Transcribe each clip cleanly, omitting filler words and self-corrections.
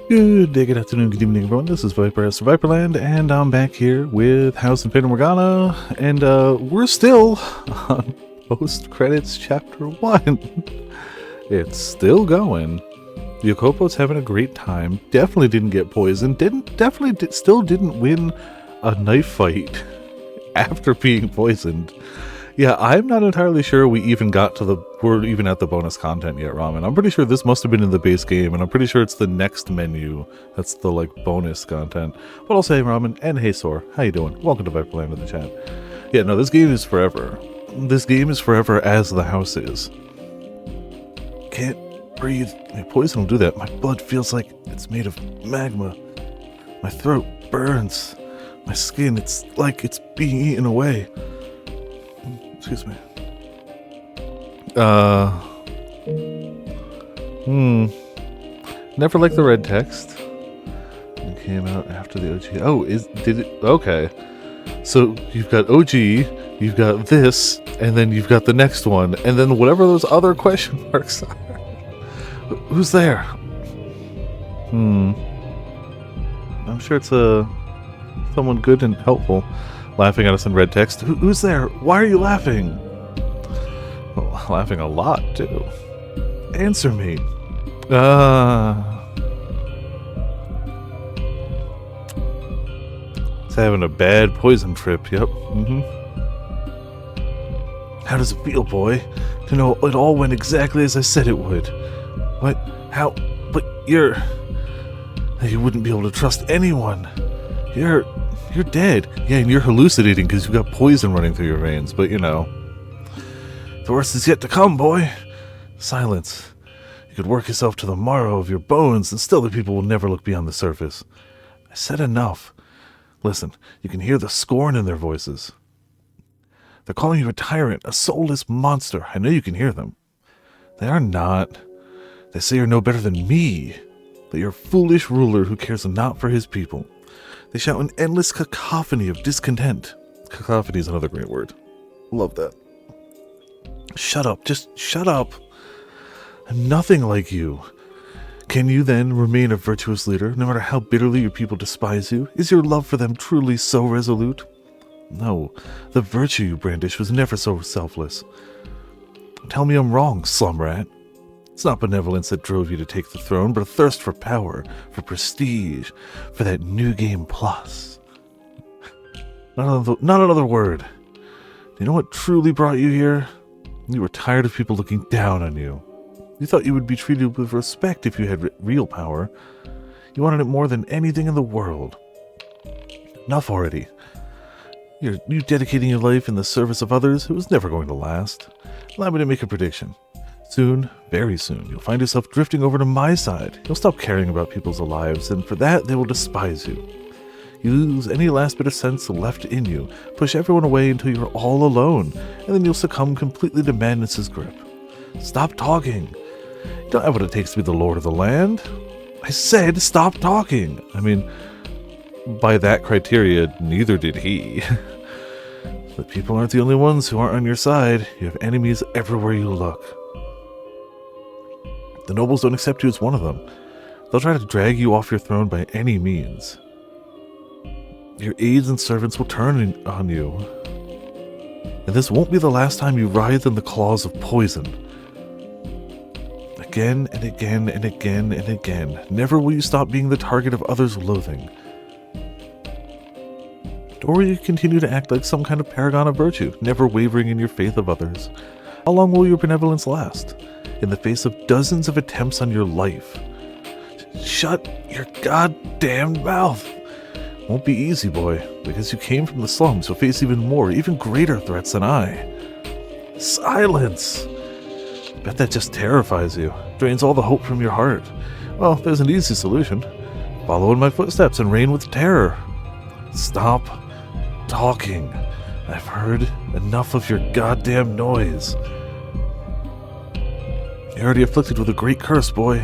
Good day, good afternoon, good evening, everyone. This is Viper S Viperland, and I'm back here with House and Fata Morgana, and we're still on post-credits chapter 1. It's still going. Yokopo's having a great time. Definitely didn't get poisoned. Still didn't win a knife fight after being poisoned. Yeah, I'm not entirely sure we're even at the bonus content yet, Ramen. I'm pretty sure this must have been in the base game, and I'm pretty sure it's the next menu that's the, bonus content. But I'll say, Ramen, and hey, Sor, how you doing? Welcome to Viperland in the chat. Yeah, no, this game is forever. This game is forever as the house is. Can't breathe. Poison will do that. My blood feels like it's made of magma. My throat burns. My skin, it's like it's being eaten away. Excuse me. Never liked the red text. It came out after the OG. Oh, did it? Okay. So you've got OG, you've got this, and then you've got the next one, and then whatever those other question marks are. Who's there? I'm sure it's someone good and helpful. Laughing at us in red text. Who's there? Why are you laughing? Well, laughing a lot, too. Answer me. It's having a bad poison trip, yep. How does it feel, boy? To know it all went exactly as I said it would. What? How? But you wouldn't be able to trust anyone. You're dead. Yeah, and you're hallucinating because you've got poison running through your veins, but the worst is yet to come, boy. Silence. You could work yourself to the marrow of your bones, and still the people will never look beyond the surface. I said enough. Listen, you can hear the scorn in their voices. They're calling you a tyrant, a soulless monster. I know you can hear them. They are not. They say you're no better than me, that you're a foolish ruler who cares not for his people. They shout an endless cacophony of discontent. Cacophony is another great word. Love that. Shut up. Just shut up. I'm nothing like you. Can you then remain a virtuous leader, no matter how bitterly your people despise you? Is your love for them truly so resolute? No, the virtue you brandish was never so selfless. Tell me I'm wrong, slum rat. It's not benevolence that drove you to take the throne, but a thirst for power, for prestige, for that new game plus. Not another word. Do you know what truly brought you here? You were tired of people looking down on you. You thought you would be treated with respect if you had real power. You wanted it more than anything in the world. Enough already. You dedicating your life in the service of others, it was never going to last. Allow me to make a prediction. Soon, very soon, you'll find yourself drifting over to my side. You'll stop caring about people's lives, and for that, they will despise you. You lose any last bit of sense left in you, push everyone away until you're all alone, and then you'll succumb completely to madness's grip. Stop talking. You don't have what it takes to be the lord of the land. I said stop talking. I mean, by that criteria, neither did he. But people aren't the only ones who aren't on your side. You have enemies everywhere you look. The nobles don't accept you as one of them. They'll try to drag you off your throne by any means. Your aides and servants will turn on you. And this won't be the last time you writhe in the claws of poison. Again and again and again and again, never will you stop being the target of others' loathing. Or will you continue to act like some kind of paragon of virtue, never wavering in your faith of others? How long will your benevolence last? In the face of dozens of attempts on your life. Shut your goddamn mouth! Won't be easy, boy, because you came from the slums. You'll face even more, even greater threats than I. Silence! Bet that just terrifies you, drains all the hope from your heart. Well, there's an easy solution. Follow in my footsteps and reign with terror. Stop talking. I've heard enough of your goddamn noise. You're already afflicted with a great curse, boy.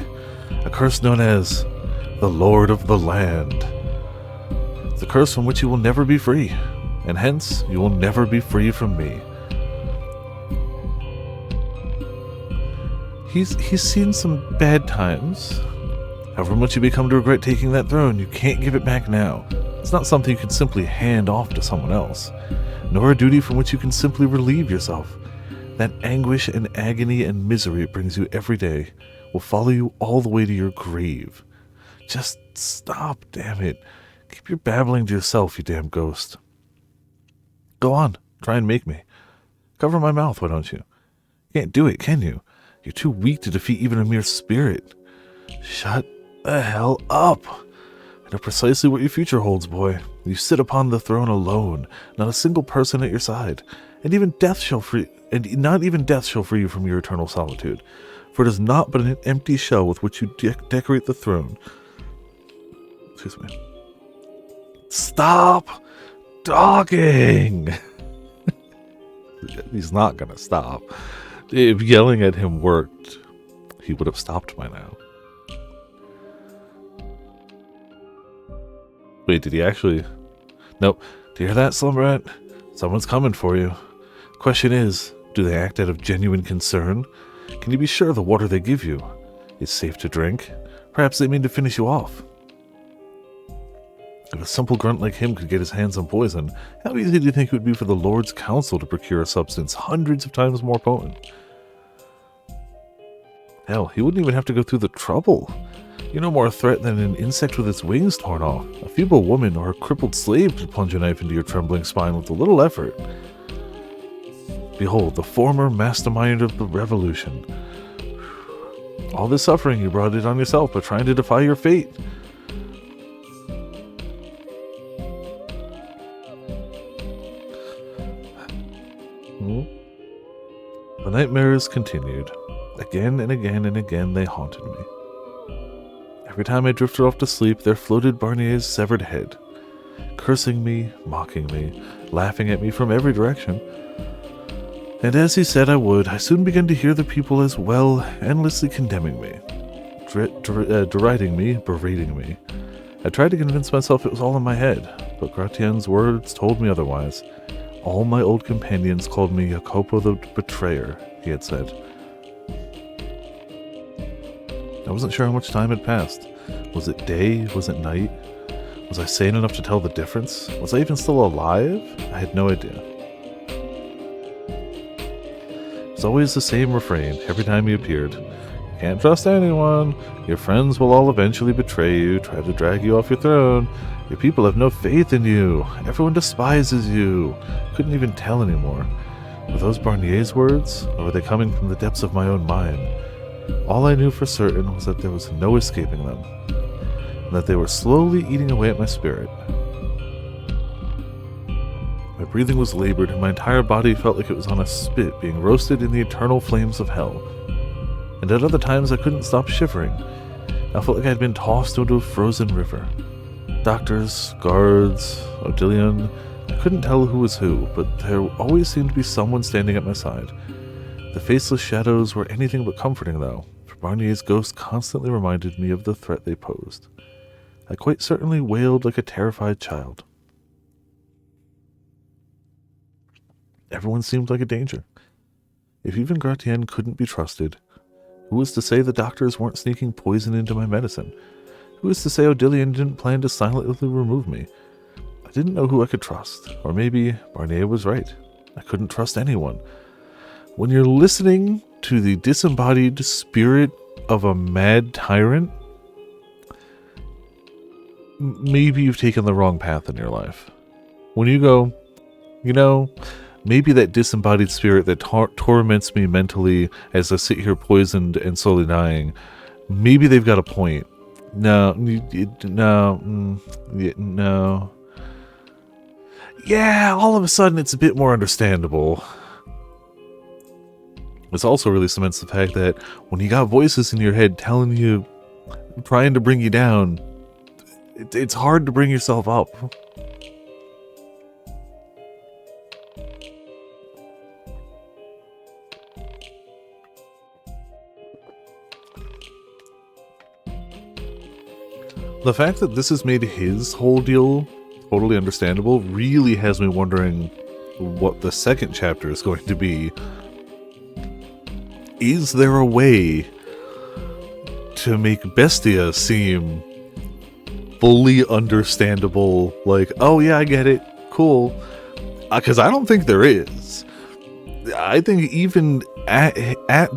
A curse known as the Lord of the Land. It's a curse from which you will never be free, and hence you will never be free from me. He's seen some bad times. However much you may come to regret taking that throne, you can't give it back now. It's not something you can simply hand off to someone else, nor a duty from which you can simply relieve yourself. That anguish and agony and misery it brings you every day will follow you all the way to your grave. Just stop, damn it. Keep your babbling to yourself, you damn ghost. Go on, try and make me. Cover my mouth, why don't you? You can't do it, can you? You're too weak to defeat even a mere spirit. Shut the hell up. I know precisely what your future holds, boy. You sit upon the throne alone, not a single person at your side, and not even death shall free you from your eternal solitude. For it is not but an empty shell with which you decorate the throne. Excuse me. Stop talking! He's not gonna stop. If yelling at him worked, he would have stopped by now. Wait, did he actually? Nope. Do you hear that, Slumberette? Someone's coming for you. Question is, do they act out of genuine concern? Can you be sure the water they give you is safe to drink? Perhaps they mean to finish you off. If a simple grunt like him could get his hands on poison, how easy do you think it would be for the Lord's Council to procure a substance hundreds of times more potent? Hell, he wouldn't even have to go through the trouble. You're no more a threat than an insect with its wings torn off. A feeble woman or a crippled slave could plunge a knife into your trembling spine with a little effort. Behold, the former mastermind of the revolution. All this suffering, you brought it on yourself by trying to defy your fate. The nightmares continued. Again and again and again they haunted me. Every time I drifted off to sleep, there floated Barnier's severed head, cursing me, mocking me, laughing at me from every direction. And as he said I would, I soon began to hear the people as well endlessly condemning me, deriding me, berating me. I tried to convince myself it was all in my head, but Gratien's words told me otherwise. All my old companions called me Jacopo the Betrayer, he had said. I wasn't sure how much time had passed. Was it day? Was it night? Was I sane enough to tell the difference? Was I even still alive? I had no idea. It was always the same refrain every time he appeared. You can't trust anyone. Your friends will all eventually betray you, try to drag you off your throne. Your people have no faith in you. Everyone despises you. Couldn't even tell anymore. Were those Barnier's words, or were they coming from the depths of my own mind? All I knew for certain was that there was no escaping them, and that they were slowly eating away at my spirit. My breathing was labored, and my entire body felt like it was on a spit being roasted in the eternal flames of hell. And at other times I couldn't stop shivering. I felt like I had been tossed into a frozen river. Doctors, guards, Odilion, I couldn't tell who was who, but there always seemed to be someone standing at my side. The faceless shadows were anything but comforting, though, for Barnier's ghost constantly reminded me of the threat they posed. I quite certainly wailed like a terrified child. Everyone seemed like a danger. If even Gratien couldn't be trusted, who was to say the doctors weren't sneaking poison into my medicine? Who was to say Odilion didn't plan to silently remove me? I didn't know who I could trust, or maybe Barnier was right. I couldn't trust anyone. When you're listening to the disembodied spirit of a mad tyrant, maybe you've taken the wrong path in your life. When you go, maybe that disembodied spirit that torments me mentally as I sit here poisoned and slowly dying, maybe they've got a point. No. Yeah, all of a sudden it's a bit more understandable. This also really cements the fact that when you got voices in your head telling you, trying to bring you down, it's hard to bring yourself up. The fact that this has made his whole deal totally understandable really has me wondering what the second chapter is going to be. Is there a way to make Bestia seem fully understandable, like, oh yeah, I get it, cool. Because I don't think there is. I think even at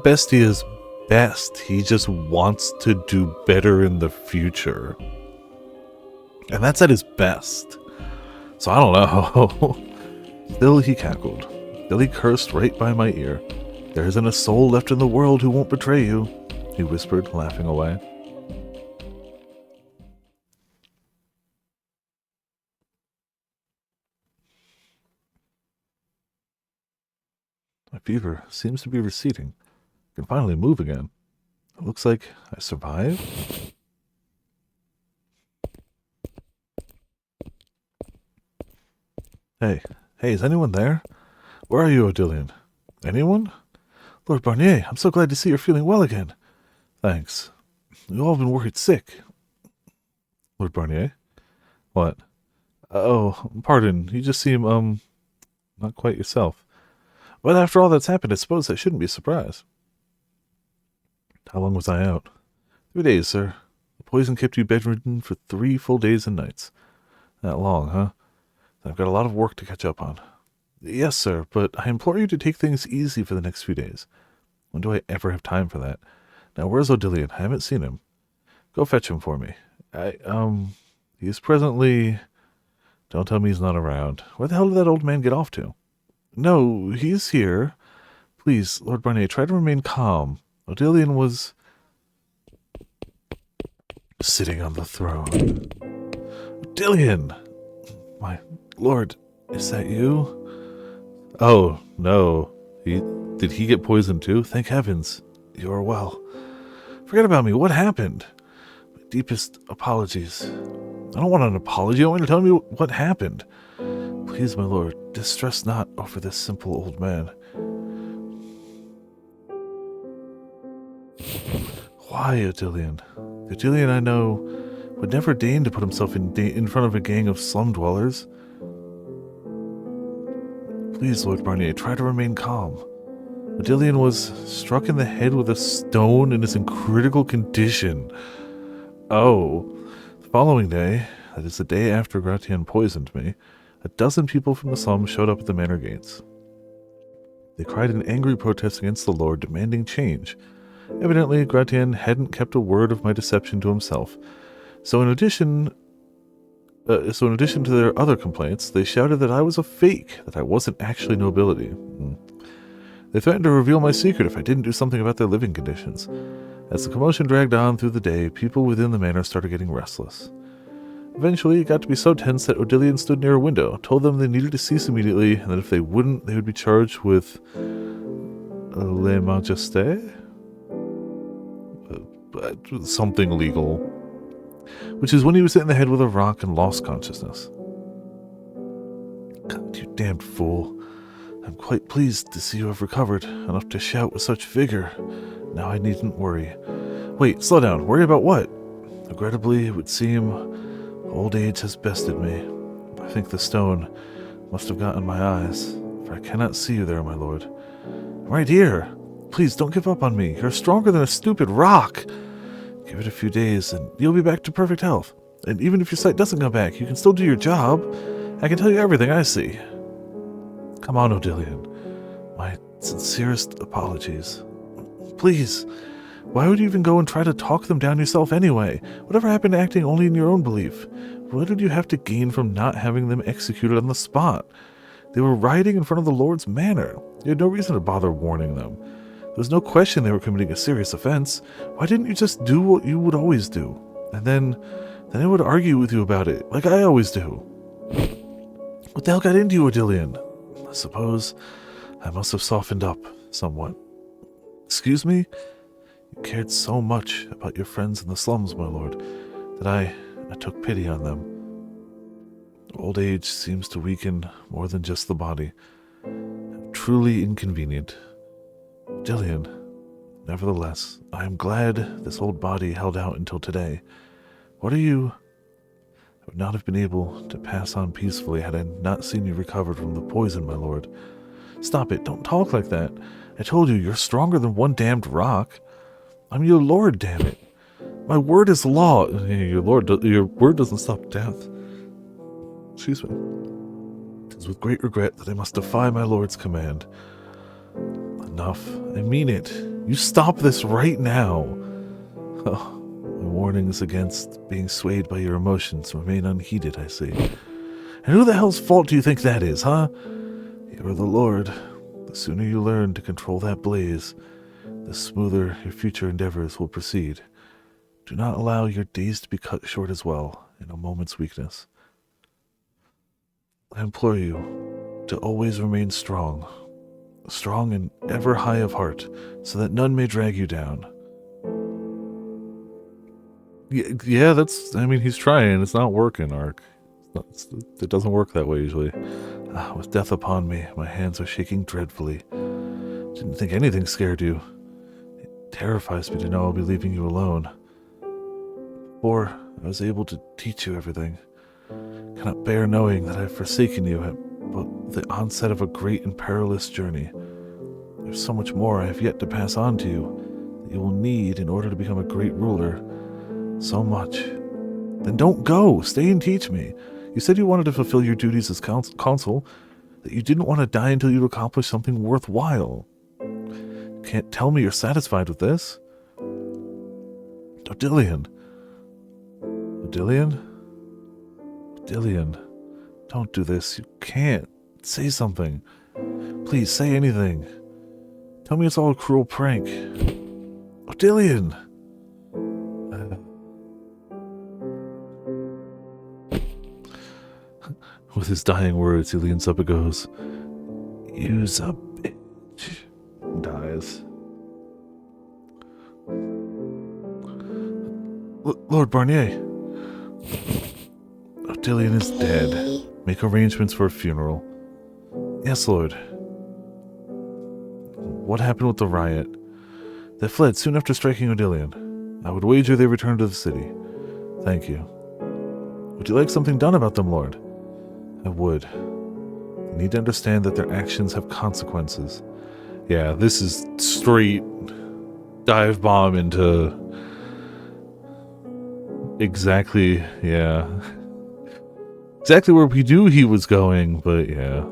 Bestia's best, he just wants to do better in the future. And that's at his best. So I don't know. Still he cackled. Still he cursed right by my ear. There isn't a soul left in the world who won't betray you, he whispered, laughing away. My fever seems to be receding. I can finally move again. It looks like I survived. Hey, is anyone there? Where are you, Odilion? Anyone? Lord Barnier, I'm so glad to see you're feeling well again. Thanks. We've all been worried sick. Lord Barnier? What? Oh, pardon. You just seem, not quite yourself. But after all that's happened, I suppose I shouldn't be surprised. How long was I out? 3 days, sir. The poison kept you bedridden for 3 full days and nights. That long, huh? I've got a lot of work to catch up on. Yes, sir, but I implore you to take things easy for the next few days. When do I ever have time for that? Now, where's Odilion? I haven't seen him. Go fetch him for me. He's presently... Don't tell me he's not around. Where the hell did that old man get off to? No, he's here. Please, Lord Barnier, try to remain calm. Odilion was... sitting on the throne. Odilion! My lord, is that you? Oh, no. Did he get poisoned too? Thank heavens. You are well. Forget about me. What happened? My deepest apologies. I don't want an apology. I want you to tell me what happened. Please, my lord, distress not over this simple old man. Why, Odilion? The Odilion I know would never deign to put himself in front of a gang of slum dwellers. Please, Lord Barnier, try to remain calm. Odilion was struck in the head with a stone and is in critical condition. Oh. The following day, that is the day after Gratien poisoned me, 12 people from the slum showed up at the manor gates. They cried in angry protest against the Lord, demanding change. Evidently, Gratien hadn't kept a word of my deception to himself. So in addition to their other complaints, they shouted that I was a fake, that I wasn't actually nobility. They threatened to reveal my secret if I didn't do something about their living conditions. As the commotion dragged on through the day, people within the manor started getting restless. Eventually, it got to be so tense that Odilion stood near a window, told them they needed to cease immediately, and that if they wouldn't, they would be charged with... lèse majesté? Something legal. Which is when he was hit in the head with a rock and lost consciousness. God, you damned fool. I'm quite pleased to see you have recovered, enough to shout with such vigor. Now I needn't worry. Wait, slow down. Worry about what? Regrettably, it would seem old age has bested me. I think the stone must have gotten my eyes, for I cannot see you there, my lord. I'm right here. Please, don't give up on me. You're stronger than a stupid rock. Give it a few days, and you'll be back to perfect health. And even if your sight doesn't come back, you can still do your job. I can tell you everything I see. Come on, Odilion. My sincerest apologies. Please, why would you even go and try to talk them down yourself anyway? Whatever happened to acting only in your own belief? What did you have to gain from not having them executed on the spot? They were rioting in front of the Lord's manor. You had no reason to bother warning them. There was no question they were committing a serious offense. Why didn't you just do what you would always do? And then I would argue with you about it, like I always do. What the hell got into you, Odilion? I suppose I must have softened up somewhat. Excuse me? You cared so much about your friends in the slums, my lord, that I took pity on them. Old age seems to weaken more than just the body. Truly inconvenient. Odilion, nevertheless, I am glad this old body held out until today. What are you? I would not have been able to pass on peacefully had I not seen you recovered from the poison, my lord. Stop it, don't talk like that. I told you, you're stronger than one damned rock. I'm your lord, damn it. My word is law. Your word doesn't stop death. Excuse me. It is with great regret that I must defy my lord's command. Enough. I mean it. You stop this right now. Oh, my warnings against being swayed by your emotions remain unheeded, I see. And who the hell's fault do you think that is, huh? You are the Lord. The sooner you learn to control that blaze, the smoother your future endeavors will proceed. Do not allow your days to be cut short as well, in a moment's weakness. I implore you to always remain strong. Strong and ever high of heart, so that none may drag you down. Yeah, he's trying. It's not working, Ark. It doesn't work that way usually. With death upon me, my hands are shaking dreadfully. Didn't think anything scared you. It terrifies me to know I'll be leaving you alone. Before I was able to teach you everything, cannot bear knowing that I've forsaken you at the onset of a great and perilous journey. There's so much more I have yet to pass on to you that you will need in order to become a great ruler. So much. Then don't go. Stay and teach me. You said you wanted to fulfill your duties as consul, that you didn't want to die until you'd accomplished something worthwhile. You can't tell me you're satisfied with this. Odillion. Odillion? Odillion. Don't do this. You can't. Say something. Please, say anything. Tell me it's all a cruel prank. Odillion! With his dying words, he leans up and goes, "Use a bitch." And dies. Lord Barnier. Odillion is dead. Make arrangements for a funeral. Yes, Lord. What happened with the riot? They fled soon after striking Odillion. I would wager they returned to the city. Thank you. Would you like something done about them, Lord? I would. They need to understand that their actions have consequences. Yeah, this is straight dive bomb into exactly where we knew he was going, but yeah.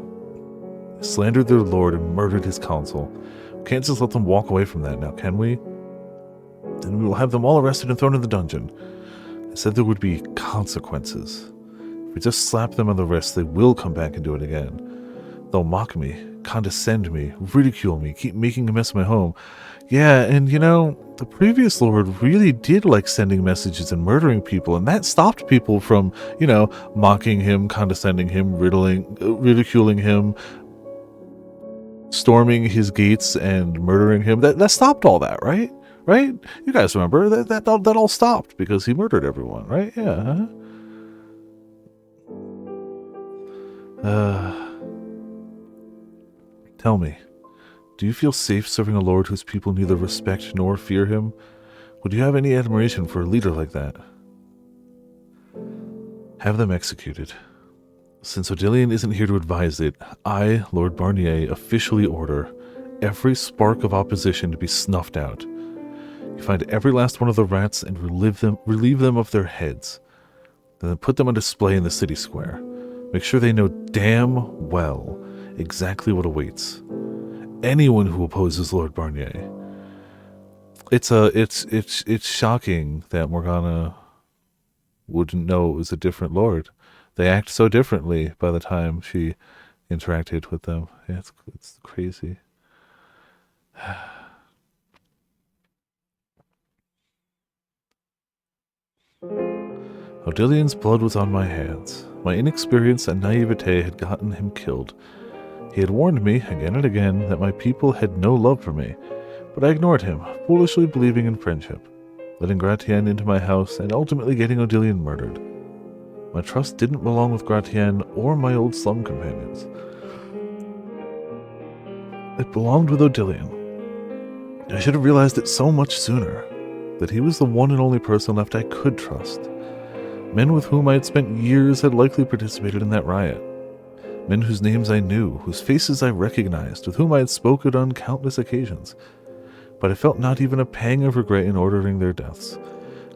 Slandered their lord and murdered his council. We can't just let them walk away from that now, can we? Then we will have them all arrested and thrown in the dungeon. I said there would be consequences. If we just slap them on the wrist, they will come back and do it again. They'll mock me, condescend me, ridicule me, keep making a mess of my home. Yeah, and you know, the previous lord really did like sending messages and murdering people, and that stopped people from, you know, mocking him, condescending him, ridiculing him, storming his gates and murdering him. That stopped all that, right? Right? You guys remember that all stopped because he murdered everyone, right? Yeah. Tell me, do you feel safe serving a lord whose people neither respect nor fear him? Would you have any admiration for a leader like that? Have them executed. Since Odillion isn't here to advise it, I, Lord Barnier, officially order every spark of opposition to be snuffed out. You find every last one of the rats and relieve them of their heads. Then put them on display in the city square. Make sure they know damn well exactly what awaits anyone who opposes Lord Barnier. It's shocking that Morgana wouldn't know it was a different lord. They act so differently by the time she interacted with them. Yeah, it's crazy. Odillion's blood was on my hands. My inexperience and naivete had gotten him killed. He had warned me, again and again, that my people had no love for me, but I ignored him, foolishly believing in friendship, letting Gratian into my house and ultimately getting Odillion murdered. My trust didn't belong with Gratian or my old slum companions. It belonged with Odillion. I should have realized it so much sooner, that he was the one and only person left I could trust. Men with whom I had spent years had likely participated in that riot. Men whose names I knew, whose faces I recognized, with whom I had spoken on countless occasions. But I felt not even a pang of regret in ordering their deaths.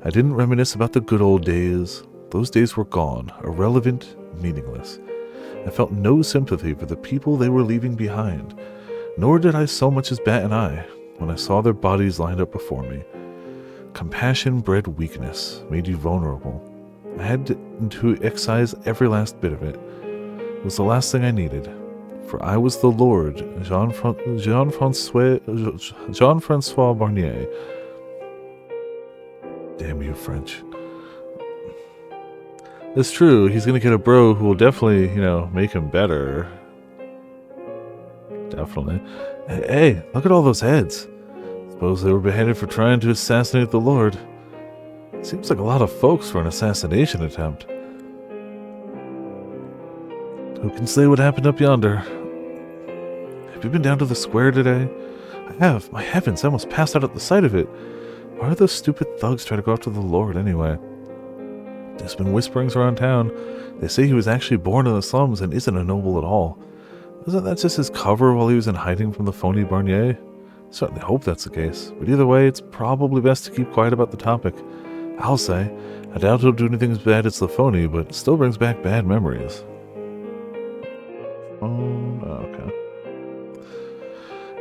I didn't reminisce about the good old days. Those days were gone, irrelevant, meaningless. I felt no sympathy for the people they were leaving behind, nor did I so much as bat an eye when I saw their bodies lined up before me. Compassion bred weakness, made you vulnerable. I had to excise every last bit of it. It was the last thing I needed, for I was the Lord Jean-Francois Barnier. Damn you, French. It's true, he's gonna get a bro who will definitely, make him better. Definitely. Hey, look at all those heads. Suppose they were beheaded for trying to assassinate the Lord. Seems like a lot of folks for an assassination attempt. Who can say what happened up yonder? Have you been down to the square today? I have. My heavens, I almost passed out at the sight of it. Why are those stupid thugs trying to go after the Lord anyway? There's been whisperings around town. They say he was actually born in the slums and isn't a noble at all. Wasn't that just his cover while he was in hiding from the phony Barnier? Certainly hope that's the case, but either way, it's probably best to keep quiet about the topic. I'll say, I doubt he'll do anything as bad as the phony, but it still brings back bad memories. Okay.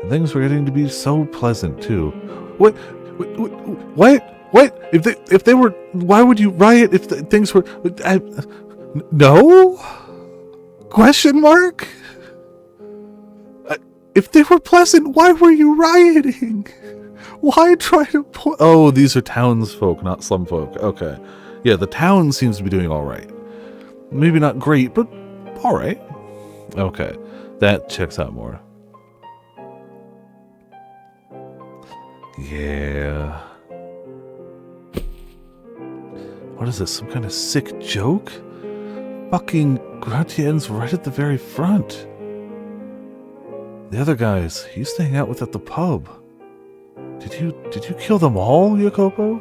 And things were getting to be so pleasant, too. What? If they were, why would you riot if things were, no? Question mark? If they were pleasant, why were you rioting? Why try to oh, these are townsfolk, not slum folk. Okay. Yeah, the town seems to be doing alright. Maybe not great, but alright. Okay. That checks out more. Yeah. What is this, some kind of sick joke? Fucking Gratien's right at the very front. The other guys he used to hang out with at the pub. Did you kill them all, Jacopo?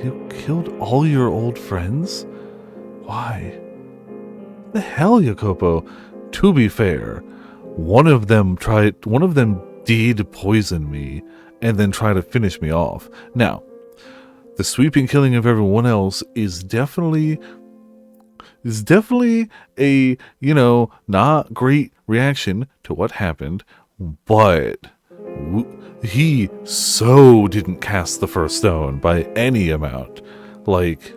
You killed all your old friends? Why? The hell, Jacopo? To be fair, one of them did poison me and then try to finish me off. Now, the sweeping killing of everyone else is definitely a, not great reaction to what happened, but he so didn't cast the first stone by any amount. Like,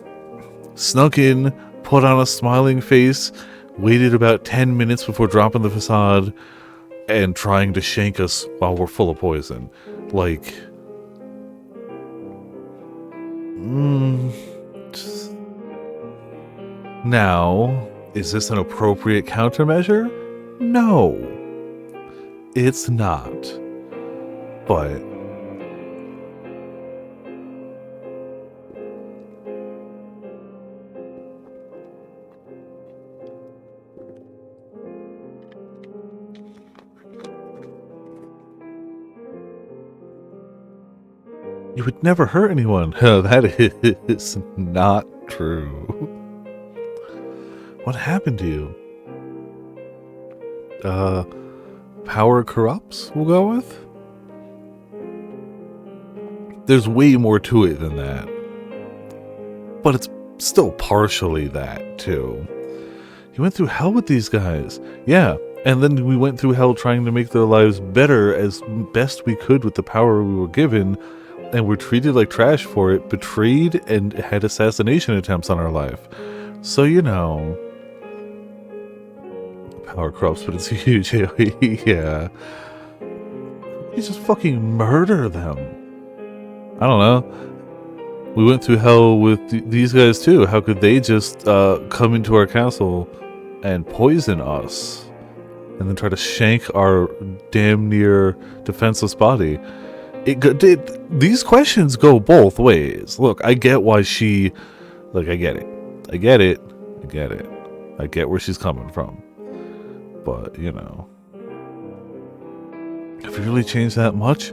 snuck in, put on a smiling face, waited about 10 minutes before dropping the facade, and trying to shank us while we're full of poison. Like, now, is this an appropriate countermeasure? No, it's not. But you would never hurt anyone. That is not true. What happened to you? Power corrupts, we'll go with? There's way more to it than that. But it's still partially that, too. You went through hell with these guys. Yeah, and then we went through hell trying to make their lives better as best we could with the power we were given, and were treated like trash for it, betrayed, and had assassination attempts on our life. So, power corrupts, but it's huge. Yeah. You just fucking murder them. I don't know. We went through hell with these guys too. How could they just come into our castle and poison us? And then try to shank our damn near defenseless body? These questions go both ways. Look, I get why she... Look, I get it. I get it. I get where she's coming from. But, have you really changed that much?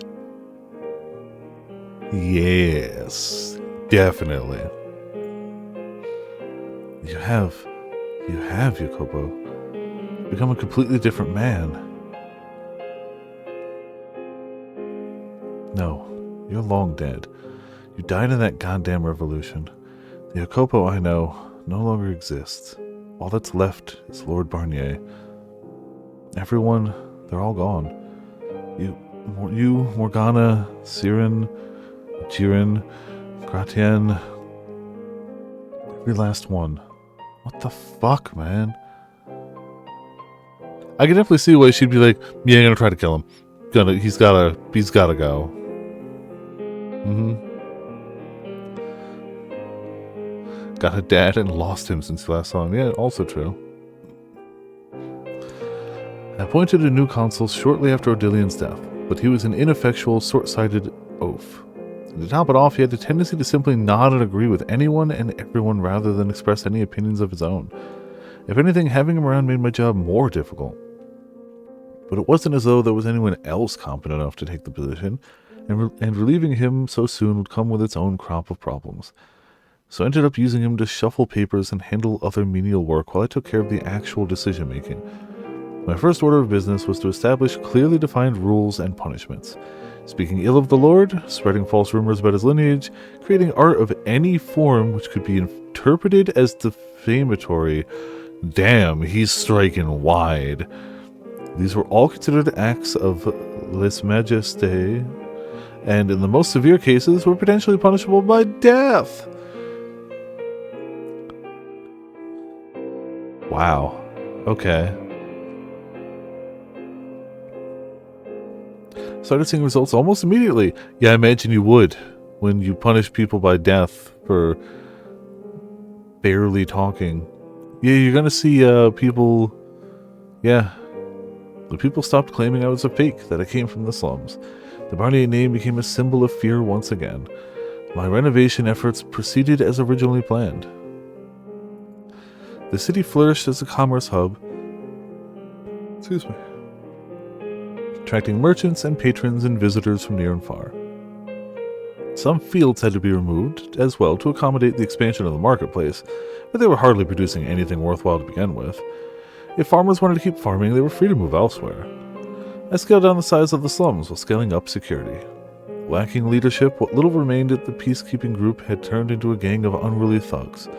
Yes, definitely. You have, Jacopo. Become a completely different man. No, you're long dead. You died in that goddamn revolution. The Okopo I know no longer exists. All that's left is Lord Barnier. Everyone, they're all gone. You, Morgana, Siren, Jiren, Gratien, every last one. What the fuck, man? I can definitely see why she'd be like, yeah, I'm gonna try to kill him. He's gotta go. Got a dad and lost him since the last song. Yeah, also true. I appointed a new consul shortly after Odilion's death, but he was an ineffectual, short-sighted oaf. And to top it off, he had a tendency to simply nod and agree with anyone and everyone rather than express any opinions of his own. If anything, having him around made my job more difficult. But it wasn't as though there was anyone else competent enough to take the position, and relieving him so soon would come with its own crop of problems. So I ended up using him to shuffle papers and handle other menial work while I took care of the actual decision-making. My first order of business was to establish clearly defined rules and punishments. Speaking ill of the Lord, spreading false rumors about his lineage, creating art of any form which could be interpreted as defamatory. Damn, he's striking wide. These were all considered acts of lèse majesté, and in the most severe cases were potentially punishable by death. Wow. Okay. Started seeing results almost immediately. Yeah, I imagine you would when you punish people by death for barely talking. Yeah, you're gonna see people. Yeah, the people stopped claiming I was a fake, that I came from the slums. The Barnier name became a symbol of fear once again. My renovation efforts proceeded as originally planned. The city flourished as a commerce hub. Excuse me. Attracting merchants and patrons and visitors from near and far. Some fields had to be removed as well to accommodate the expansion of the marketplace, but they were hardly producing anything worthwhile to begin with. If farmers wanted to keep farming, they were free to move elsewhere. I scaled down the size of the slums while scaling up security. Lacking leadership, what little remained at the peacekeeping group had turned into a gang of unruly thugs.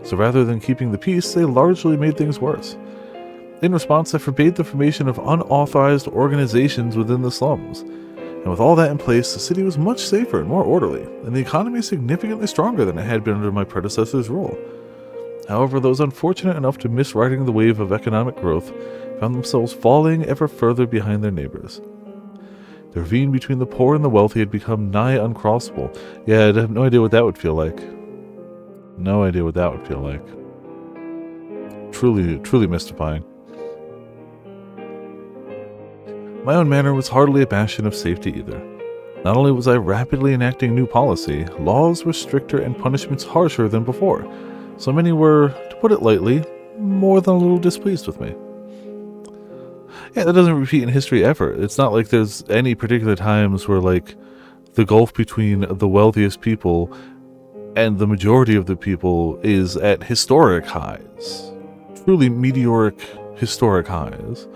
So rather than keeping the peace, they largely made things worse. In response, I forbade the formation of unauthorized organizations within the slums. And with all that in place, the city was much safer and more orderly, and the economy significantly stronger than it had been under my predecessor's rule. However, those unfortunate enough to miss riding the wave of economic growth found themselves falling ever further behind their neighbors. The ravine between the poor and the wealthy had become nigh uncrossable. Yeah, I'd have no idea what that would feel like. No idea what that would feel like. Truly, truly mystifying. My own manor was hardly a bastion of safety either. Not only was I rapidly enacting new policy, laws were stricter and punishments harsher than before. So many were, to put it lightly, more than a little displeased with me. Yeah, that doesn't repeat in history ever. It's not like there's any particular times where, like, the gulf between the wealthiest people and the majority of the people is at historic highs. Truly meteoric historic highs.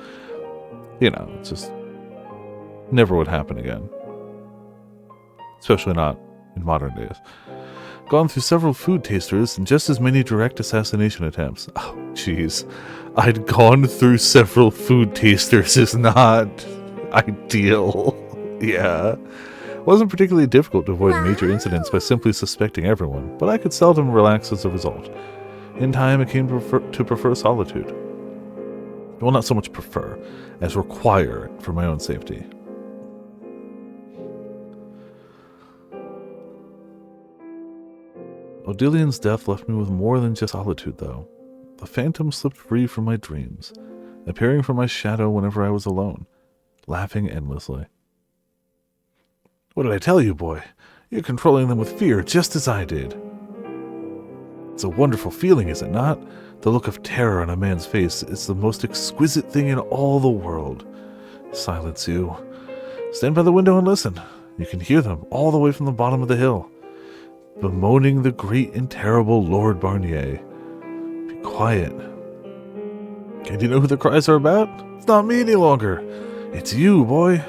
You know, it's just never would happen again. Especially not in modern days. Gone through several food tasters and just as many direct assassination attempts. Oh, jeez. I'd gone through several food tasters is not ideal. Yeah. Wasn't particularly difficult to avoid major incidents by simply suspecting everyone, but I could seldom relax as a result. In time, I came to prefer solitude. Well, not so much prefer, as require for my own safety. Odilion's death left me with more than just solitude, though. The phantom slipped free from my dreams, appearing from my shadow whenever I was alone, laughing endlessly. What did I tell you, boy? You're controlling them with fear, just as I did. It's a wonderful feeling, is it not? The look of terror on a man's face is the most exquisite thing in all the world. Silence, you. Stand by the window and listen. You can hear them all the way from the bottom of the hill, bemoaning the great and terrible Lord Barnier. Be quiet. Can't you know who the cries are about? It's not me any longer. It's you, boy.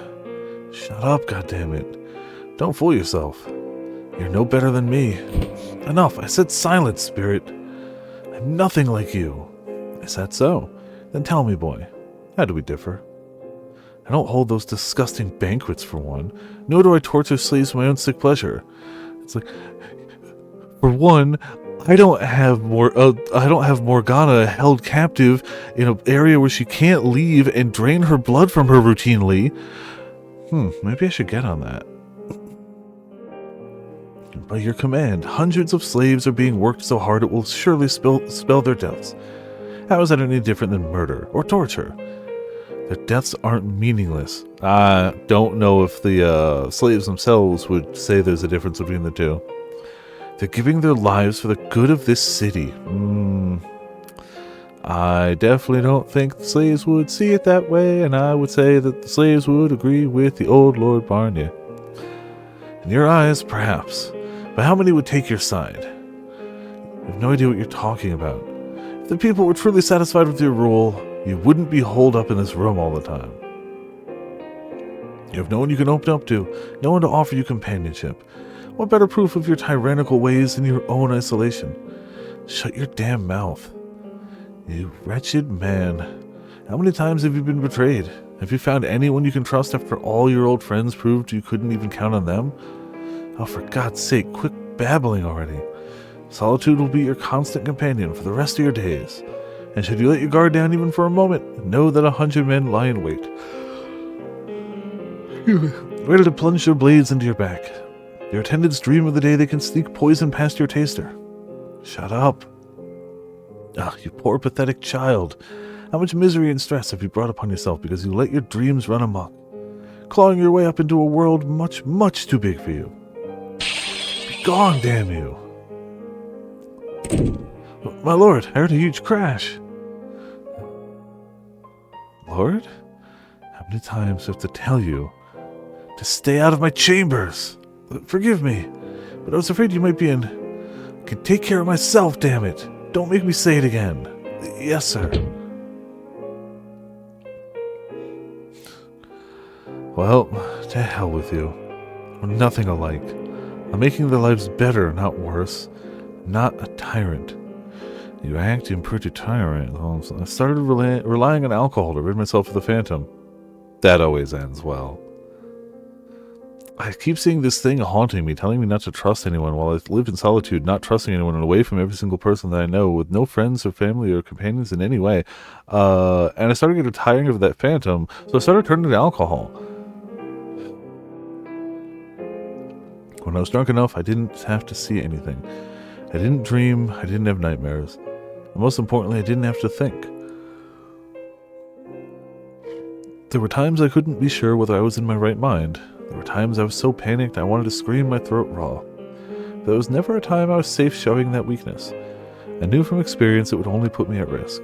Shut up, goddammit. Don't fool yourself. You're no better than me. Enough, I said silence, spirit. I'm nothing like you. Is that so? Then tell me, boy, how do we differ? I don't hold those disgusting banquets for one, nor do I torture slaves for my own sick pleasure. It's like, for one, I don't have Morgana held captive in an area where she can't leave and drain her blood from her routinely. Maybe I should get on that. By your command, hundreds of slaves are being worked so hard it will surely spell their deaths. How is that any different than murder or torture? Their deaths aren't meaningless. I don't know if the slaves themselves would say there's a difference between the two. They're giving their lives for the good of this city. I definitely don't think the slaves would see it that way, and I would say that the slaves would agree with the old Lord Barnier. In your eyes, perhaps. But how many would take your side? You have no idea what you're talking about. If the people were truly satisfied with your rule, you wouldn't be holed up in this room all the time. You have no one you can open up to, no one to offer you companionship. What better proof of your tyrannical ways than your own isolation? Shut your damn mouth. You wretched man. How many times have you been betrayed? Have you found anyone you can trust after all your old friends proved you couldn't even count on them? Oh, for God's sake, quit babbling already. Solitude will be your constant companion for the rest of your days. And should you let your guard down even for a moment, know that 100 men lie in wait, ready to plunge their blades into your back. Your attendants dream of the day they can sneak poison past your taster. Shut up. Ah, you poor pathetic child. How much misery and stress have you brought upon yourself because you let your dreams run amok, clawing your way up into a world much, much too big for you? Be gone, damn you. My lord, I heard a huge crash. Lord? How many times do I have to tell you to stay out of my chambers? Forgive me, but I was afraid you might be in. I can take care of myself, damn it. Don't make me say it again. Yes, sir. Well, to hell with you. We're nothing alike. I'm making their lives better, not worse. Not a tyrant. You acting pretty tyrant. I started relying on alcohol to rid myself of the phantom. That always ends well. I keep seeing this thing haunting me, telling me not to trust anyone while I lived in solitude, not trusting anyone and away from every single person that I know, with no friends or family or companions in any way. And I started getting tiring of that phantom, so I started turning to alcohol. When I was drunk enough, I didn't have to see anything. I didn't dream, I didn't have nightmares. And most importantly, I didn't have to think. There were times I couldn't be sure whether I was in my right mind. There were times I was so panicked I wanted to scream my throat raw. There was never a time I was safe showing that weakness. I knew from experience it would only put me at risk.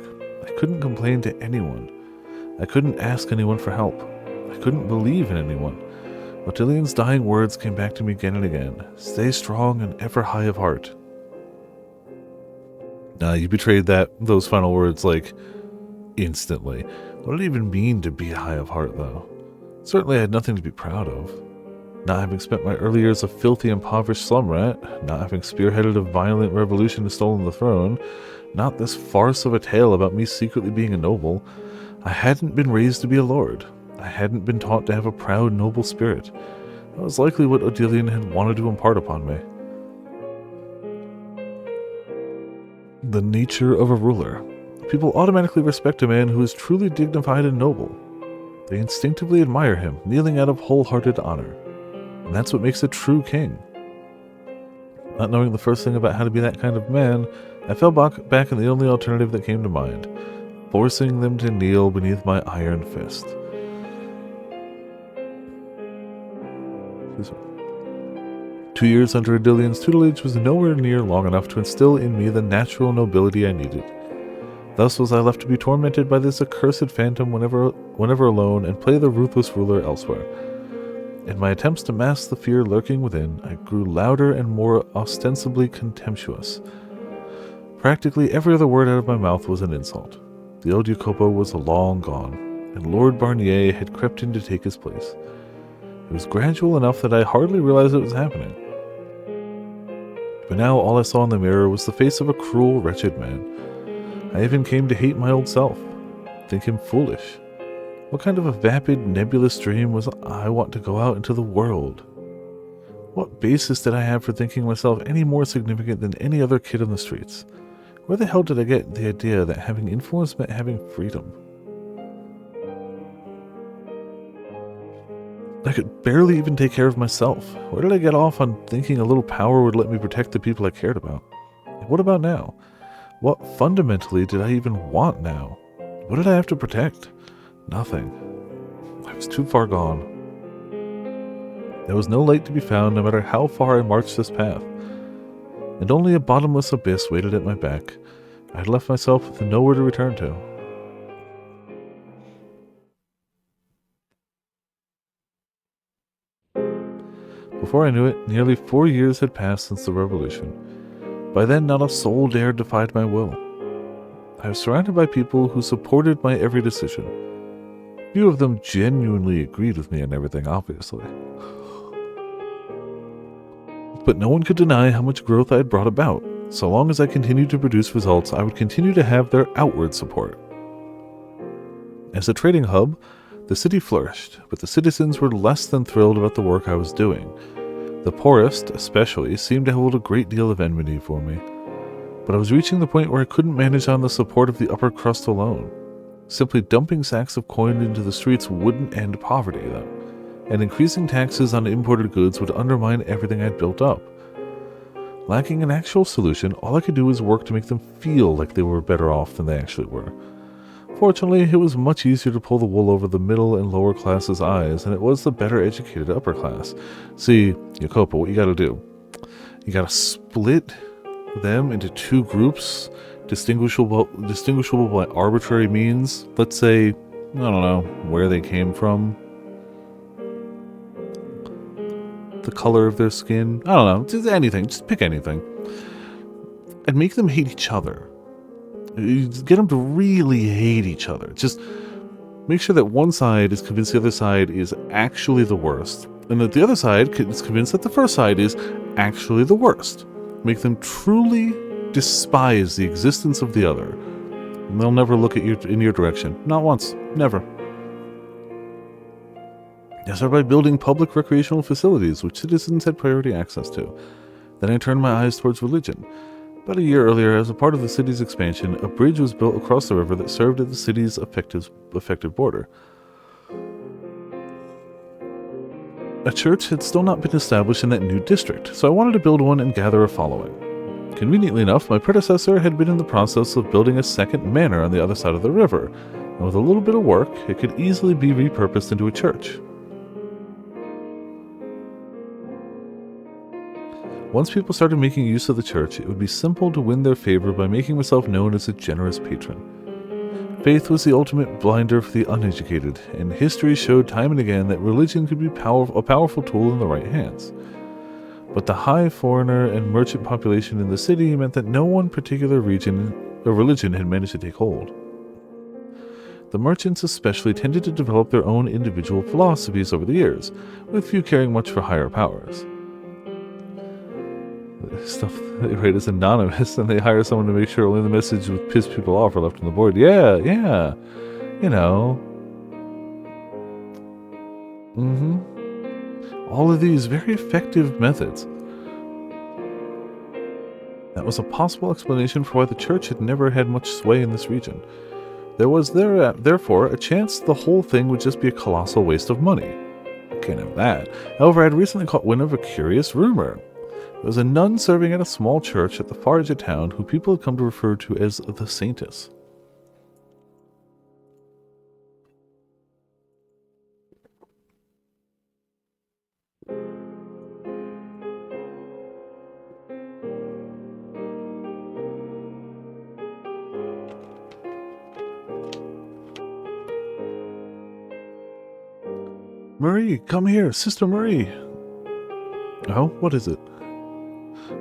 I couldn't complain to anyone. I couldn't ask anyone for help. I couldn't believe in anyone. Ottilion's dying words came back to me again and again. Stay strong and ever high of heart. You betrayed those final words, instantly. What did it even mean to be high of heart, though? Certainly I had nothing to be proud of. Not having spent my early years a filthy, impoverished slum rat, not having spearheaded a violent revolution and stolen the throne, not this farce of a tale about me secretly being a noble. I hadn't been raised to be a lord. I hadn't been taught to have a proud, noble spirit. That was likely what Ottilion had wanted to impart upon me. The nature of a ruler. People automatically respect a man who is truly dignified and noble. They instinctively admire him, kneeling out of wholehearted honor. And that's what makes a true king. Not knowing the first thing about how to be that kind of man, I fell back in the only alternative that came to mind, forcing them to kneel beneath my iron fist. 2 years under Odilion's tutelage was nowhere near long enough to instill in me the natural nobility I needed. Thus was I left to be tormented by this accursed phantom whenever alone, and play the ruthless ruler elsewhere. In my attempts to mask the fear lurking within, I grew louder and more ostensibly contemptuous. Practically every other word out of my mouth was an insult. The Odiokopo was long gone, and Lord Barnier had crept in to take his place. It was gradual enough that I hardly realized it was happening. But now all I saw in the mirror was the face of a cruel, wretched man. I even came to hate my old self, think him foolish. What kind of a vapid, nebulous dream was I want to go out into the world? What basis did I have for thinking myself any more significant than any other kid on the streets? Where the hell did I get the idea that having influence meant having freedom? I could barely even take care of myself. Where did I get off on thinking a little power would let me protect the people I cared about? What about now? What fundamentally did I even want now? What did I have to protect? Nothing. I was too far gone. There was no light to be found no matter how far I marched this path, and only a bottomless abyss waited at my back. I had left myself with nowhere to return to. Before I knew it, nearly 4 years had passed since the revolution. By then, not a soul dared defy my will. I was surrounded by people who supported my every decision. Few of them genuinely agreed with me on everything, obviously. But no one could deny how much growth I had brought about. So long as I continued to produce results, I would continue to have their outward support. As a trading hub, the city flourished, but the citizens were less than thrilled about the work I was doing. The poorest, especially, seemed to hold a great deal of enmity for me. But I was reaching the point where I couldn't manage on the support of the upper crust alone. Simply dumping sacks of coin into the streets wouldn't end poverty, though, and increasing taxes on imported goods would undermine everything I'd built up. Lacking an actual solution, all I could do was work to make them feel like they were better off than they actually were. Fortunately, it was much easier to pull the wool over the middle and lower classes' eyes than it was the better educated upper class. See, Yakopa, what you gotta do? You gotta split them into two groups, distinguishable by arbitrary means. Let's say, I don't know, where they came from, the color of their skin, I don't know, just anything, just pick anything. And make them hate each other. Get them to really hate each other. Just make sure that one side is convinced the other side is actually the worst, and that the other side is convinced that the first side is actually the worst. Make them truly despise the existence of the other. And they'll never look at you in your direction. Not once. Never. I started by building public recreational facilities which citizens had priority access to. Then I turned my eyes towards religion. About a year earlier, as a part of the city's expansion, a bridge was built across the river that served as the city's affected border. A church had still not been established in that new district, so I wanted to build one and gather a following. Conveniently enough, my predecessor had been in the process of building a second manor on the other side of the river, and with a little bit of work, it could easily be repurposed into a church. Once people started making use of the church, it would be simple to win their favor by making myself known as a generous patron. Faith was the ultimate blinder for the uneducated, and history showed time and again that religion could be a powerful tool in the right hands. But the high foreigner and merchant population in the city meant that no one particular region or religion had managed to take hold. The merchants especially tended to develop their own individual philosophies over the years, with few caring much for higher powers. Stuff they write is anonymous, and they hire someone to make sure only the message with piss people off are left on the board. Yeah, you know. All of these very effective methods. That was a possible explanation for why the church had never had much sway in this region. There was therefore a chance the whole thing would just be a colossal waste of money. Can't have that. However, I had recently caught wind of a curious rumor. There was a nun serving at a small church at the far edge of town who people had come to refer to as the Saintess. Marie, come here, Sister Marie. Oh, what is it?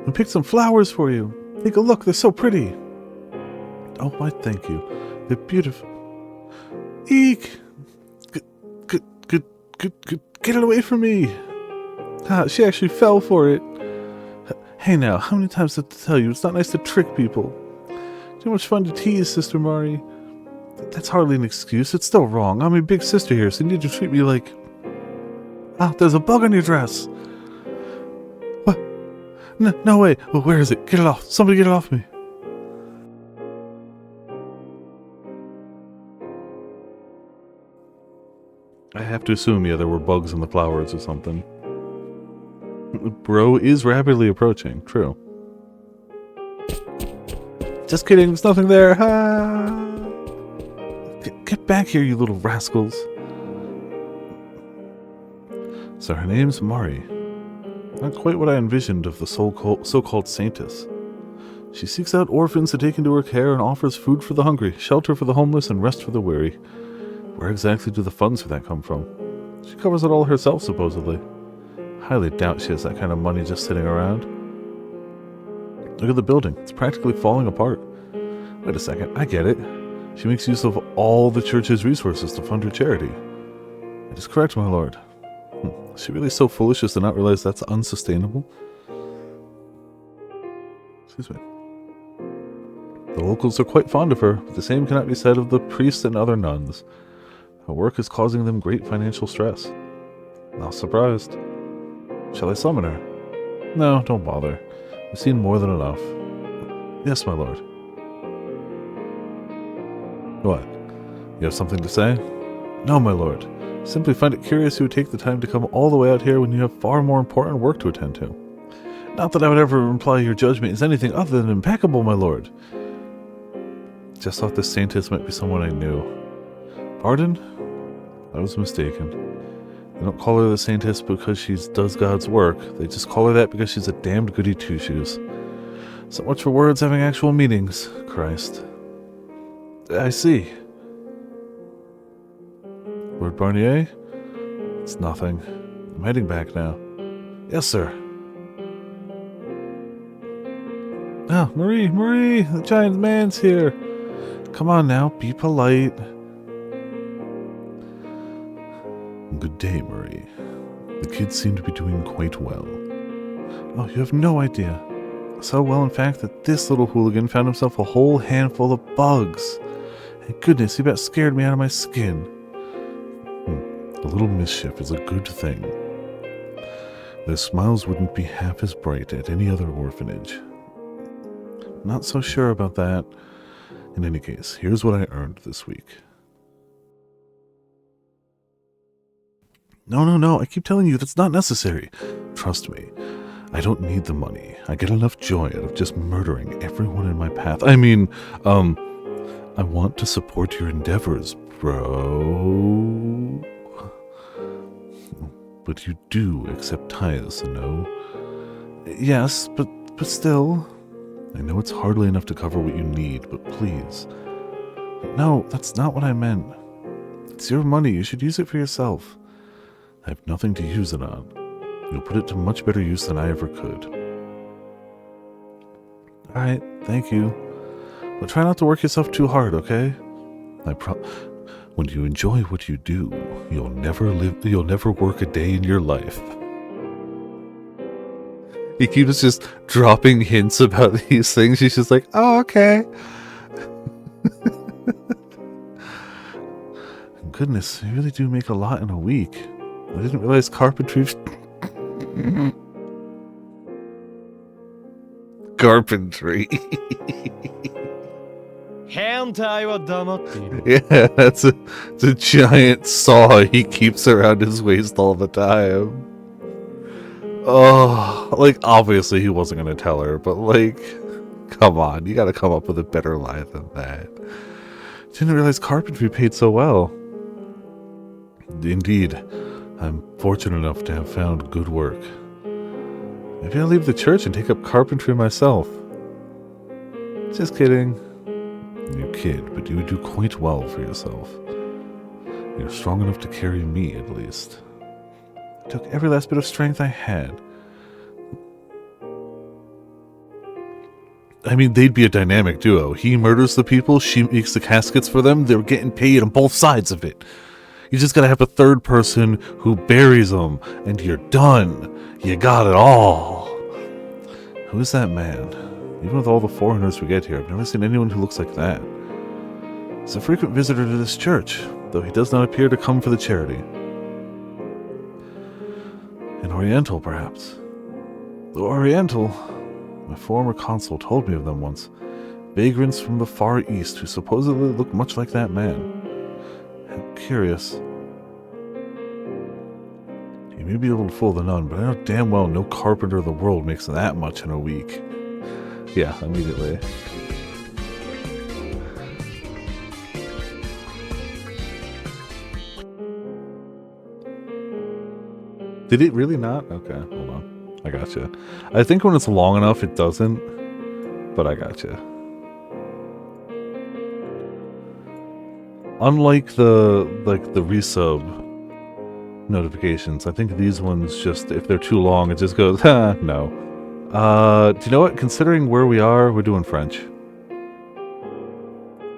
I picked some flowers for you. Take a look, they're so pretty. Oh, why, thank you. They're beautiful. Eek! Get it away from me! Ah, she actually fell for it. Hey now, how many times did I tell you it's not nice to trick people? Too much fun to tease, Sister Mari. That's hardly an excuse. It's still wrong. I'm your big sister here, so you need to treat me like... Ah, there's a bug on your dress. What? No way. Well, where is it? Get it off. Somebody get it off me. I have to assume, yeah, there were bugs in the flowers or something. Bro is rapidly approaching. True. Just kidding. There's nothing there. Ha! Get back here, you little rascals. So her name's Mari. Not quite what I envisioned of the so-called saintess. She seeks out orphans to take into her care and offers food for the hungry, shelter for the homeless, and rest for the weary. Where exactly do the funds for that come from? She covers it all herself, supposedly. Highly doubt she has that kind of money just sitting around. Look at the building. It's practically falling apart. Wait a second. I get it. She makes use of all the church's resources to fund her charity. It is correct, my lord. Is she really so foolish as to not realize that's unsustainable? Excuse me. The locals are quite fond of her, but the same cannot be said of the priests and other nuns. Her work is causing them great financial stress. Not surprised. Shall I summon her? No, don't bother. We've seen more than enough. Yes, my lord. What? You have something to say? No, my lord. Simply find it curious you would take the time to come all the way out here when you have far more important work to attend to. Not that I would ever imply your judgment is anything other than impeccable, my lord. Just thought this saintess might be someone I knew. Pardon? I was mistaken. They don't call her the saintess because she does God's work. They just call her that because she's a damned goody two-shoes. So much for words having actual meanings. Christ. I see. Lord Barnier? It's nothing. I'm heading back now. Yes, sir. Ah, Marie, the giant man's here. Come on now, be polite. Good day, Marie. The kids seem to be doing quite well. Oh, you have no idea. So well, in fact, that this little hooligan found himself a whole handful of bugs. And goodness, he about scared me out of my skin. A little mischief is a good thing. Their smiles wouldn't be half as bright at any other orphanage. Not so sure about that. In any case, here's what I earned this week. No, I keep telling you that's not necessary. Trust me, I don't need the money. I get enough joy out of just murdering everyone in my path. I mean, I want to support your endeavors, bro. But you do accept tithes, no? Yes, but still. I know it's hardly enough to cover what you need, but please. No, that's not what I meant. It's your money. You should use it for yourself. I have nothing to use it on. You'll put it to much better use than I ever could. Alright, thank you. But try not to work yourself too hard, okay? When you enjoy what you do, you'll never work a day in your life. He keeps just dropping hints about these things. He's just like, oh, okay. Goodness, you really do make a lot in a week. I didn't realize carpentry... Carpentry. Yeah, it's a giant saw he keeps around his waist all the time. Oh, like, obviously he wasn't going to tell her, but, like, come on, you got to come up with a better lie than that. Didn't realize carpentry paid so well. Indeed, I'm fortunate enough to have found good work. Maybe I'll leave the church and take up carpentry myself. Just kidding. You kid, but you do quite well for yourself. You're strong enough to carry me, at least. I took every last bit of strength I had. I mean, they'd be a dynamic duo. He murders the people, she makes the caskets for them, they're getting paid on both sides of it. You just gotta have a third person who buries them, and you're done. You got it all. Who's that man? Even with all the foreigners we get here, I've never seen anyone who looks like that. He's a frequent visitor to this church, though he does not appear to come for the charity. An Oriental, perhaps. The Oriental? My former consul told me of them once. Vagrants from the Far East who supposedly look much like that man. I'm curious. You may be able to fool the nun, but I know damn well no carpenter in the world makes that much in a week. Yeah, immediately. Did it really not? Okay, hold on. I gotcha. I think when it's long enough, it doesn't. But I gotcha. Unlike the resub notifications, I think these ones just, if they're too long, it just goes, ha, no. Do you know what? Considering where we are, we're doing French.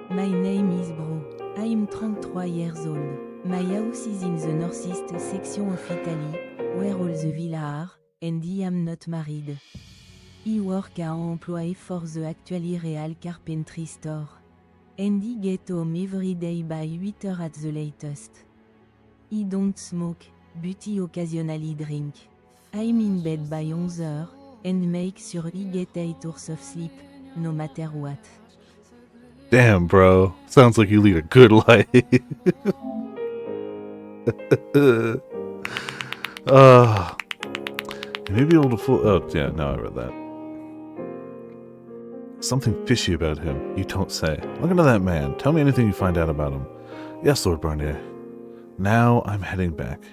My name is Bro. I am 33 years old. My house is in the northeast section of Italy, where all the villas are, and I am not married. I work as employee for the actually real carpentry store. And I get home every day by 8 hours at the latest. I don't smoke, but I occasionally drink. I'm in bed by 11 and make sure I get 8 hours of sleep, no matter what. Damn, bro. Sounds like you lead a good life. You may be able to fool. Oh, yeah, now I read that. Something fishy about him, you don't say. Look into that man. Tell me anything you find out about him. Yes, Lord Barnier. Now I'm heading back.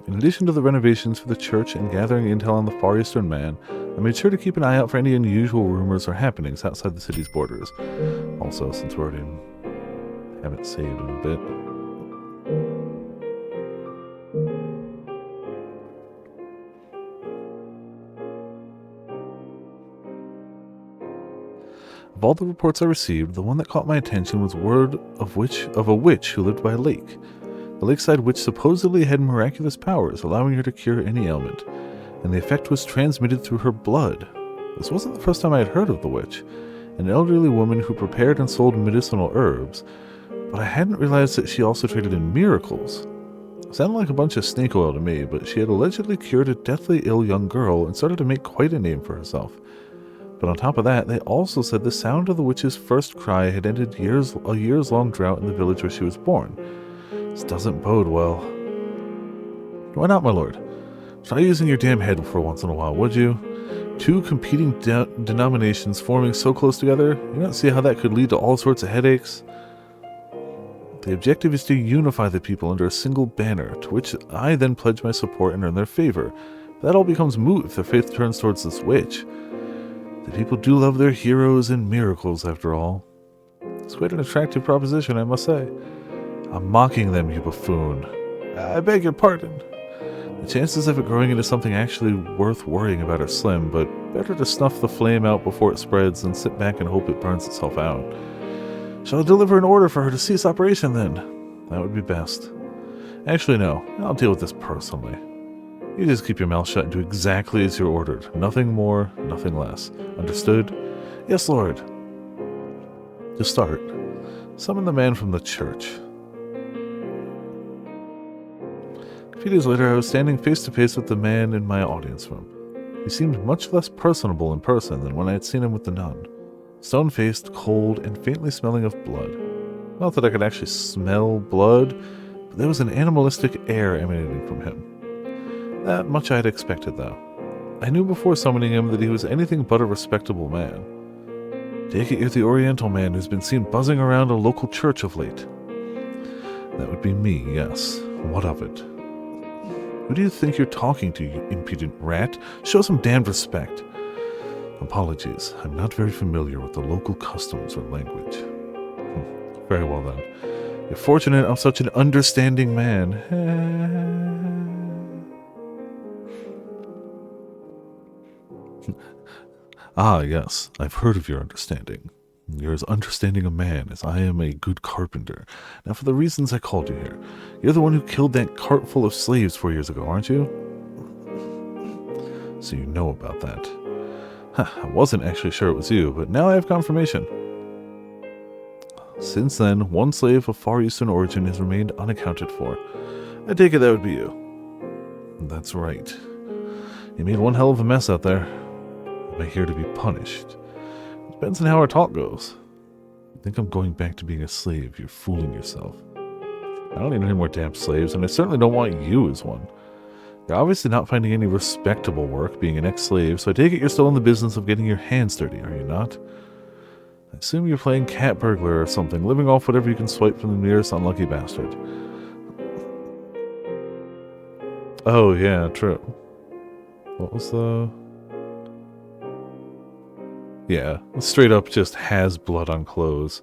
In addition to the renovations for the church and gathering intel on the Far Eastern man, I made sure to keep an eye out for any unusual rumors or happenings outside the city's borders. Also, since we already haven't saved in a bit. Of all the reports I received, the one that caught my attention was word of a witch who lived by a lake. The lakeside witch supposedly had miraculous powers, allowing her to cure any ailment, and the effect was transmitted through her blood. This wasn't the first time I had heard of the witch, an elderly woman who prepared and sold medicinal herbs, but I hadn't realized that she also traded in miracles. It sounded like a bunch of snake oil to me, but she had allegedly cured a deathly ill young girl and started to make quite a name for herself. But on top of that, they also said the sound of the witch's first cry had ended a years-long drought in the village where she was born. This doesn't bode well. Why not, my lord? Try using your damn head for once in a while, would you? Two competing denominations forming so close together, you don't see how that could lead to all sorts of headaches? The objective is to unify the people under a single banner, to which I then pledge my support and earn their favor. That all becomes moot if their faith turns towards this witch. The people do love their heroes and miracles, after all. It's quite an attractive proposition, I must say. I'm mocking them, you buffoon. I beg your pardon. The chances of it growing into something actually worth worrying about are slim, but better to snuff the flame out before it spreads than sit back and hope it burns itself out. Shall I deliver an order for her to cease operation, then? That would be best. Actually, no. I'll deal with this personally. You just keep your mouth shut and do exactly as you're ordered. Nothing more, nothing less. Understood? Yes, Lord. To start, summon the man from the church. A few days later, I was standing face to face with the man in my audience room. He seemed much less personable in person than when I had seen him with the nun. Stone-faced, cold, and faintly smelling of blood. Not that I could actually smell blood, but there was an animalistic air emanating from him. That much I had expected, though. I knew before summoning him that he was anything but a respectable man. Take it you're the Oriental man who's been seen buzzing around a local church of late. That would be me, yes. What of it? Who do you think you're talking to, you impudent rat? Show some damned respect. Apologies, I'm not very familiar with the local customs or language. Very well then. You're fortunate I'm such an understanding man. Ah, yes, I've heard of your understanding. You're as understanding a man as I am a good carpenter. Now for the reasons I called you here. You're the one who killed that cart full of slaves 4 years ago, aren't you? So you know about that. I wasn't actually sure it was you, but now I have confirmation. Since then, one slave of Far Eastern origin has remained unaccounted for. I take it that would be you. That's right. You made one hell of a mess out there. Am I here to be punished? Depends on how our talk goes. I think I'm going back to being a slave. You're fooling yourself. I don't need any more damn slaves, and I certainly don't want you as one. You're obviously not finding any respectable work being an ex-slave, so I take it you're still in the business of getting your hands dirty, are you not? I assume you're playing cat burglar or something, living off whatever you can swipe from the nearest unlucky bastard. Oh, yeah, true. What was the... Yeah, straight up just has blood on clothes.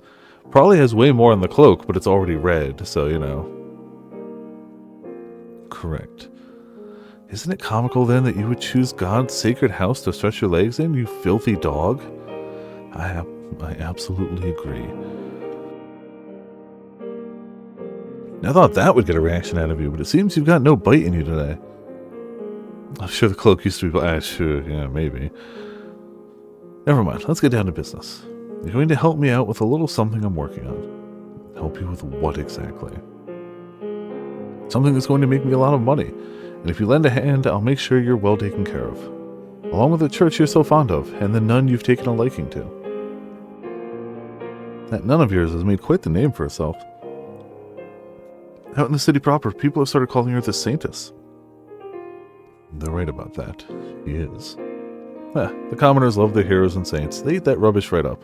Probably has way more on the cloak, but it's already red, so, you know. Correct. Isn't it comical, then, that you would choose God's sacred house to stretch your legs in, you filthy dog? I absolutely agree. I thought that would get a reaction out of you, but it seems you've got no bite in you today. I'm sure the cloak used to be... sure, yeah, maybe. Never mind, let's get down to business. You're going to help me out with a little something I'm working on. Help you with what exactly? Something that's going to make me a lot of money. And if you lend a hand, I'll make sure you're well taken care of. Along with the church you're so fond of, and the nun you've taken a liking to. That nun of yours has made quite the name for herself. Out in the city proper, people have started calling her the Saintess. They're right about that. She is. The commoners love their heroes and saints. They eat that rubbish right up.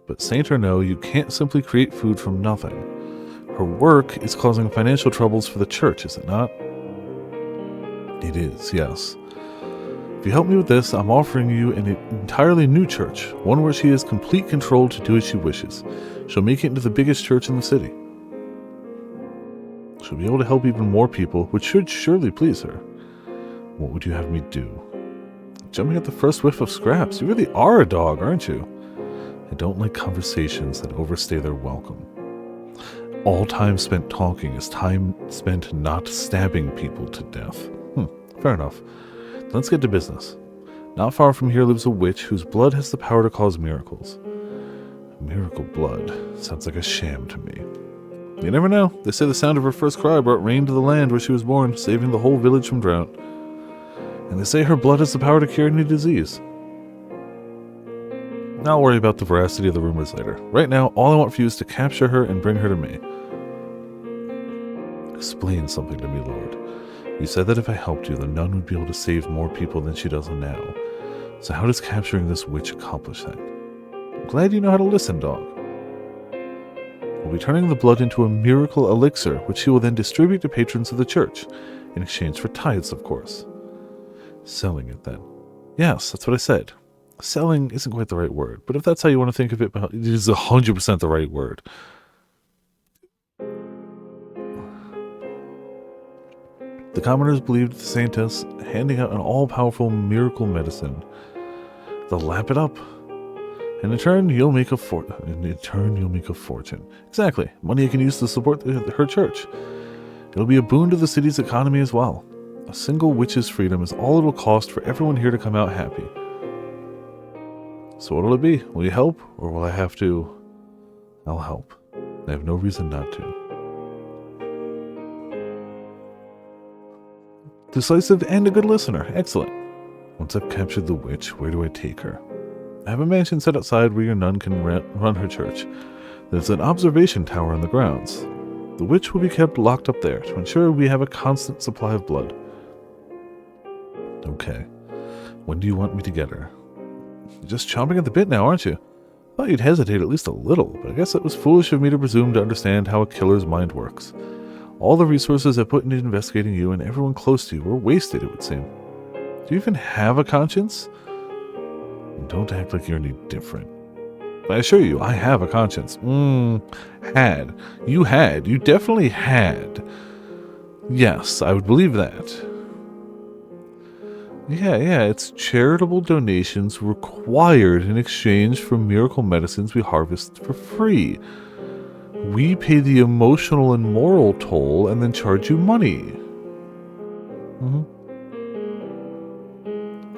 But saint or no, you can't simply create food from nothing. Her work is causing financial troubles for the church, is it not? It is, yes. If you help me with this, I'm offering you an entirely new church, one where she has complete control to do as she wishes. She'll make it into the biggest church in the city. She'll be able to help even more people, which should surely please her. What would you have me do? Jumping at the first whiff of scraps. You really are a dog, aren't you? I don't like conversations that overstay their welcome. All time spent talking is time spent not stabbing people to death. Fair enough. Let's get to business. Not far from here lives a witch whose blood has the power to cause miracles. Miracle blood. Sounds like a sham to me. You never know. They say the sound of her first cry brought rain to the land where she was born, saving the whole village from drought. And they say her blood has the power to cure any disease. I'll worry about the veracity of the rumors later. Right now, all I want for you is to capture her and bring her to me. Explain something to me, Lord. You said that if I helped you, the nun would be able to save more people than she does now. So how does capturing this witch accomplish that? I'm glad you know how to listen, dog. We'll be turning the blood into a miracle elixir, which she will then distribute to patrons of the church, in exchange for tithes, of course. Selling it, then. Yes, that's what I said. Selling isn't quite the right word, but if that's how you want to think of it, it is 100% the right word. The commoners believed the Saintess handing out an all-powerful miracle medicine. They'll lap it up. And in turn, you'll make a fortune. Exactly. Money you can use to support her church. It'll be a boon to the city's economy as well. A single witch's freedom is all it will cost for everyone here to come out happy. So what'll it be? Will you help, or will I have to? I'll help. I have no reason not to. Decisive and a good listener. Excellent. Once I've captured the witch, where do I take her? I have a mansion set outside where your nun can run her church. There's an observation tower on the grounds. The witch will be kept locked up there to ensure we have a constant supply of blood. Okay. When do you want me to get her? You're just chomping at the bit now, aren't you? Thought you'd hesitate at least a little, but I guess it was foolish of me to presume to understand how a killer's mind works. All the resources I put into investigating you and everyone close to you were wasted, it would seem. Do you even have a conscience? Don't act like you're any different. I assure you, I have a conscience. Had. You had. You definitely had. Yes, I would believe that. Yeah, it's charitable donations required in exchange for miracle medicines we harvest for free. We pay the emotional and moral toll and then charge you money. Mm-hmm.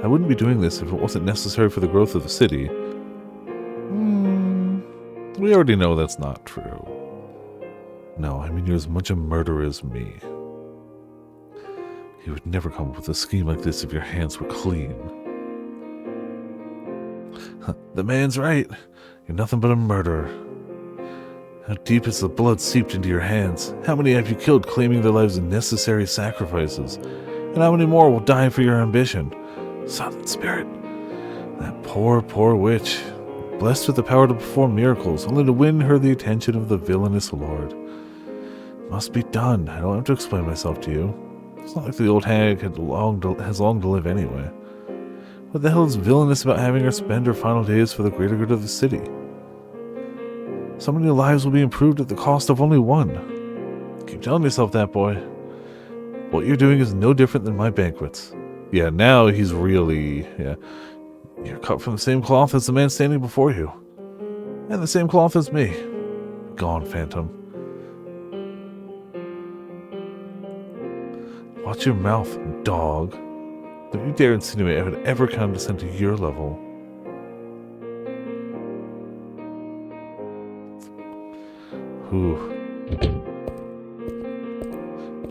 I wouldn't be doing this if it wasn't necessary for the growth of the city. We already know that's not true. No, I mean you're as much a murderer as me. You would never come up with a scheme like this if your hands were clean. The man's right. You're nothing but a murderer. How deep has the blood seeped into your hands? How many have you killed claiming their lives as necessary sacrifices? And how many more will die for your ambition? Silent Spirit. That poor witch. Blessed with the power to perform miracles, only to win her the attention of the villainous lord. It must be done. I don't have to explain myself to you. It's not like the old hag has long to live anyway. What the hell is villainous about having her spend her final days for the greater good of the city? So many lives will be improved at the cost of only one. Keep telling yourself that, boy. What you're doing is no different than my banquets. Yeah, now he's really... Yeah. You're cut from the same cloth as the man standing before you. And the same cloth as me. Gone, Phantom. Watch your mouth, dog. Don't you dare insinuate I would ever condescend to your level. Whew.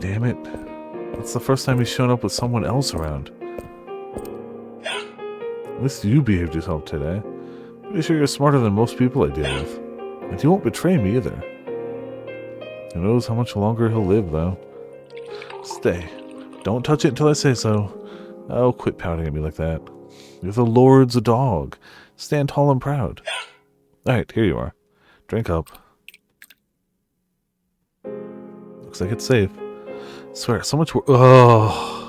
Damn it. That's the first time he's shown up with someone else around. At least you behaved yourself today. Pretty sure you're smarter than most people I deal with. And you won't betray me either. Who knows how much longer he'll live, though. Stay. Don't touch it until I say so. Oh, quit pouting at me like that. You're the Lord's dog. Stand tall and proud. Alright, here you are. Drink up. Looks like it's safe. I swear, so much work. Oh.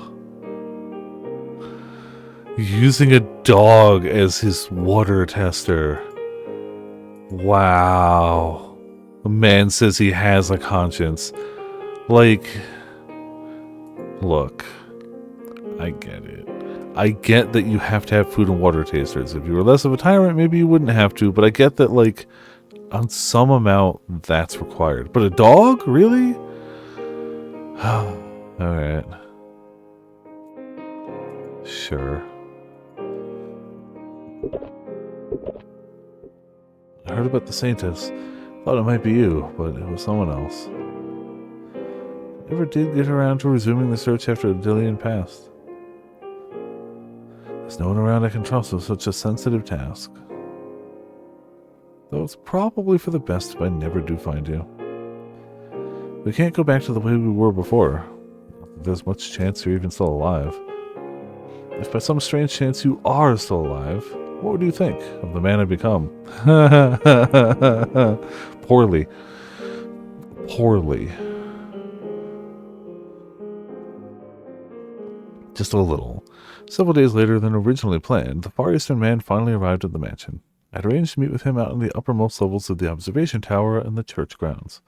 Using a dog as his water tester. Wow. A man says he has a conscience. Like, look, I get it. I get that you have to have food and water tasters. If you were less of a tyrant, maybe you wouldn't have to, but I get that, like, on some amount, that's required. But a dog? Really? Alright. Sure. I heard about the Saintess. Thought it might be you, but it was someone else. Never did get around to resuming the search after Dillian passed. There's no one around I can trust with such a sensitive task. Though it's probably for the best if I never do find you. We can't go back to the way we were before. There's much chance you're even still alive. If by some strange chance you are still alive, what would you think of the man I've become? Poorly. Poorly. Just a little. Several days later than originally planned, the Far Eastern man finally arrived at the mansion. I'd arranged to meet with him out in the uppermost levels of the observation tower and the church grounds.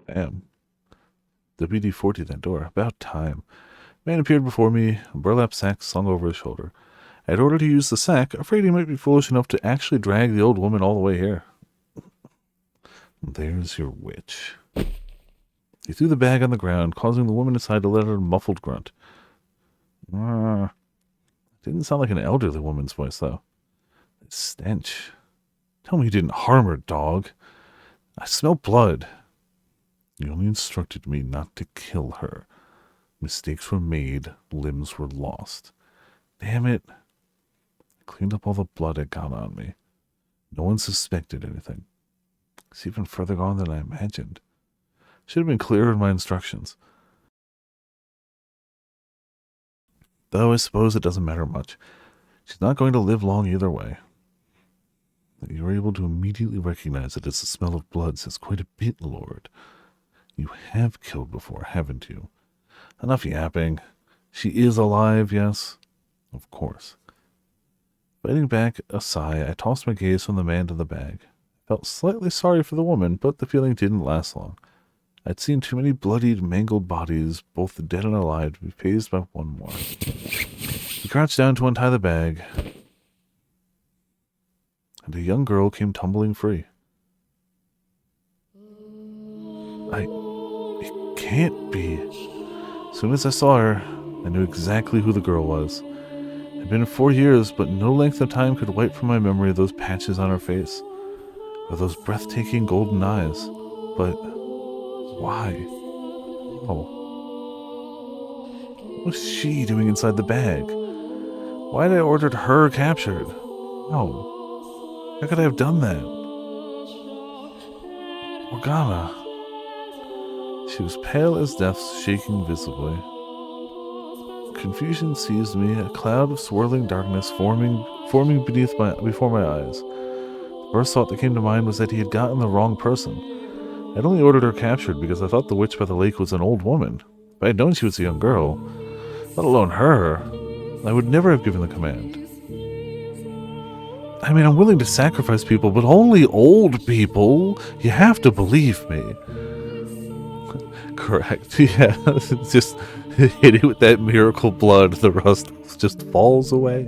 Damn. WD-40 that door. About time. Man appeared before me, a burlap sack slung over his shoulder. I had ordered to use the sack, afraid he might be foolish enough to actually drag the old woman all the way here. There's your witch. He threw the bag on the ground, causing the woman inside to let out a muffled grunt. Didn't sound like an elderly woman's voice, though. That stench. Tell me you didn't harm her, dog. I smell blood. You only instructed me not to kill her. Mistakes were made, limbs were lost. Damn it. I cleaned up all the blood it got on me. No one suspected anything. It's even further gone than I imagined. Should have been clearer in my instructions. Though I suppose it doesn't matter much. She's not going to live long either way. that you were able to immediately recognize it as the smell of blood says quite a bit, Lord. You have killed before, haven't you? Enough yapping. She is alive, yes? Of course. Biting back a sigh, I tossed my gaze from the man to the bag. I felt slightly sorry for the woman, but the feeling didn't last long. I'd seen too many bloodied, mangled bodies, both dead and alive, to be fazed by one more. He crouched down to untie the bag, and a young girl came tumbling free. It can't be. As soon as I saw her, I knew exactly who the girl was. It had been 4 years, but no length of time could wipe from my memory those patches on her face, or those breathtaking golden eyes. But why? Oh. What was she doing inside the bag? Why had I ordered her captured? No. How could I have done that? Morgana. She was pale as death, shaking visibly. Confusion seized me, a cloud of swirling darkness forming before my eyes. The first thought that came to mind was that he had gotten the wrong person. I'd only ordered her captured because I thought the witch by the lake was an old woman. If I had known she was a young girl, let alone her, I would never have given the command. I mean, I'm willing to sacrifice people, but only old people. You have to believe me. Correct, yeah. Just hit it with that miracle blood, the rust just falls away.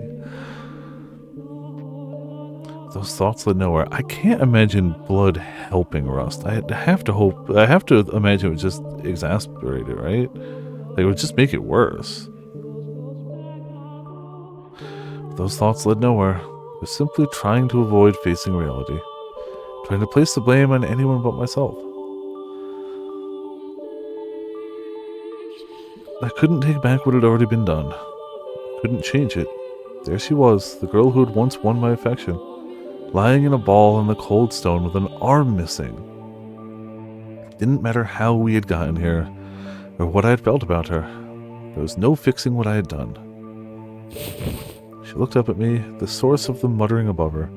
Those thoughts led nowhere. I can't imagine blood helping rust. I have to imagine it would just exasperate it, right? Like, it would just make it worse. Those thoughts led nowhere. I was simply trying to avoid facing reality. Trying to place the blame on anyone but myself. I couldn't take back what had already been done. I couldn't change it. There she was, the girl who had once won my affection, lying in a ball on the cold stone with an arm missing. It didn't matter how we had gotten here, or what I had felt about her. There was no fixing what I had done. She looked up at me, the source of the muttering above her.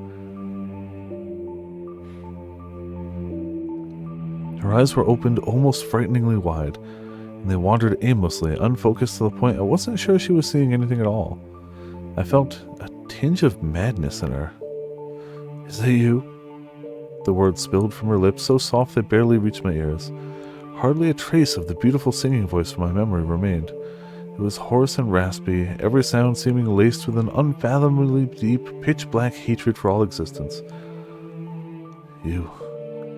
Her eyes were opened almost frighteningly wide, and they wandered aimlessly, unfocused to the point I wasn't sure she was seeing anything at all. I felt a tinge of madness in her. Is that you? The words spilled from her lips, so soft they barely reached my ears. Hardly a trace of the beautiful singing voice from my memory remained. It was hoarse and raspy, every sound seeming laced with an unfathomably deep, pitch-black hatred for all existence. You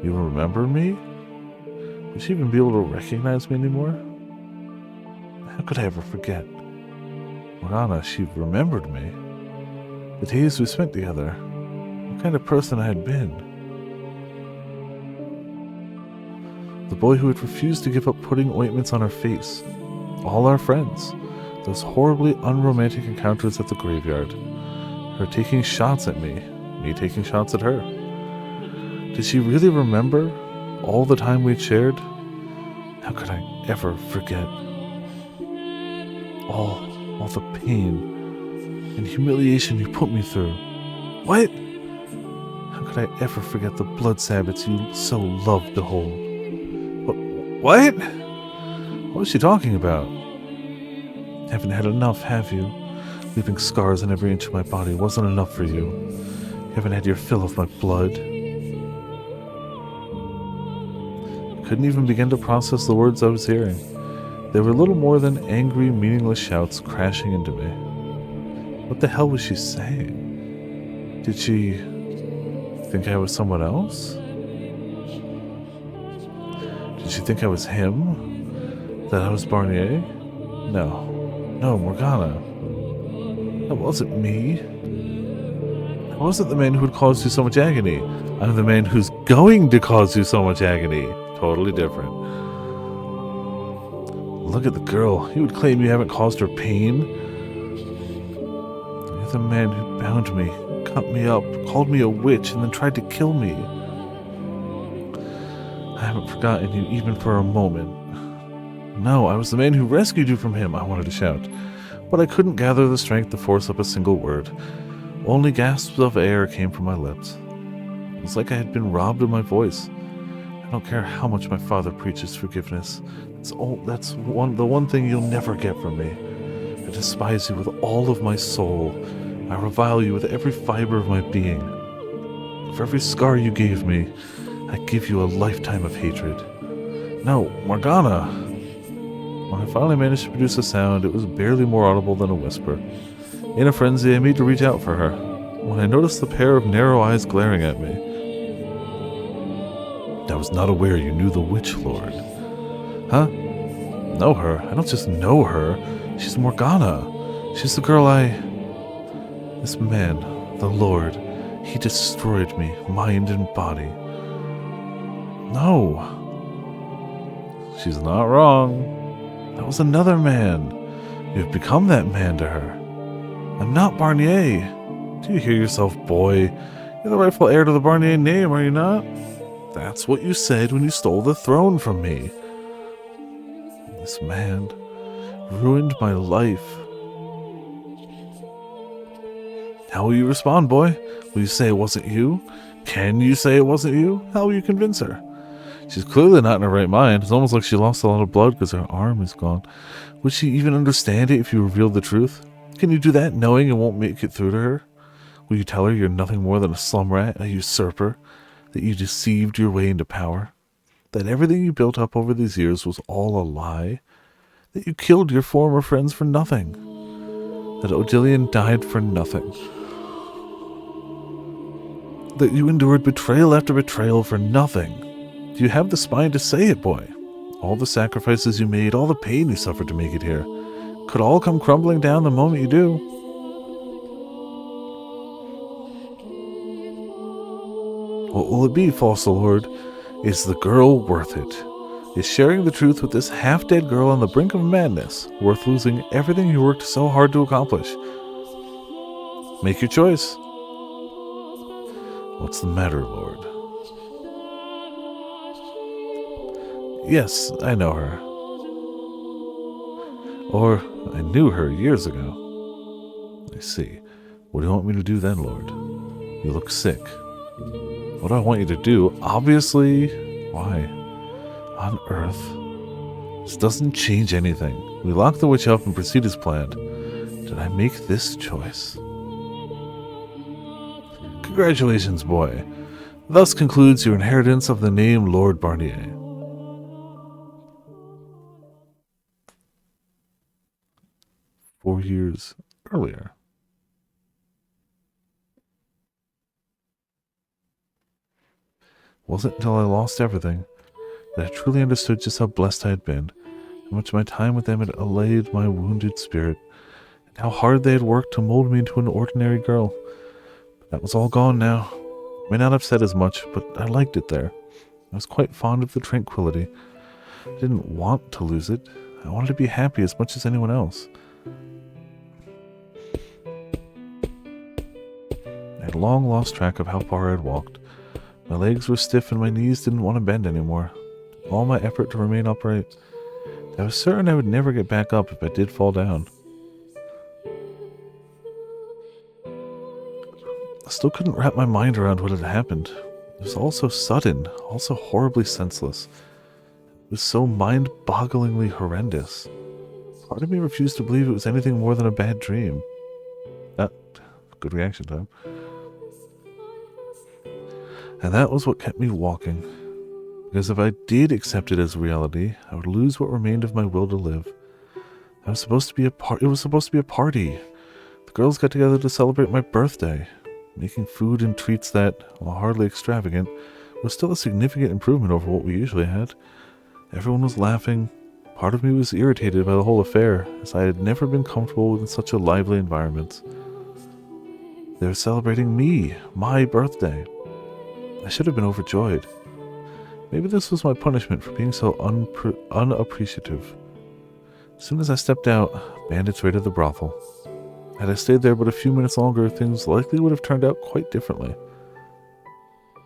remember me? Would she even be able to recognize me anymore? How could I ever forget? Morgana, she remembered me. The days we spent together. What kind of person I had been. The boy who had refused to give up putting ointments on her face. All our friends. Those horribly unromantic encounters at the graveyard. Her taking shots at me. Me taking shots at her. Did she really remember all the time we'd shared? How could I ever forget? All the pain and humiliation you put me through. What? How could I ever forget the blood sabbats you so loved to hold? What? What was she talking about? Haven't had enough, have you? Leaving scars on every inch of my body wasn't enough for you. You haven't had your fill of my blood. I couldn't even begin to process the words I was hearing. They were little more than angry, meaningless shouts crashing into me. What the hell was she saying? Did she think I was someone else? Did she think I was him? That I was Barnier? No, Morgana. That wasn't me. I wasn't the man who would cause you so much agony. I'm the man who's going to cause you so much agony. Totally different. Look at the girl. You would claim you haven't caused her pain. You're the man who bound me, cut me up, called me a witch, and then tried to kill me. I haven't forgotten you even for a moment. No, I was the man who rescued you from him, I wanted to shout. But I couldn't gather the strength to force up a single word. Only gasps of air came from my lips. was like I had been robbed of my voice. I don't care how much my father preaches forgiveness. That's the one thing you'll never get from me. I despise you with all of my soul. I revile you with every fiber of my being. For every scar you gave me, I give you a lifetime of hatred. No, Morgana! When I finally managed to produce a sound, it was barely more audible than a whisper. In a frenzy, I made to reach out for her, when I noticed the pair of narrow eyes glaring at me. I was not aware you knew the Witch Lord. Huh? Know her? I don't just know her. She's Morgana. She's the girl This man, the Lord, he destroyed me, mind and body. No. She's not wrong. That was another man. You've become that man to her. I'm not Barnier. Do you hear yourself, boy? You're the rightful heir to the Barnier name, are you not? That's what you said when you stole the throne from me. This man ruined my life. How will you respond, boy? Will you say it wasn't you? Can you say it wasn't you? How will you convince her? She's clearly not in her right mind. It's almost like she lost a lot of blood because her arm is gone. Would she even understand it if you revealed the truth? Can you do that knowing it won't make it through to her? Will you tell her you're nothing more than a slum rat, a usurper? That you deceived your way into power? That everything you built up over these years was all a lie? That you killed your former friends for nothing? That Odilion died for nothing? That you endured betrayal after betrayal for nothing? Do you have the spine to say it, boy? All the sacrifices you made, all the pain you suffered to make it here, could all come crumbling down the moment you do. What will it be, false lord? Is the girl worth it? Is sharing the truth with this half-dead girl on the brink of madness worth losing everything you worked so hard to accomplish? Make your choice. What's the matter, Lord? Yes, I know her. Or, I knew her years ago. I see. What do you want me to do then, Lord? You look sick. What do I want you to do? Obviously, why? On Earth. This doesn't change anything. We lock the witch up and proceed as planned. Did I make this choice? Congratulations, boy. Thus concludes your inheritance of the name Lord Barnier. Four years earlier. It wasn't until I lost everything that I truly understood just how blessed I had been, how much my time with them had allayed my wounded spirit, and how hard they had worked to mold me into an ordinary girl. But that was all gone now. I may not have said as much, but I liked it there. I was quite fond of the tranquility. I didn't want to lose it. I wanted to be happy as much as anyone else. I had long lost track of how far I had walked. My legs were stiff and my knees didn't want to bend anymore. All my effort to remain upright. I was certain I would never get back up if I did fall down. I still couldn't wrap my mind around what had happened. It was all so sudden, all so horribly senseless. It was so mind-bogglingly horrendous. Part of me refused to believe it was anything more than a bad dream. Good reaction time. And that was what kept me walking. Because if I did accept it as reality, I would lose what remained of my will to live. It was supposed to be a party. The girls got together to celebrate my birthday. Making food and treats that, while hardly extravagant, was still a significant improvement over what we usually had. Everyone was laughing. Part of me was irritated by the whole affair, as I had never been comfortable in such a lively environment. They were celebrating me, my birthday. I should have been overjoyed. Maybe this was my punishment for being so unappreciative. As soon as I stepped out, bandits raided the brothel. Had I stayed there but a few minutes longer, things likely would have turned out quite differently.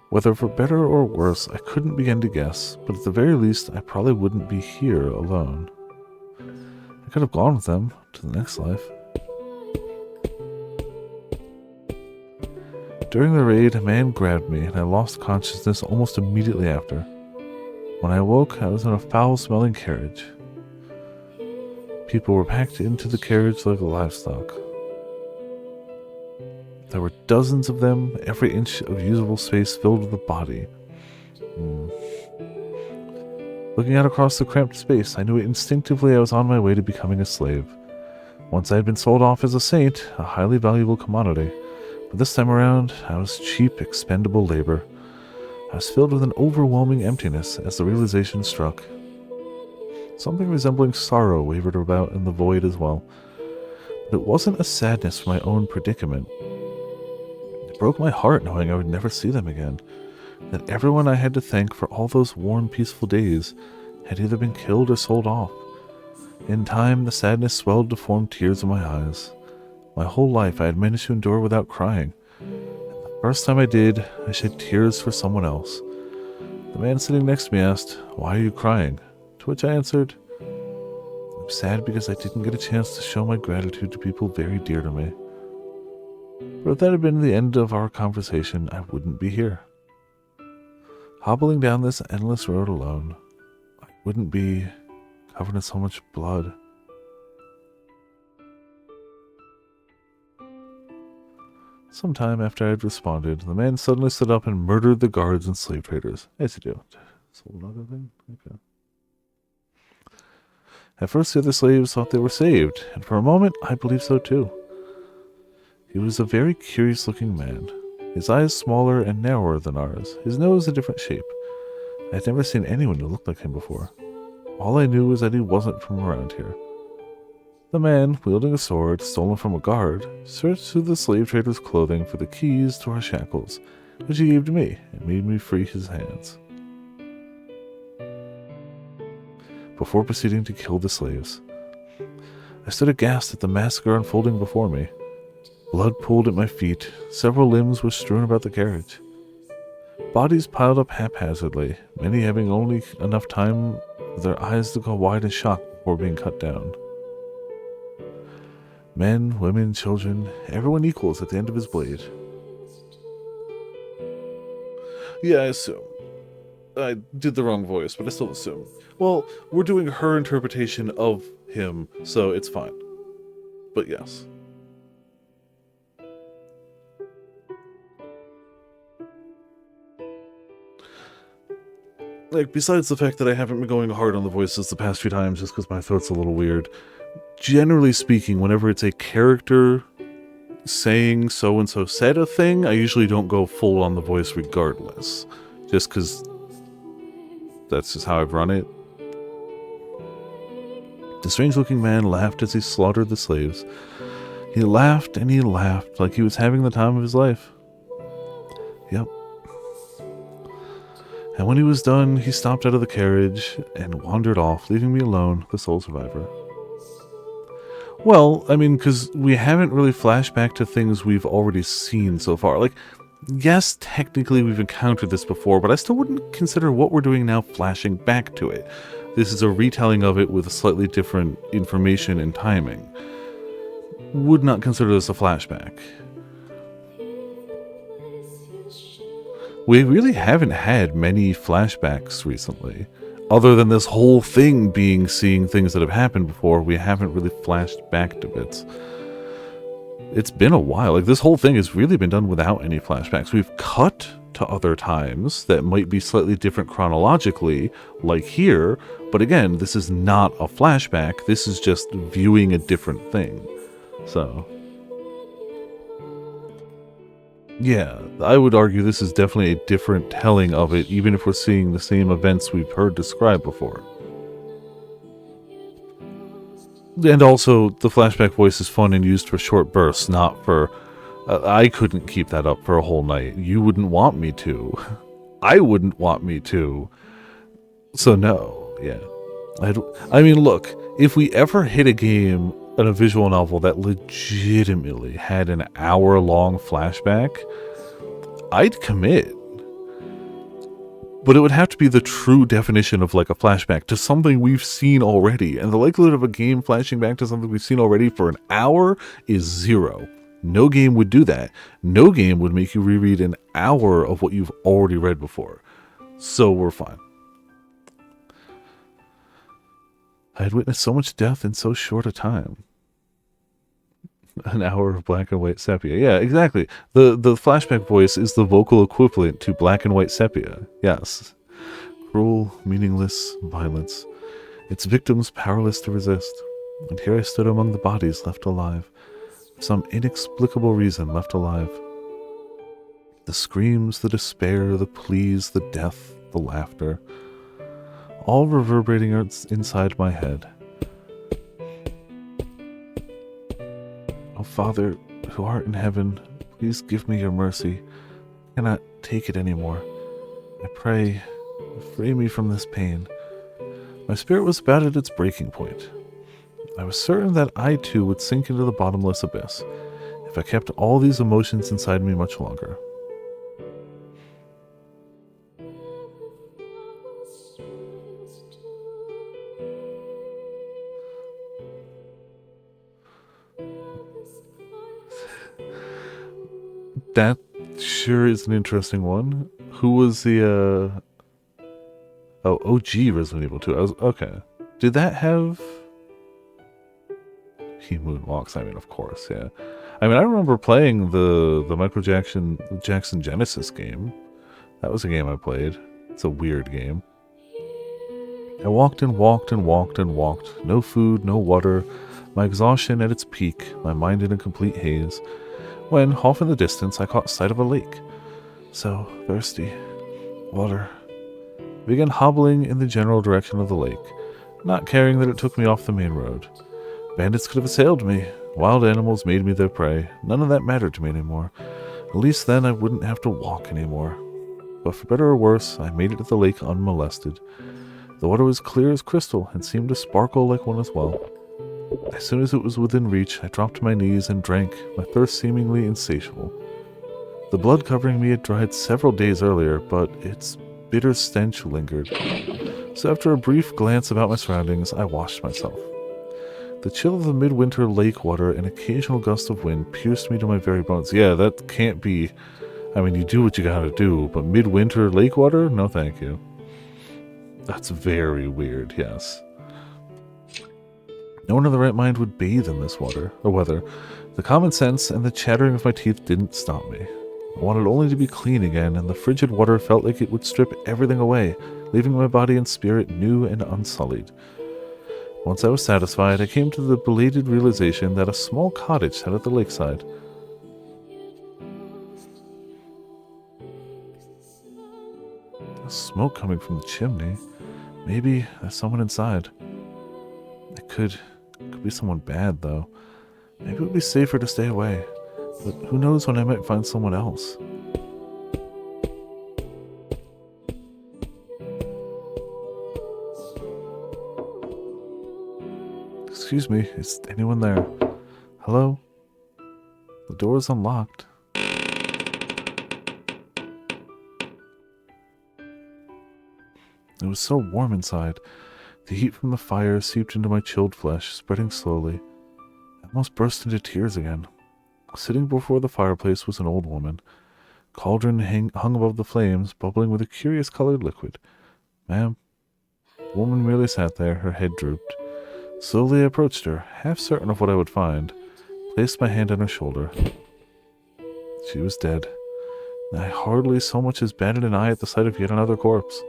Whether for better or worse, I couldn't begin to guess, but at the very least, I probably wouldn't be here alone. I could have gone with them to the next life. During the raid, a man grabbed me, and I lost consciousness almost immediately after. When I awoke, I was in a foul-smelling carriage. People were packed into the carriage like livestock. There were dozens of them, every inch of usable space filled with a body. Looking out across the cramped space, I knew instinctively I was on my way to becoming a slave. Once I had been sold off as a saint, a highly valuable commodity. But this time around, I was cheap, expendable labor. I was filled with an overwhelming emptiness as the realization struck. Something resembling sorrow wavered about in the void as well. But it wasn't a sadness for my own predicament. It broke my heart knowing I would never see them again. That everyone I had to thank for all those warm, peaceful days had either been killed or sold off. In time, the sadness swelled to form tears in my eyes. My whole life I had managed to endure without crying. And the first time I did, I shed tears for someone else. The man sitting next to me asked, "Why are you crying?" To which I answered, "I'm sad because I didn't get a chance to show my gratitude to people very dear to me." But if that had been the end of our conversation, I wouldn't be here. Hobbling down this endless road alone, I wouldn't be covered in so much blood. Sometime after I had responded, the man suddenly stood up and murdered the guards and slave traders. As you do. Sold another thing? Okay. At first, the other slaves thought they were saved, and for a moment, I believed so too. He was a very curious-looking man. His eyes smaller and narrower than ours, his nose a different shape. I had never seen anyone who looked like him before. All I knew was that he wasn't from around here. The man, wielding a sword stolen from a guard, searched through the slave trader's clothing for the keys to our shackles, which he gave to me and made me free his hands. Before proceeding to kill the slaves, I stood aghast at the massacre unfolding before me. Blood pooled at my feet, several limbs were strewn about the carriage. Bodies piled up haphazardly, many having only enough time for their eyes to go wide in shock before being cut down. Men, women, children, everyone equals at the end of his blade. Yeah, I assume. I did the wrong voice, but I still assume. Well, we're doing her interpretation of him, so it's fine. But yes. Like, besides the fact that I haven't been going hard on the voices the past few times just because my throat's a little weird, generally speaking, whenever it's a character saying so-and-so said a thing, I usually don't go full on the voice regardless. Just because that's just how I've run it. The strange-looking man laughed as he slaughtered the slaves. He laughed and he laughed like he was having the time of his life. Yep. And when he was done, he stopped out of the carriage and wandered off, leaving me alone, the sole survivor. Well, I mean, because we haven't really flashed back to things we've already seen so far. Like, yes, technically we've encountered this before, but I still wouldn't consider what we're doing now flashing back to it. This is a retelling of it with slightly different information and timing. Would not consider this a flashback. We really haven't had many flashbacks recently. Other than this whole thing being seeing things that have happened before, we haven't really flashed back to bits. It's been a while. Like, this whole thing has really been done without any flashbacks. We've cut to other times that might be slightly different chronologically, like here, but again, this is not a flashback. This is just viewing a different thing. So, yeah, I would argue this is definitely a different telling of it, even if we're seeing the same events we've heard described before. And also, the flashback voice is fun and used for short bursts, not for... I couldn't keep that up for a whole night. You wouldn't want me to. I wouldn't want me to. So no, yeah. I mean, look, if we ever hit a game in a visual novel that legitimately had an hour-long flashback, I'd commit. But it would have to be the true definition of like a flashback to something we've seen already, and the likelihood of a game flashing back to something we've seen already for an hour is 0. No game would do that. No game would make you reread an hour of what you've already read before. So we're fine. I had witnessed so much death in so short a time. An hour of black and white sepia. Yeah, exactly. The flashback voice is the vocal equivalent to black and white sepia. Yes. Cruel, meaningless violence. Its victims powerless to resist. And here I stood among the bodies left alive. For some inexplicable reason left alive. The screams, the despair, the pleas, the death, the laughter. All reverberating inside my head. Oh, Father, who art in heaven, please give me your mercy. I cannot take it anymore. I pray, free me from this pain. My spirit was about at its breaking point. I was certain that I too would sink into the bottomless abyss if I kept all these emotions inside me much longer. That sure is an interesting one. Who was the, Oh, OG Resident Evil 2. Okay. Did that have... He moonwalks, I mean, of course, yeah. I mean, I remember playing the Michael Jackson Genesis game. That was a game I played. It's a weird game. I walked and walked and walked and walked. No food, no water. My exhaustion at its peak, my mind in a complete haze. When, off in the distance, I caught sight of a lake. So thirsty. Water. I began hobbling in the general direction of the lake, not caring that it took me off the main road. Bandits could have assailed me. Wild animals made me their prey. None of that mattered to me anymore. At least then I wouldn't have to walk anymore. But for better or worse, I made it to the lake unmolested. The water was clear as crystal and seemed to sparkle like one as well. As soon as it was within reach, I dropped to my knees and drank, my thirst seemingly insatiable. The blood covering me had dried several days earlier, but its bitter stench lingered. So after a brief glance about my surroundings, I washed myself. The chill of the midwinter lake water and occasional gust of wind pierced me to my very bones. Yeah, that can't be... I mean, you do what you gotta do, but midwinter lake water? No thank you. That's very weird, yes. No one in the right mind would bathe in this water, or weather. The common sense and the chattering of my teeth didn't stop me. I wanted only to be clean again, and the frigid water felt like it would strip everything away, leaving my body and spirit new and unsullied. Once I was satisfied, I came to the belated realization that a small cottage sat at the lakeside. There's smoke coming from the chimney. Maybe there's someone inside. It could be someone bad, though. Maybe it would be safer to stay away. But who knows when I might find someone else. Excuse me, is anyone there? Hello? The door is unlocked. It was so warm inside. The heat from the fire seeped into my chilled flesh, spreading slowly. I almost burst into tears again. Sitting before the fireplace was an old woman. Cauldron hung above the flames, bubbling with a curious colored liquid. Ma'am? The woman merely sat there, her head drooped. Slowly I approached her, half certain of what I would find, placed my hand on her shoulder. She was dead, and I hardly so much as batted an eye at the sight of yet another corpse.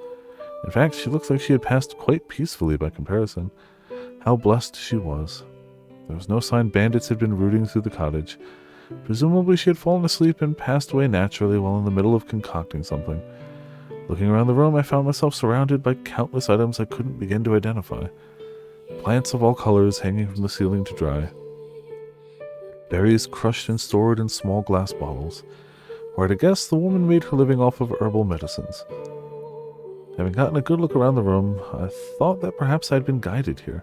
In fact, she looked like she had passed quite peacefully by comparison. How blessed she was. There was no sign bandits had been rooting through the cottage. Presumably she had fallen asleep and passed away naturally while in the middle of concocting something. Looking around the room, I found myself surrounded by countless items I couldn't begin to identify. Plants of all colors hanging from the ceiling to dry. Berries crushed and stored in small glass bottles. Or I'd guess the woman made her living off of herbal medicines. Having gotten a good look around the room, I thought that perhaps I'd been guided here.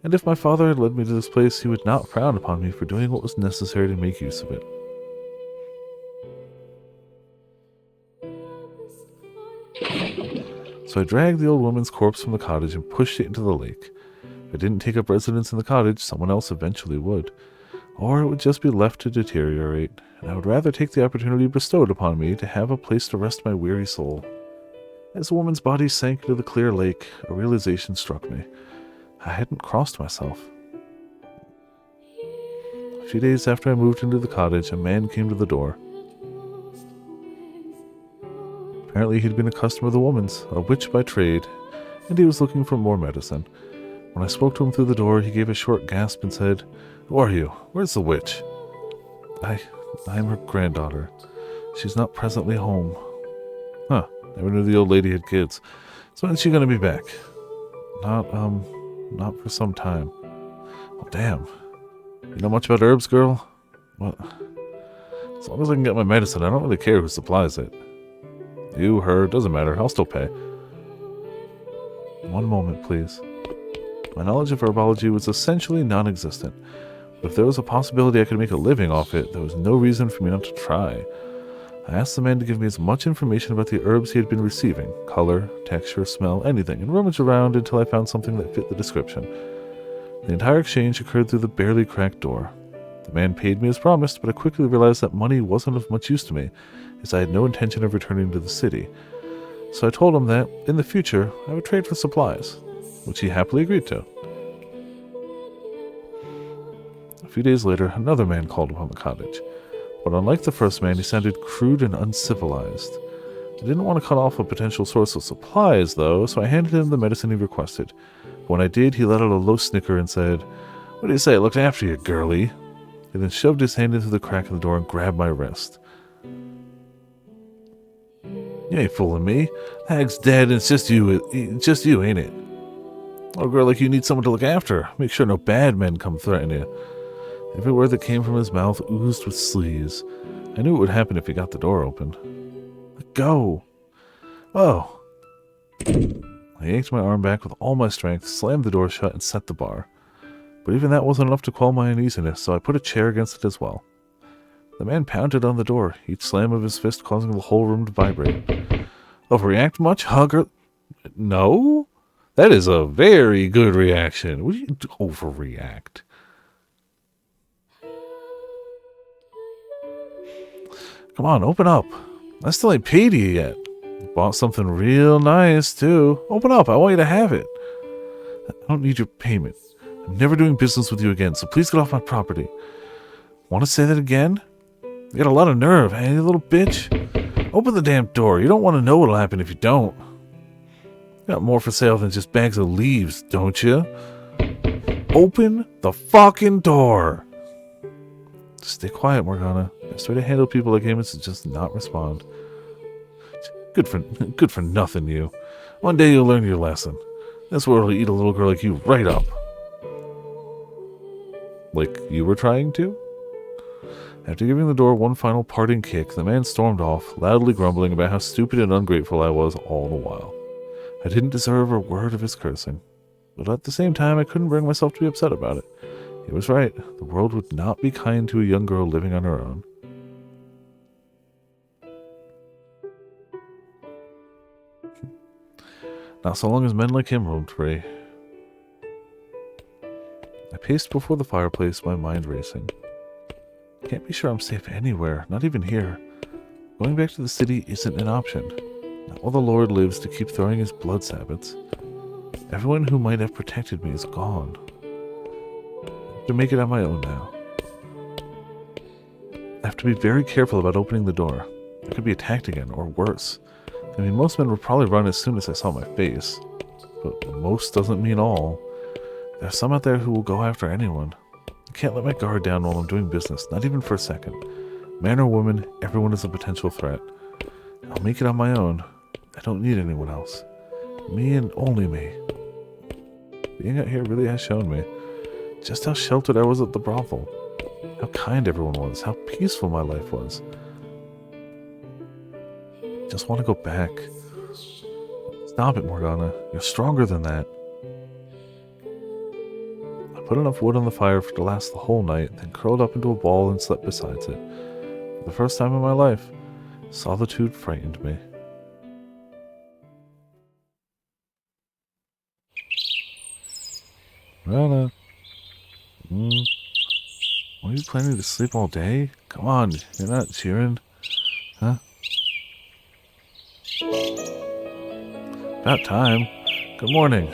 And if my father had led me to this place, he would not frown upon me for doing what was necessary to make use of it. So I dragged the old woman's corpse from the cottage and pushed it into the lake. If I didn't take up residence in the cottage, someone else eventually would. or it would just be left to deteriorate, and I would rather take the opportunity bestowed upon me to have a place to rest my weary soul. As the woman's body sank into the clear lake, a realization struck me. I hadn't crossed myself. A few days after I moved into the cottage, a man came to the door. Apparently he'd been a customer of the woman's, a witch by trade, and he was looking for more medicine. When I spoke to him through the door, he gave a short gasp and said, "Who are you? Where's the witch?" I'm her granddaughter. She's not presently home." Huh, never knew the old lady had kids. So when's she gonna be back? Not for some time. Well, damn. You know much about herbs, girl? Well, as long as I can get my medicine, I don't really care who supplies it. You, her, doesn't matter. I'll still pay. One moment, please. My knowledge of herbology was essentially non-existent, but if there was a possibility I could make a living off it, there was no reason for me not to try. I asked the man to give me as much information about the herbs he had been receiving, color, texture, smell, anything, and rummaged around until I found something that fit the description. The entire exchange occurred through the barely cracked door. The man paid me as promised, but I quickly realized that money wasn't of much use to me, as I had no intention of returning to the city. So I told him that, in the future, I would trade for supplies, which he happily agreed to. A few days later, another man called upon the cottage, but unlike the first man, he sounded crude and uncivilized. I didn't want to cut off a potential source of supplies, though, so I handed him the medicine he requested. When I did, he let out a low snicker and said, "What do you say I looked after you, girlie?" He then shoved his hand into the crack of the door and grabbed my wrist. "You ain't fooling me. Hag's dead and it's just you, ain't it? Oh, girl like you need someone to look after. Make sure no bad men come threaten you." Every word that came from his mouth oozed with sleaze. I knew it would happen if he got the door open. Let go. Oh. I yanked my arm back with all my strength, slammed the door shut, and set the bar. But even that wasn't enough to quell my uneasiness, so I put a chair against it as well. The man pounded on the door, each slam of his fist causing the whole room to vibrate. Overreact much, hugger? No? That is a very good reaction. What do you overreact? Come on, open up. I still ain't paid you yet. Bought something real nice, too. Open up, I want you to have it. I don't need your payment. I'm never doing business with you again, so please get off my property. Want to say that again? You got a lot of nerve, eh, you little bitch? Open the damn door. You don't want to know what'll happen if you don't. You got more for sale than just bags of leaves, don't you? Open the fucking door. Stay quiet, Morgana. Best way to handle people like him is to just not respond. Good for nothing, you. One day you'll learn your lesson. This world will eat a little girl like you right up. Like you were trying to? After giving the door one final parting kick, the man stormed off, loudly grumbling about how stupid and ungrateful I was all the while. I didn't deserve a word of his cursing, but at the same time I couldn't bring myself to be upset about it. He was right. The world would not be kind to a young girl living on her own. Not so long as men like him roamed free. I paced before the fireplace, my mind racing. Can't be sure I'm safe anywhere, not even here. Going back to the city isn't an option. Not while the Lord lives to keep throwing his blood sabbats. Everyone who might have protected me is gone. I have to make it on my own now. I have to be very careful about opening the door. I could be attacked again, or worse. I mean, most men would probably run as soon as I saw my face. But most doesn't mean all. There are some out there who will go after anyone. I can't let my guard down while I'm doing business, not even for a second. Man or woman, everyone is a potential threat. I'll make it on my own. I don't need anyone else. Me and only me. Being out here really has shown me just how sheltered I was at the brothel. How kind everyone was. How peaceful my life was. I just want to go back. Stop it, Morgana. You're stronger than that. I put enough wood on the fire to last the whole night, then curled up into a ball and slept beside it. For the first time in my life, solitude frightened me. Morgana. Are you planning to sleep all day? Come on, you're not cheering. Huh? About time. Good morning.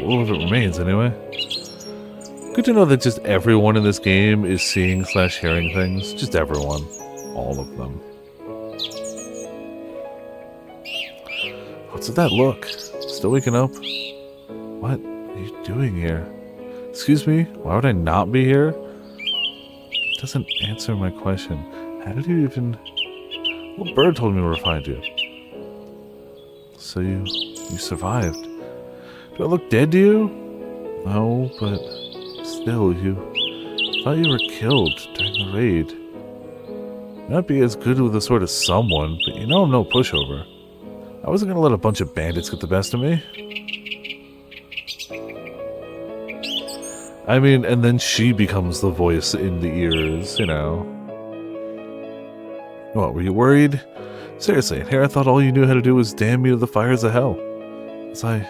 All of it remains, anyway. Good to know that just everyone in this game is seeing / hearing things. Just everyone. All of them. What's with that look? Still waking up? What are you doing here? Excuse me? Why would I not be here? It doesn't answer my question. How did you even... What bird told me where to find you? So you survived. Do I look dead to you? No, but still, you thought you were killed during the raid. Not be as good with a sword as someone, but you know I'm no pushover. I wasn't gonna let a bunch of bandits get the best of me. I mean, and then she becomes the voice in the ears, you know. What, were you worried? Seriously, here I thought all you knew how to do was damn me to the fires of hell. Was I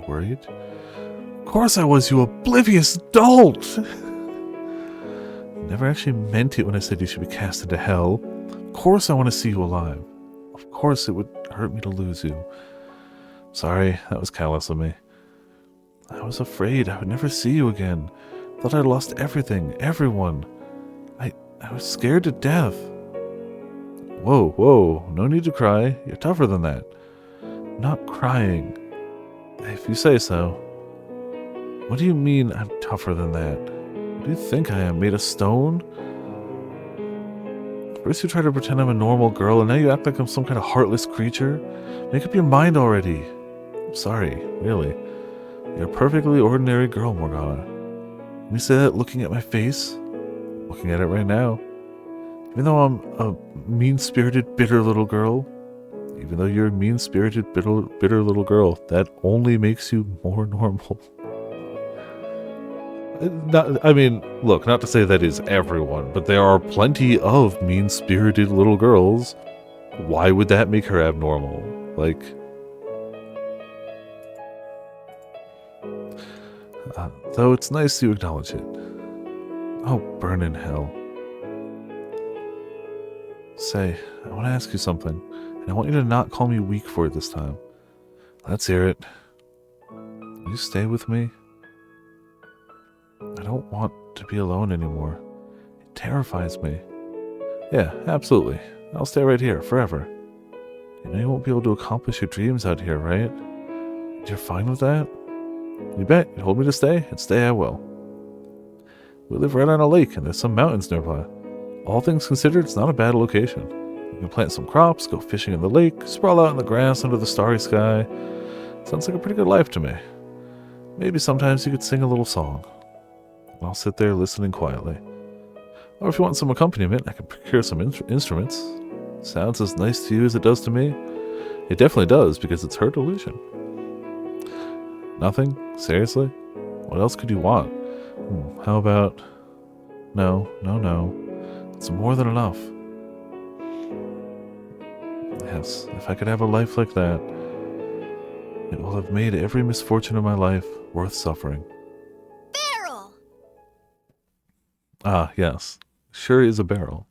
worried? Of course I was, you oblivious dolt! Never actually meant it when I said you should be cast into hell. Of course I want to see you alive. Of course it would hurt me to lose you. Sorry, that was callous of me. I was afraid I would never see you again. Thought I'd lost everything, everyone. I was scared to death. Whoa, no need to cry. You're tougher than that. I'm not crying. If you say so. What do you mean I'm tougher than that? What do you think I am, made of stone? First you try to pretend I'm a normal girl, and now you act like I'm some kind of heartless creature? Make up your mind already. I'm sorry, really. You're a perfectly ordinary girl, Morgana. Can you say that looking at my face? Looking at it right now. Even though I'm a mean-spirited, bitter little girl, even though you're a mean-spirited, bitter little girl, that only makes you more normal. I mean, look, not to say that is everyone, but there are plenty of mean-spirited little girls. Why would that make her abnormal? Like... though it's nice you acknowledge it. Oh, burn in hell. Say, I want to ask you something, and I want you to not call me weak for it this time. Let's hear it. Will you stay with me? I don't want to be alone anymore. It terrifies me. Yeah, absolutely. I'll stay right here, forever. You know you won't be able to accomplish your dreams out here, right? And you're fine with that? You bet. You told me to stay, and stay I will. We live right on a lake, and there's some mountains nearby. All things considered, it's not a bad location. You can plant some crops, go fishing in the lake, sprawl out in the grass under the starry sky. Sounds like a pretty good life to me. Maybe sometimes you could sing a little song. I'll sit there listening quietly. Or if you want some accompaniment, I can procure some instruments. Sounds as nice to you as it does to me. It definitely does, because it's her delusion. Nothing? Seriously? What else could you want? How about... No. It's more than enough. Yes, if I could have a life like that, it will have made every misfortune of my life worth suffering. Barrel! Ah, yes. Sure is a barrel.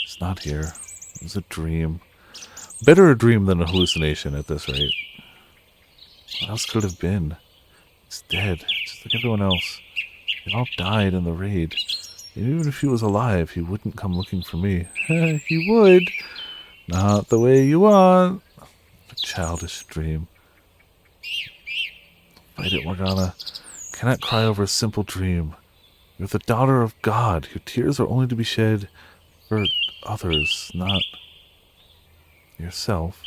It's not here. It was a dream. Better a dream than a hallucination at this rate. What else could it have been? It's dead, just like everyone else. They all died in the raid. And even if he was alive, he wouldn't come looking for me. He would. Not the way you want. A childish dream. Fight it, Morgana. Cannot cry over a simple dream. You're the daughter of God. Your tears are only to be shed for others, not yourself.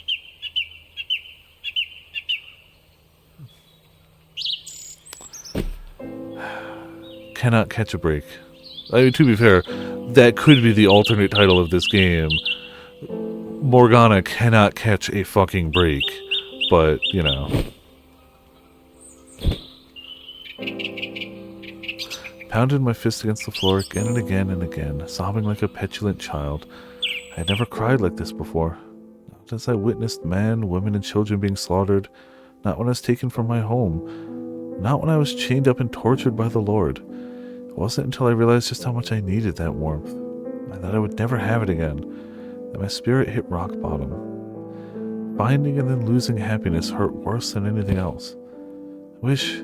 Cannot catch a break. I mean, to be fair, that could be the alternate title of this game. Morgana cannot catch a fucking break. But, you know. Pounded my fist against the floor again and again and again, sobbing like a petulant child. I had never cried like this before. Not as I witnessed men, women, and children being slaughtered, Not when I was taken from my home. Not when I was chained up and tortured by the Lord. It wasn't until I realized just how much I needed that warmth, and that I would never have it again, that my spirit hit rock bottom. Finding and then losing happiness hurt worse than anything else. Wish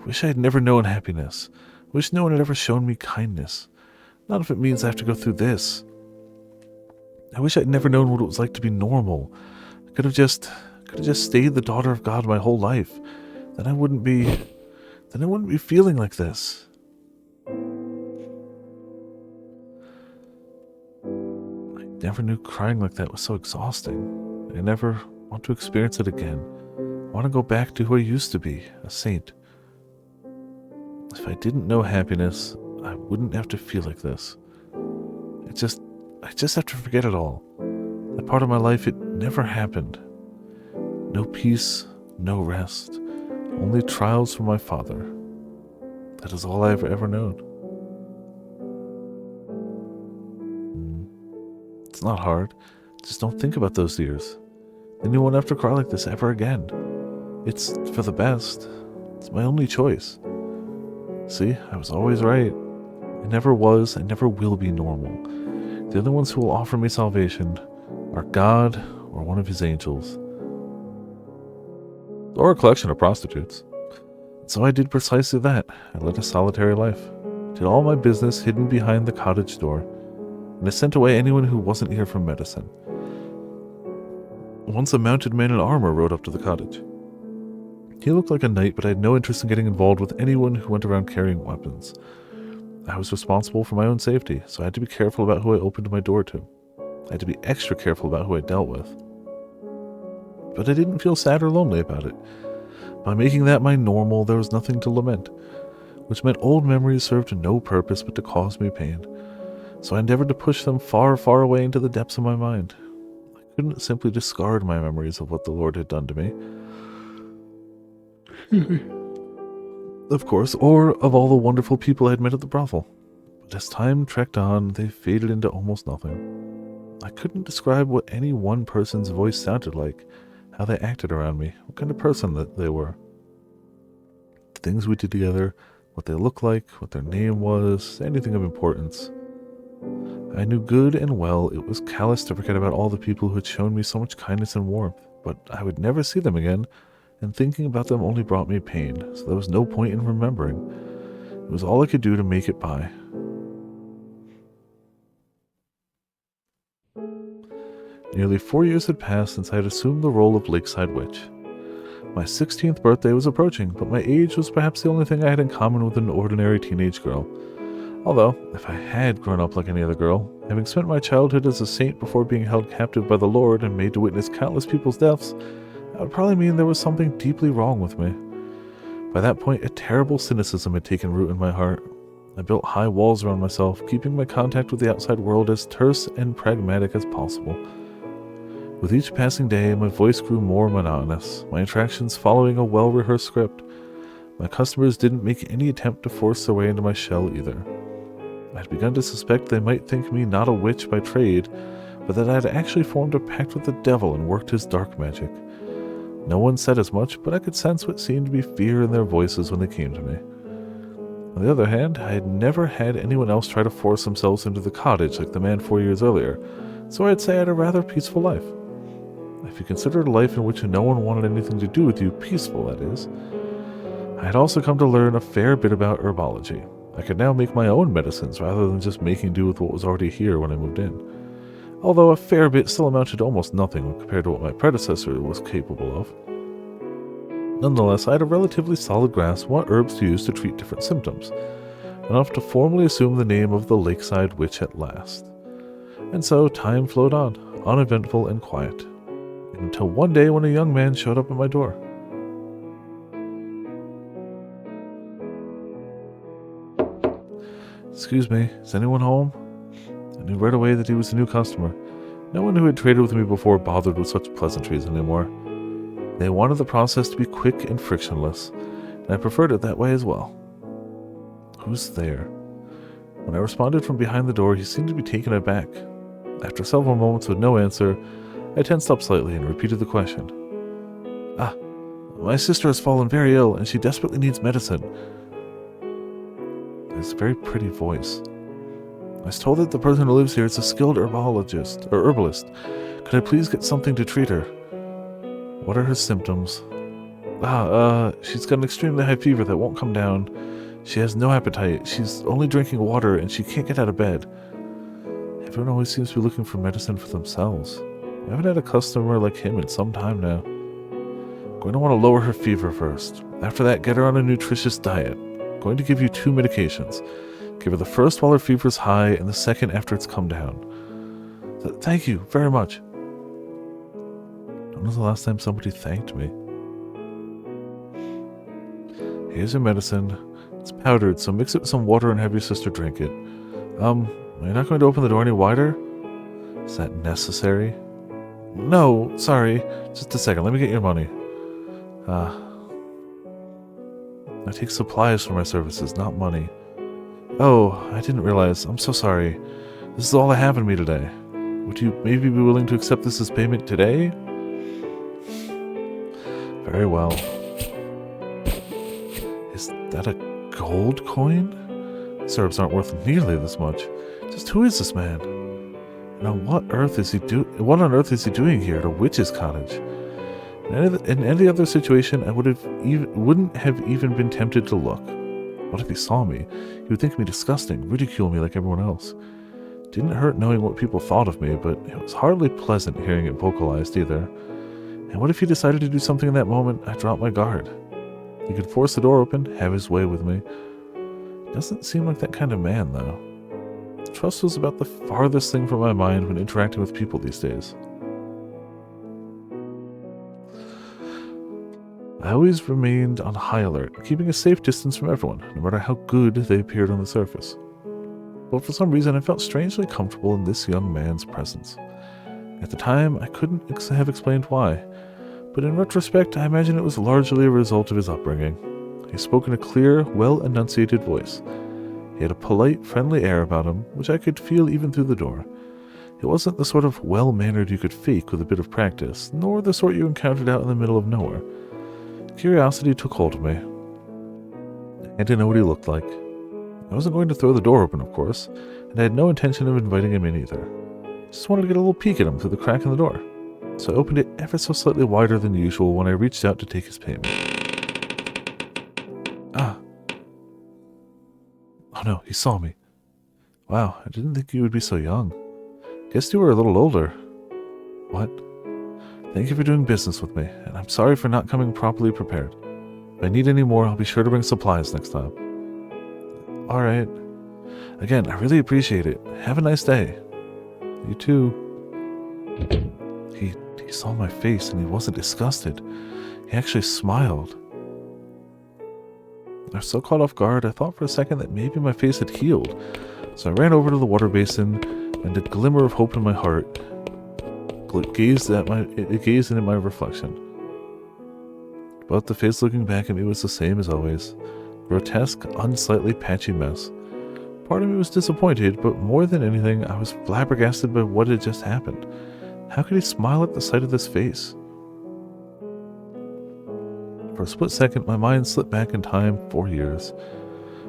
I had never known happiness. Wish no one had ever shown me kindness. Not if it means I have to go through this. I wish I'd never known what it was like to be normal. I could have just stayed the daughter of God my whole life. Then I wouldn't be feeling like this. I never knew crying like that was so exhausting. I never want to experience it again. I want to go back to who I used to be, a saint. If I didn't know happiness, I wouldn't have to feel like this. I just have to forget it all. That part of my life, it never happened. No peace, no rest, only trials from my father. That is all I have ever known. It's not hard. Just don't think about those years. Then you won't have to cry like this ever again. It's for the best. It's my only choice. See, I was always right. I never was and never will be normal. The only ones who will offer me salvation are God or one of his angels. Or a collection of prostitutes. So I did precisely that. I led a solitary life. Did all my business hidden behind the cottage door. And I sent away anyone who wasn't here for medicine. Once a mounted man in armor rode up to the cottage. He looked like a knight, but I had no interest in getting involved with anyone who went around carrying weapons. I was responsible for my own safety, so I had to be careful about who I opened my door to. I had to be extra careful about who I dealt with. But I didn't feel sad or lonely about it. By making that my normal, there was nothing to lament, which meant old memories served no purpose but to cause me pain. So I endeavored to push them far, far away into the depths of my mind. I couldn't simply discard my memories of what the Lord had done to me. Of course, or of all the wonderful people I had met at the brothel. But as time trekked on, they faded into almost nothing. I couldn't describe what any one person's voice sounded like, how they acted around me, what kind of person that they were. The things we did together, what they looked like, what their name was, anything of importance. I knew good and well it was callous to forget about all the people who had shown me so much kindness and warmth, but I would never see them again, and thinking about them only brought me pain, so there was no point in remembering. It was all I could do to make it by. Nearly 4 years had passed since I had assumed the role of Lakeside Witch. My 16th birthday was approaching, but my age was perhaps the only thing I had in common with an ordinary teenage girl. Although, if I had grown up like any other girl, having spent my childhood as a saint before being held captive by the Lord and made to witness countless people's deaths, that would probably mean there was something deeply wrong with me. By that point, a terrible cynicism had taken root in my heart. I built high walls around myself, keeping my contact with the outside world as terse and pragmatic as possible. With each passing day, my voice grew more monotonous, my interactions following a well-rehearsed script. My customers didn't make any attempt to force their way into my shell either. I had begun to suspect they might think me not a witch by trade, but that I had actually formed a pact with the devil and worked his dark magic. No one said as much, but I could sense what seemed to be fear in their voices when they came to me. On the other hand, I had never had anyone else try to force themselves into the cottage like the man 4 years earlier, so I'd say I had a rather peaceful life. If you considered a life in which no one wanted anything to do with you peaceful, that is. I had also come to learn a fair bit about herbology. I could now make my own medicines rather than just making do with what was already here when I moved in. Although a fair bit still amounted to almost nothing when compared to what my predecessor was capable of. Nonetheless, I had a relatively solid grasp on what herbs to use to treat different symptoms, enough to formally assume the name of the Lakeside Witch at last. And so time flowed on, uneventful and quiet, until one day when a young man showed up at my door. "Excuse me, is anyone home?" I knew right away that he was a new customer. No one who had traded with me before bothered with such pleasantries anymore. They wanted the process to be quick and frictionless, and I preferred it that way as well. "Who's there?" When I responded from behind the door, he seemed to be taken aback. After several moments with no answer, I tensed up slightly and repeated the question. My sister has fallen very ill, and she desperately needs medicine. It's a very pretty voice. I was told that the person who lives here is a skilled herbologist, or herbalist. Could I please get something to treat her? What are her symptoms? She's got an extremely high fever that won't come down. She has no appetite. She's only drinking water, and she can't get out of bed. Everyone always seems to be looking for medicine for themselves. I haven't had a customer like him in some time now. I'm going to want to lower her fever first. After that, get her on a nutritious diet. I'm going to give you 2 medications. Give her the first while her fever's high, and the second after it's come down. Thank you very much. When was the last time somebody thanked me? Here's your medicine. It's powdered, so mix it with some water and have your sister drink it. Are you not going to open the door any wider? Is that necessary? No, sorry. Just a second, let me get your money. I take supplies for my services, not money. Oh, I didn't realize. I'm so sorry. This is all I have in me today. Would you maybe be willing to accept this as payment today? Very well. Is that a gold coin? These herbs aren't worth nearly this much. Just who is this man? And on what on earth is he doing here at a witch's cottage? In any other situation, I wouldn't have even been tempted to look. What if he saw me? He would think me disgusting, ridicule me like everyone else. Didn't hurt knowing what people thought of me, but it was hardly pleasant hearing it vocalized either. And what if he decided to do something in that moment? I dropped my guard. He could force the door open, have his way with me. Doesn't seem like that kind of man, though. Trust was about the farthest thing from my mind when interacting with people these days. I always remained on high alert, keeping a safe distance from everyone, no matter how good they appeared on the surface. But for some reason, I felt strangely comfortable in this young man's presence. At the time, I couldn't have explained why, but in retrospect, I imagine it was largely a result of his upbringing. He spoke in a clear, well-enunciated voice. He had a polite, friendly air about him, which I could feel even through the door. It wasn't the sort of well-mannered you could fake with a bit of practice, nor the sort you encountered out in the middle of nowhere. Curiosity took hold of me. I had to know what he looked like. I wasn't going to throw the door open, of course, and I had no intention of inviting him in either. Just wanted to get a little peek at him through the crack in the door. So I opened it ever so slightly wider than usual when I reached out to take his payment. Oh no, he saw me. Wow, I didn't think you would be so young. Guessed you were a little older. What? Thank you for doing business with me, and I'm sorry for not coming properly prepared. If I need any more, I'll be sure to bring supplies next time. Alright. Again, I really appreciate it. Have a nice day. You too. He saw my face and he wasn't disgusted. He actually smiled. I was so caught off guard, I thought for a second that maybe my face had healed. So I ran over to the water basin, and a glimmer of hope in my heart gazed in my reflection. But the face looking back at me was the same as always. Grotesque, unsightly, patchy mess. Part of me was disappointed, but more than anything, I was flabbergasted by what had just happened. How could he smile at the sight of this face? For a split second, my mind slipped back in time 4 years.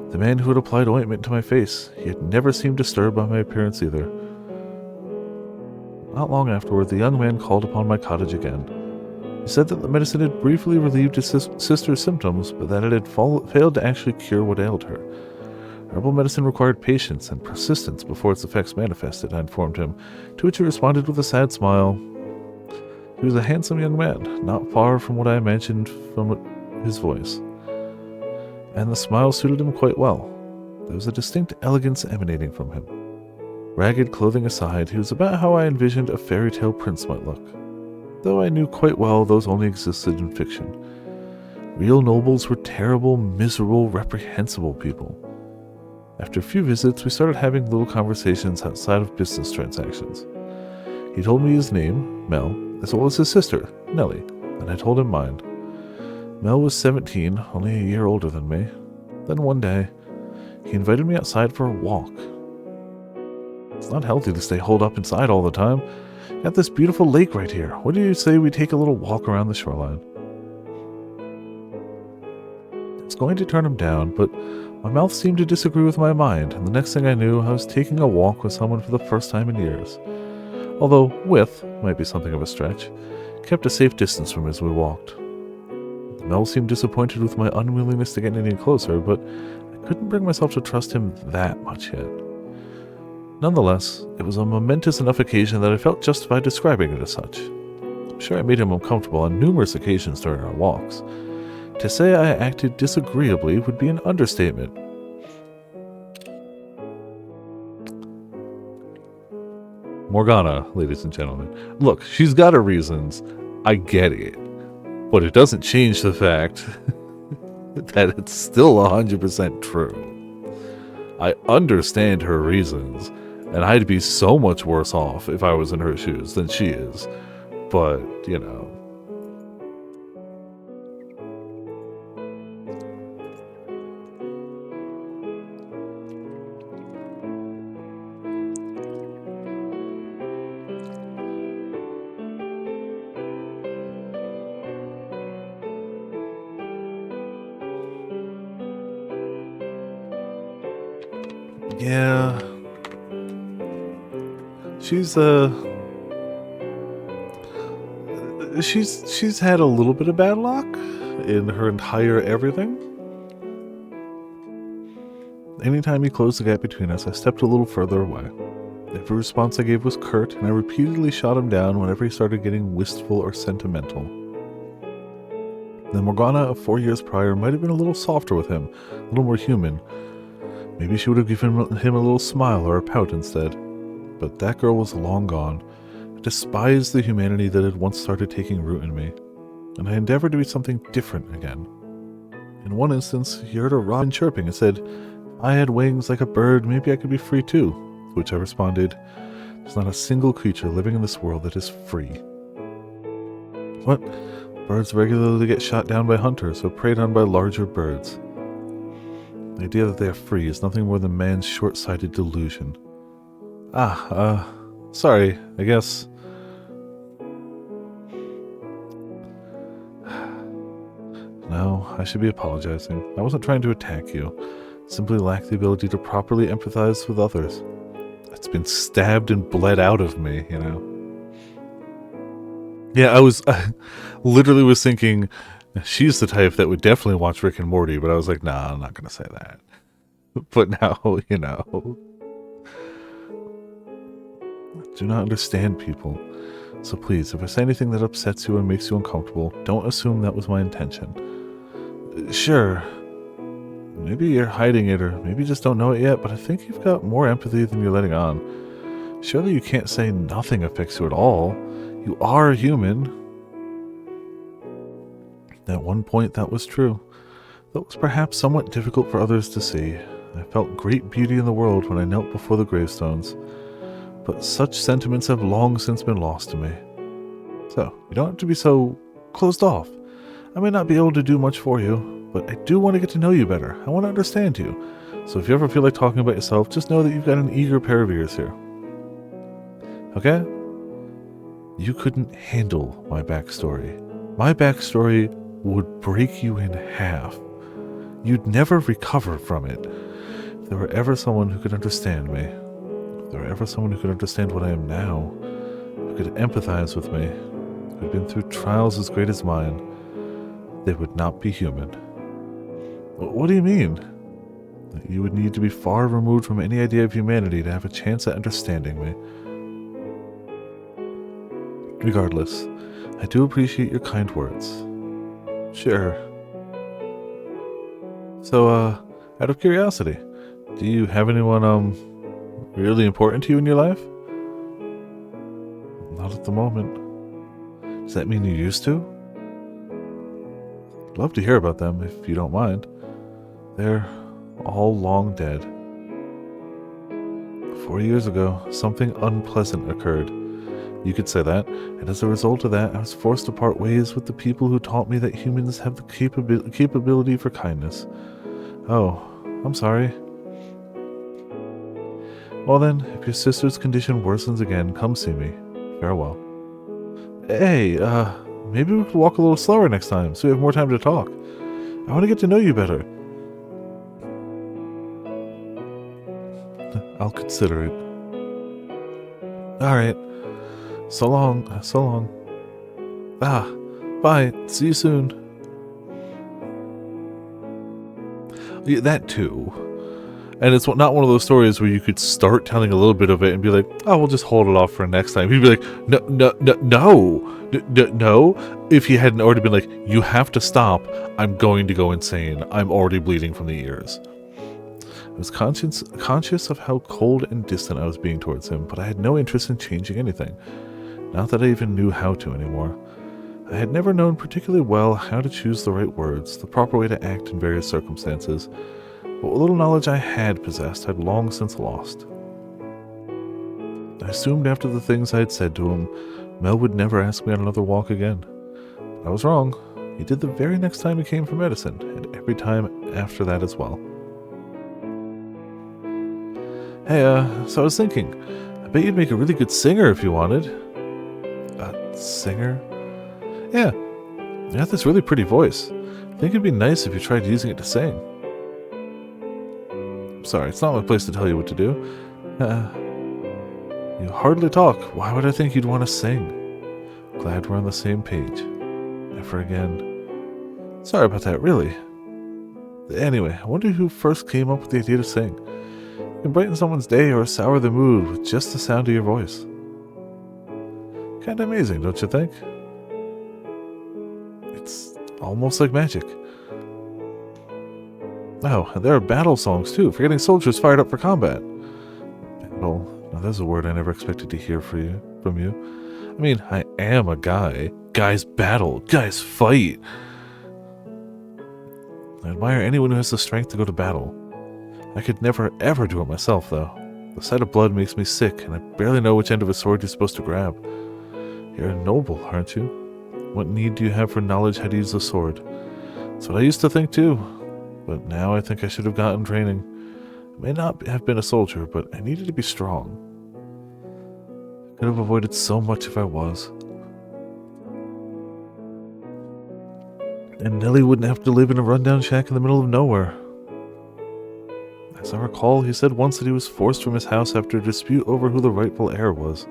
The man who had applied ointment to my face, he had never seemed disturbed by my appearance either. Not long afterward, the young man called upon my cottage again. He said that the medicine had briefly relieved his sister's symptoms, but that it had failed to actually cure what ailed her. Herbal medicine required patience and persistence before its effects manifested, I informed him, to which he responded with a sad smile. He was a handsome young man, not far from what I imagined from his voice. And the smile suited him quite well. There was a distinct elegance emanating from him. Ragged clothing aside, he was about how I envisioned a fairy tale prince might look, though I knew quite well those only existed in fiction. Real nobles were terrible, miserable, reprehensible people. After a few visits, we started having little conversations outside of business transactions. He told me his name, Mel, as well as his sister, Nellie, and I told him mine. Mel was 17, only a year older than me. Then one day, he invited me outside for a walk. It's not healthy to stay holed up inside all the time. Got this beautiful lake right here. What do you say we take a little walk around the shoreline? was going to turn him down, but my mouth seemed to disagree with my mind, and the next thing I knew, I was taking a walk with someone for the first time in years. Although with might be something of a stretch, kept a safe distance from him as we walked. Mel seemed disappointed with my unwillingness to get any closer, but I couldn't bring myself to trust him that much yet. Nonetheless, it was a momentous enough occasion that I felt justified describing it as such. I'm sure I made him uncomfortable on numerous occasions during our walks. To say I acted disagreeably would be an understatement. Morgana, ladies and gentlemen. Look, she's got her reasons. I get it. But it doesn't change the fact that it's still 100% true. I understand her reasons, and I'd be so much worse off if I was in her shoes than she is. But, you know. Yeah. She's had a little bit of bad luck in her entire everything. Anytime he closed the gap between us, I stepped a little further away. Every response I gave was curt, and I repeatedly shot him down whenever he started getting wistful or sentimental. The Morgana of 4 years prior might have been a little softer with him, a little more human. Maybe she would have given him a little smile or a pout instead. But that girl was long gone. I despised the humanity that had once started taking root in me, and I endeavored to be something different again. In one instance, he heard a robin chirping and said, "If I had wings like a bird, maybe I could be free too," to which I responded, "There's not a single creature living in this world that is free." What? Birds regularly get shot down by hunters or preyed on by larger birds. The idea that they are free is nothing more than man's short-sighted delusion. Sorry, I guess. No, I should be apologizing. I wasn't trying to attack you. Simply lack the ability to properly empathize with others. It's been stabbed and bled out of me, you know. Yeah, I literally was thinking, she's the type that would definitely watch Rick and Morty, but I was like, nah, I'm not going to say that. But now, you know. I do not understand people. So please, if I say anything that upsets you or makes you uncomfortable, don't assume that was my intention. Sure, maybe you're hiding it, or maybe you just don't know it yet, but I think you've got more empathy than you're letting on. Surely you can't say nothing affects you at all. You are human. At one point, that was true. That was perhaps somewhat difficult for others to see. I felt great beauty in the world when I knelt before the gravestones. But such sentiments have long since been lost to me. So, you don't have to be so closed off. I may not be able to do much for you, but I do want to get to know you better. I want to understand you. So if you ever feel like talking about yourself, just know that you've got an eager pair of ears here. Okay? You couldn't handle my backstory. My backstory would break you in half. You'd never recover from it. If there were ever someone who could understand me, if there were ever someone who could understand what I am now, who could empathize with me, who had been through trials as great as mine, they would not be human. What do you mean? You would need to be far removed from any idea of humanity to have a chance at understanding me. Regardless, I do appreciate your kind words. Sure. So, out of curiosity, do you have anyone, really important to you in your life? Not at the moment. Does that mean you used to? I'd love to hear about them, if you don't mind. They're all long dead. 4 years ago, something unpleasant occurred. You could say that, and as a result of that, I was forced to part ways with the people who taught me that humans have the capability for kindness. Oh, I'm sorry. Well then, if your sister's condition worsens again, come see me. Farewell. Hey, maybe we could walk a little slower next time, so we have more time to talk. I want to get to know you better. I'll consider it. Alright. So long. So long. Bye. See you soon. Yeah, that too. And it's not one of those stories where you could start telling a little bit of it and be like, oh, we'll just hold it off for next time. He'd be like, no. If he hadn't already been like, you have to stop. I'm going to go insane. I'm already bleeding from the ears. I was conscious of how cold and distant I was being towards him, but I had no interest in changing anything. Not that I even knew how to anymore. I had never known particularly well how to choose the right words, the proper way to act in various circumstances. But what little knowledge I had possessed I'd long since lost. I assumed after the things I had said to him, Mel would never ask me on another walk again. But I was wrong. He did the very next time he came for medicine, and every time after that as well. Hey, so I was thinking, I bet you'd make a really good singer if you wanted. A singer? Yeah, you have this really pretty voice. I think it'd be nice if you tried using it to sing. Sorry, it's not my place to tell you what to do. You hardly talk. Why would I think you'd want to sing? Glad we're on the same page. Never again. Sorry about that, really. Anyway, I wonder who first came up with the idea to sing. You can brighten someone's day or sour the mood with just the sound of your voice. Kinda amazing, don't you think? It's almost like magic. Oh, and there are battle songs too, for getting soldiers fired up for combat. Battle. Now there's a word I never expected to hear from you. I mean, I am a guy. Guys battle. Guys fight. I admire anyone who has the strength to go to battle. I could never ever do it myself, though. The sight of blood makes me sick, and I barely know which end of a sword you're supposed to grab. You're a noble, aren't you? What need do you have for knowledge how to use a sword? That's what I used to think too. But now I think I should have gotten training. I may not have been a soldier, but I needed to be strong. I could have avoided so much if I was. And Nellie wouldn't have to live in a rundown shack in the middle of nowhere. As I recall, he said once that he was forced from his house after a dispute over who the rightful heir was.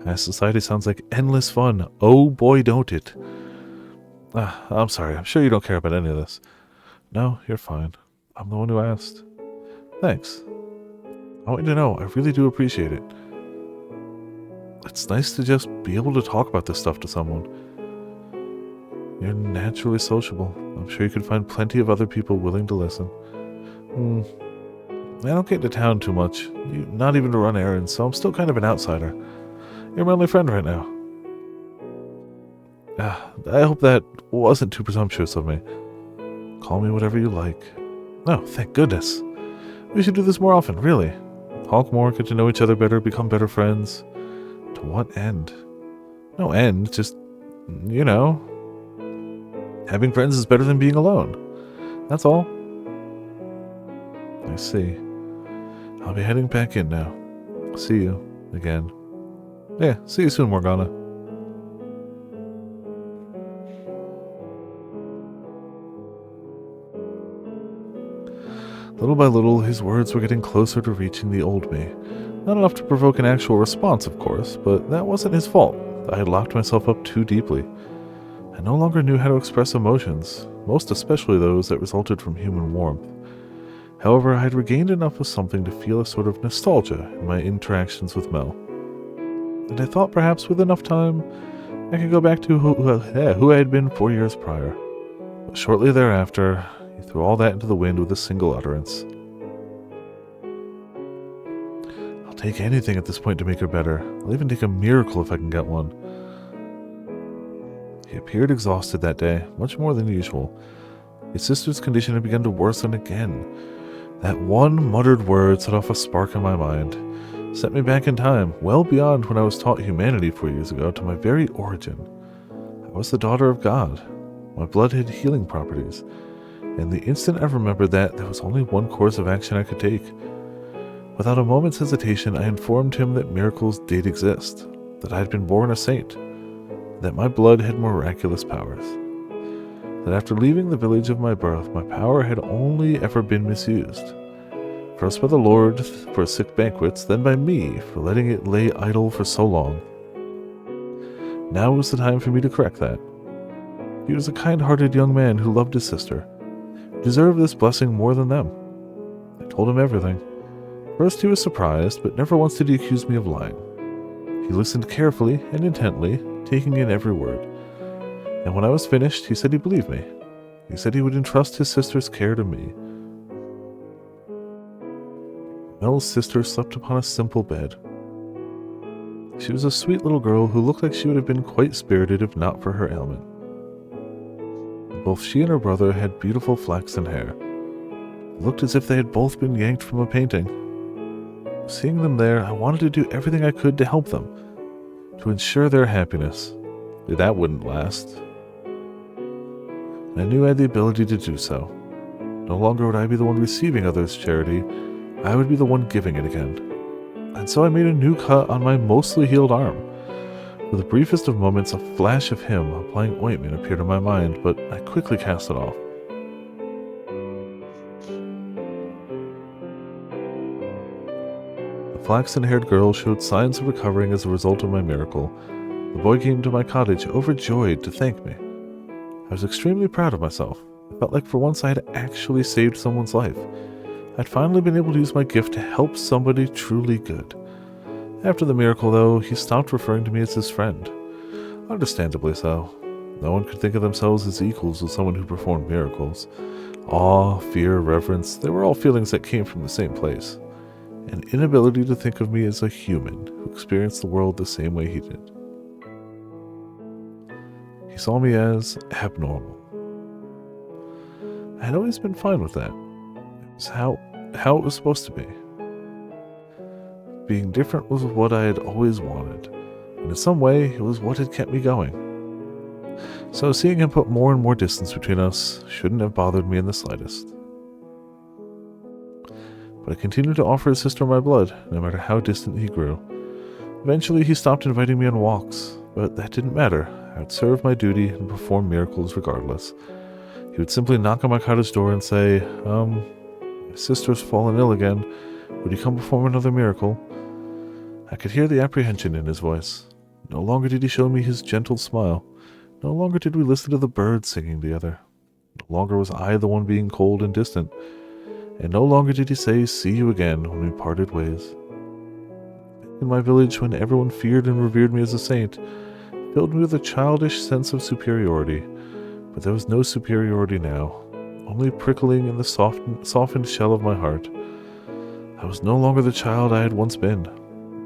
High society sounds like endless fun. Oh boy, don't it. I'm sorry, I'm sure you don't care about any of this. No, you're fine. I'm the one who asked. Thanks. I want you to know, I really do appreciate it. It's nice to just be able to talk about this stuff to someone. You're naturally sociable. I'm sure you could find plenty of other people willing to listen. I don't get into town too much, not even to run errands, so I'm still kind of an outsider. You're my only friend right now. I hope that wasn't too presumptuous of me. Call me whatever you like. Oh, thank goodness. We should do this more often, really. Talk more, get to know each other better, become better friends. To what end? No end, just, you know. Having friends is better than being alone. That's all. I see. I'll be heading back in now. See you again. Yeah, see you soon, Morgana. Little by little, his words were getting closer to reaching the old me. Not enough to provoke an actual response, of course, but that wasn't his fault. I had locked myself up too deeply. I no longer knew how to express emotions, most especially those that resulted from human warmth. However, I had regained enough of something to feel a sort of nostalgia in my interactions with Mel. And I thought perhaps with enough time, I could go back to who I had been 4 years prior. But shortly thereafter, he threw all that into the wind with a single utterance. I'll take anything at this point to make her better. I'll even take a miracle if I can get one. He appeared exhausted that day, much more than usual. His sister's condition had begun to worsen again. That one muttered word set off a spark in my mind. Set me back in time, well beyond when I was taught humanity 4 years ago, to my very origin. I was the daughter of God. My blood had healing properties. And the instant I remembered that, there was only one course of action I could take. Without a moment's hesitation, I informed him that miracles did exist, that I had been born a saint, that my blood had miraculous powers. that after leaving the village of my birth, my power had only ever been misused. First by the Lord for sick banquets, then by me for letting it lay idle for so long. Now was the time for me to correct that. He was a kind-hearted young man who loved his sister. He deserved this blessing more than them. I told him everything. First he was surprised, but never once did he accuse me of lying. He listened carefully and intently, taking in every word. And when I was finished, he said he believed me. He said he would entrust his sister's care to me. Mel's sister slept upon a simple bed. She was a sweet little girl who looked like she would have been quite spirited if not for her ailment. Both she and her brother had beautiful flaxen hair. It looked as if they had both been yanked from a painting. Seeing them there, I wanted to do everything I could to help them, to ensure their happiness. But that wouldn't last. I knew I had the ability to do so. No longer would I be the one receiving others' charity, I would be the one giving it again. And so I made a new cut on my mostly healed arm. For the briefest of moments, a flash of him applying ointment appeared in my mind, but I quickly cast it off. The flaxen-haired girl showed signs of recovering as a result of my miracle. The boy came to my cottage, overjoyed, to thank me. I was extremely proud of myself. I felt like for once I had actually saved someone's life. I'd finally been able to use my gift to help somebody truly good. After the miracle, though, he stopped referring to me as his friend. Understandably so. No one could think of themselves as equals with someone who performed miracles. Awe, fear, reverence, they were all feelings that came from the same place. An inability to think of me as a human who experienced the world the same way he did. He saw me as abnormal. I had always been fine with that. It was how it was supposed to be. Being different was what I had always wanted, and in some way it was what had kept me going. So seeing him put more and more distance between us shouldn't have bothered me in the slightest. But I continued to offer his sister my blood, no matter how distant he grew. Eventually he stopped inviting me on walks, but that didn't matter. I would serve my duty and perform miracles regardless. He would simply knock on my cottage door and say, my sister's fallen ill again. Would you come perform another miracle? I could hear the apprehension in his voice. No longer did he show me his gentle smile. No longer did we listen to the birds singing together. No longer was I the one being cold and distant. And no longer did he say, see you again, when we parted ways. In my village, when everyone feared and revered me as a saint, filled me with a childish sense of superiority. But there was no superiority now, only prickling in the softened shell of my heart. I was no longer the child I had once been.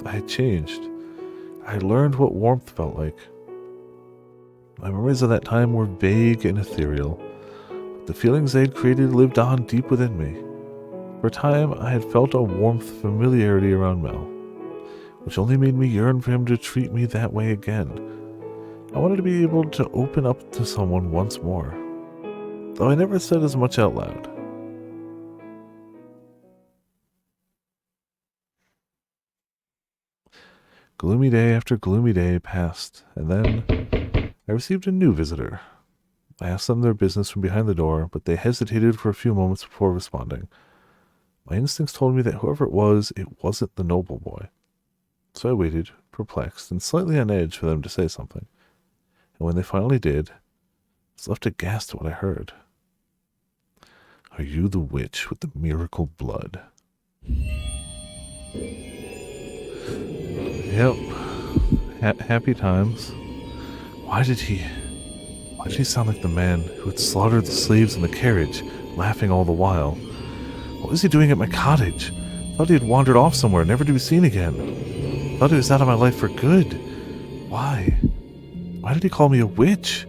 I had changed. I had learned what warmth felt like. My memories of that time were vague and ethereal, but the feelings they had created lived on deep within me. For a time, I had felt a warmth familiarity around Mel, which only made me yearn for him to treat me that way again. I wanted to be able to open up to someone once more, though I never said as much out loud. Gloomy day after gloomy day passed, and then I received a new visitor. I asked them their business from behind the door, but they hesitated for a few moments before responding. My instincts told me that whoever it wasn't the noble boy. So I waited, perplexed and slightly on edge for them to say something. And when they finally did, I was left aghast at what I heard. Are you the witch with the miracle blood? Yep. Happy times. Why did he sound like the man who had slaughtered the slaves in the carriage, laughing all the while? What was he doing at my cottage? Thought he had wandered off somewhere, never to be seen again. Thought he was out of my life for good. Why? Why did he call me a witch?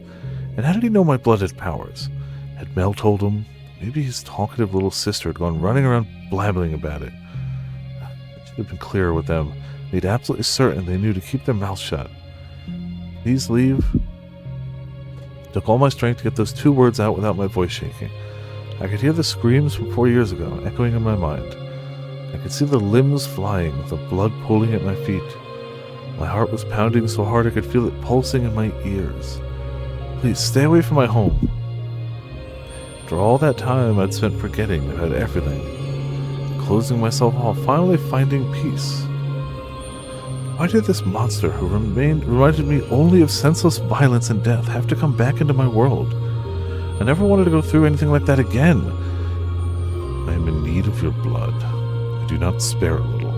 And how did he know my blood had powers? Had Mel told him? Maybe his talkative little sister had gone running around blabbing about it. I should have been clearer with them. Made absolutely certain they knew to keep their mouths shut. Please leave. It took all my strength to get those two words out without my voice shaking. I could hear the screams from 4 years ago echoing in my mind. I could see the limbs flying, the blood pooling at my feet. My heart was pounding so hard I could feel it pulsing in my ears. Please, stay away from my home. After all that time I'd spent forgetting about everything, closing myself off, finally finding peace. Why did this monster who reminded me only of senseless violence and death have to come back into my world? I never wanted to go through anything like that again. I am in need of your blood. I do not spare a little.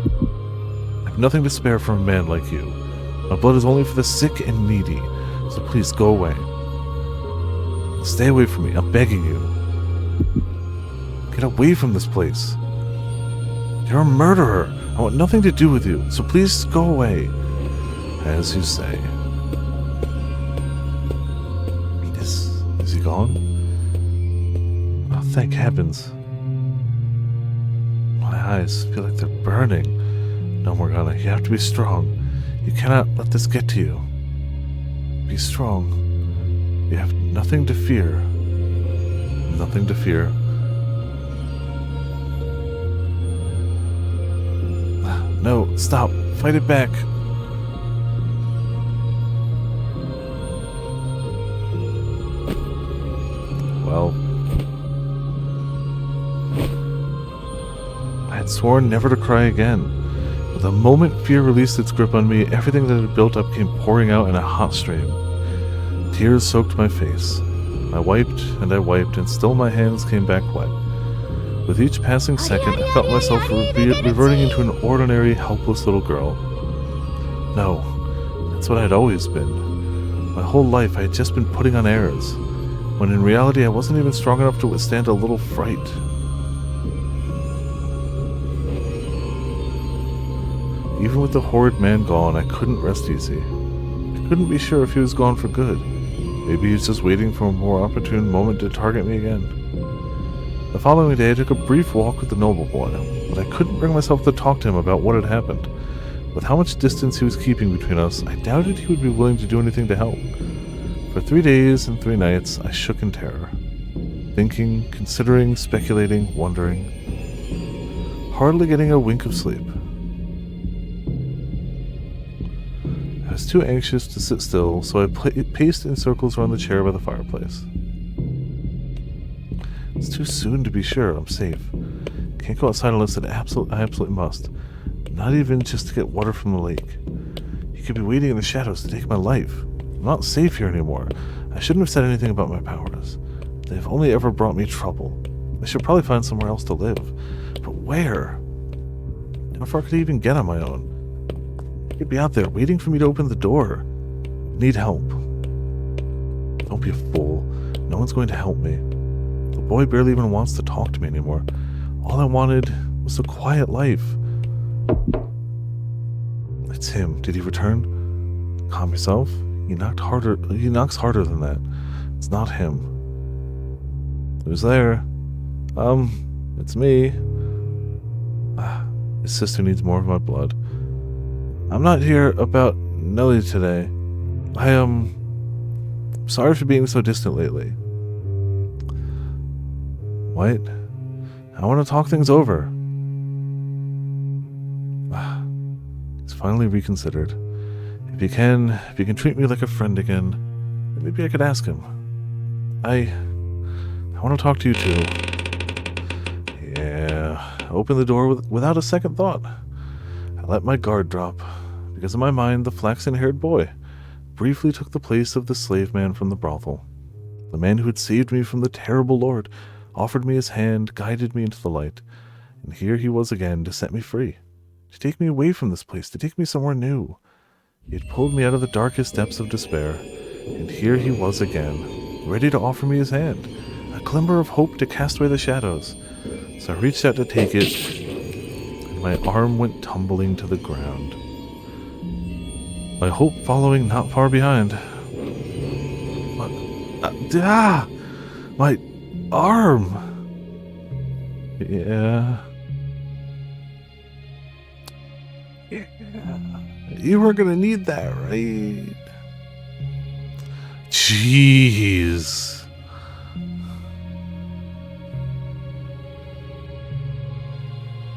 I have nothing to spare from a man like you. My blood is only for the sick and needy, so please go away. Stay away from me, I'm begging you. Get away from this place. You're a murderer. I want nothing to do with you, so please go away. As you say. Is he gone? Oh, thank heavens. My eyes feel like they're burning. No, Morgana, you have to be strong. You cannot let this get to you. Be strong. You have nothing to fear. Nothing to fear. No, stop. Fight it back. Well, I had sworn never to cry again. But the moment fear released its grip on me, everything that had built up came pouring out in a hot stream. Tears soaked my face. I wiped, and still my hands came back wet. With each passing second, I felt myself reverting into an ordinary, helpless little girl. No, that's what I'd always been. My whole life I had just been putting on airs, when in reality I wasn't even strong enough to withstand a little fright. Even with the horrid man gone, I couldn't rest easy. I couldn't be sure if he was gone for good. Maybe he was just waiting for a more opportune moment to target me again. The following day I took a brief walk with the noble boy, but I couldn't bring myself to talk to him about what had happened. With how much distance he was keeping between us, I doubted he would be willing to do anything to help. For 3 days and 3 nights, I shook in terror. Thinking, considering, speculating, wondering. Hardly getting a wink of sleep. I was too anxious to sit still, so I paced in circles around the chair by the fireplace. It's too soon to be sure I'm safe. Can't go outside unless I absolutely must. Not even just to get water from the lake. He could be waiting in the shadows to take my life. I'm not safe here anymore. I shouldn't have said anything about my powers. They've only ever brought me trouble. I should probably find somewhere else to live. But where? How far could I even get on my own? He'd be out there waiting for me to open the door. Need help. Don't be a fool. No one's going to help me. The boy barely even wants to talk to me anymore. All I wanted was a quiet life. It's him. Did he return? Calm yourself. He knocks harder than that. It's not him. Who's there? It's me. His sister needs more of my blood. I'm not here about Nellie today. I am sorry for being so distant lately. What? I want to talk things over. He's finally reconsidered. If you can treat me like a friend again, then maybe I could ask him. I want to talk to you too. Yeah, I opened the door without a second thought. I let my guard drop, because in my mind the flaxen-haired boy briefly took the place of the slave man from the brothel. The man who had saved me from the terrible lord offered me his hand, guided me into the light, and here he was again to set me free, to take me away from this place, to take me somewhere new. He had pulled me out of the darkest depths of despair, and here he was again, ready to offer me his hand, a glimmer of hope to cast away the shadows. So I reached out to take it, and my arm went tumbling to the ground. My hope following not far behind. My arm! Yeah. You were gonna need that, right? Jeez.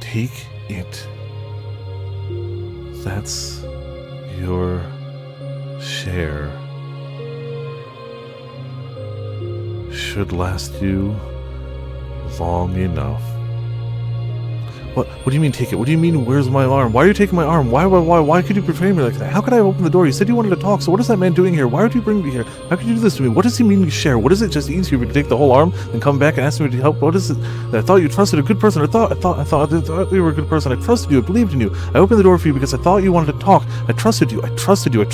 Take it. That's your share. Should last you Long enough. What do you mean take it? What do you mean where's my arm? Why are you taking my arm? Why could you betray me like that? How could I open the door? You said you wanted to talk, so what is that man doing here? Why would you bring me here? How could you do this to me? What does he mean you share? What is it just easier for you to take the whole arm and come back and ask me to help? What is it? I thought you trusted a good person. I thought you were a good person. I trusted you. I believed in you. I opened the door for you because I thought you wanted to talk. I trusted you. I trusted you. I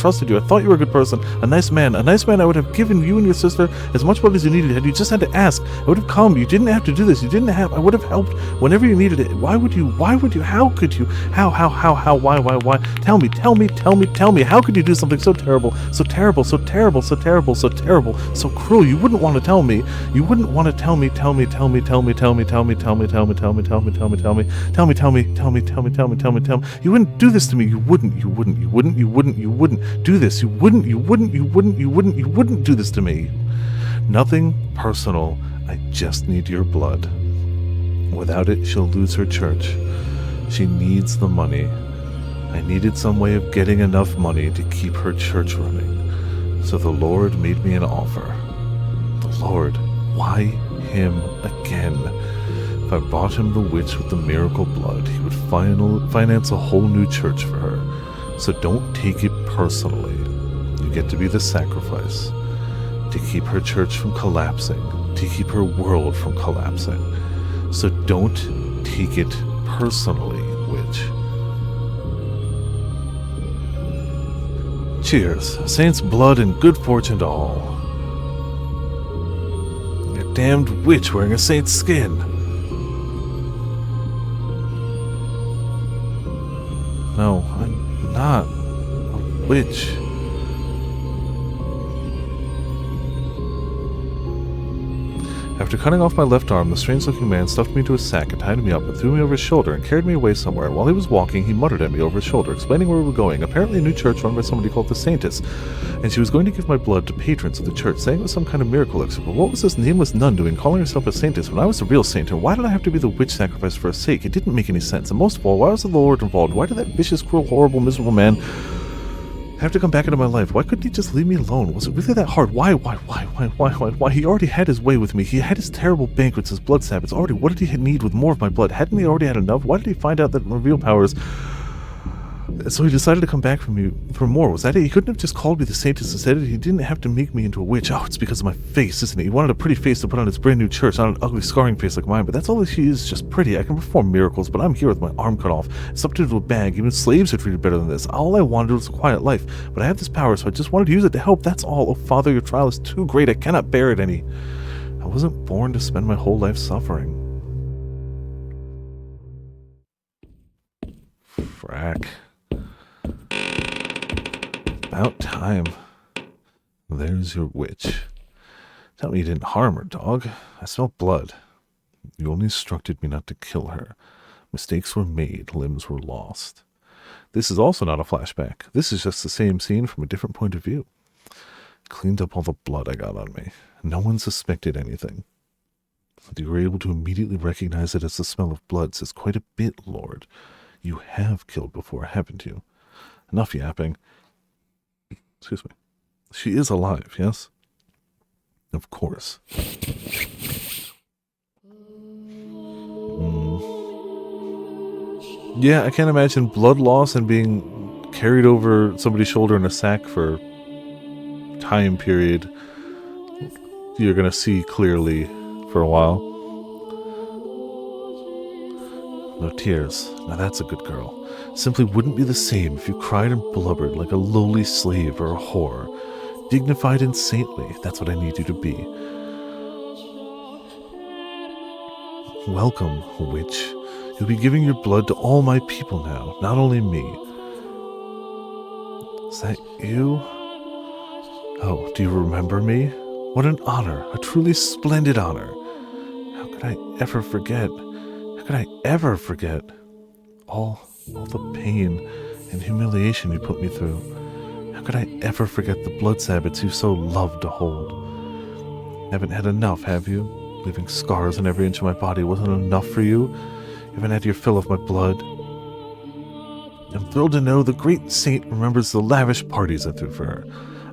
thought you were a good person. A nice man. I would have given you and your sister as much blood as you needed. Had you just had to ask, I would have come. You didn't have to do this. I would have helped whenever you needed it. Why would you? How could you? How? Why? Tell me. How could you do something so terrible, so cruel? You wouldn't want to tell me. You wouldn't want to tell me. Tell me. You wouldn't do this to me. You wouldn't do this. You wouldn't do this to me. Nothing personal. I just need your blood. Without it, she'll lose her church. She needs the money. I needed some way of getting enough money to keep her church running. So the Lord made me an offer. The Lord, why him again? If I bought him the witch with the miracle blood, he would finance a whole new church for her. So don't take it personally. You get to be the sacrifice. To keep her church from collapsing. To keep her world from collapsing. So don't take it personally, witch. Cheers. Saint's blood and good fortune to all. A damned witch wearing a saint's skin. No, I'm not a witch. After cutting off my left arm, the strange-looking man stuffed me into a sack and tied me up and threw me over his shoulder and carried me away somewhere. And while he was walking, he muttered at me over his shoulder, explaining where we were going. Apparently a new church run by somebody called the Saintess, and she was going to give my blood to patrons of the church, saying it was some kind of miracle elixir. But what was this nameless nun doing, calling herself a Saintess, when I was the real saint? And why did I have to be the witch sacrificed for her sake? It didn't make any sense. And most of all, why was the Lord involved? Why did that vicious, cruel, horrible, miserable man have to come back into my life? Why couldn't he just leave me alone? Was it really that hard? Why? He already had his way with me. He had his terrible banquets, his blood sabbaths already. What did he need with more of my blood? Hadn't he already had enough? Why did he find out that my real powers? So he decided to come back for me for more. Was that it? He couldn't have just called me the Saintess and said it. He didn't have to make me into a witch. Oh, it's because of my face, isn't it? He wanted a pretty face to put on his brand new church, not an ugly scarring face like mine. But that's all she is, just pretty. I can perform miracles, but I'm here with my arm cut off, stuffed into a bag. Even slaves are treated better than this. All I wanted was a quiet life, but I have this power, so I just wanted to use it to help. That's all. Oh, Father, your trial is too great. I cannot bear it any. I wasn't born to spend my whole life suffering. Frack. About time. There's your witch. Tell me you didn't harm her, dog. I smell blood. You only instructed me not to kill her. Mistakes were made, limbs were lost. This is also not a flashback. This is just the same scene from a different point of view. Cleaned up all the blood I got on me. No one suspected anything. You were able to immediately recognize it as the smell of blood says quite a bit, Lord. You have killed before, haven't you? Enough yapping. Excuse me. She is alive, yes? Of course. Yeah, I can't imagine blood loss and being carried over somebody's shoulder in a sack for time period you're gonna see clearly for a while. No tears. Now that's a good girl. Simply wouldn't be the same if you cried and blubbered like a lowly slave or a whore. Dignified and saintly, that's what I need you to be. Welcome, witch. You'll be giving your blood to all my people now, not only me. Is that you? Oh, do you remember me? What an honor, a truly splendid honor. How could I ever forget? How could I ever forget all the pain and humiliation you put me through? How could I ever forget the blood sabbaths you so loved to hold? Haven't had enough, have you? Leaving scars on every inch of my body wasn't enough for you? You haven't had your fill of my blood? I'm thrilled to know the great saint remembers the lavish parties I threw for her.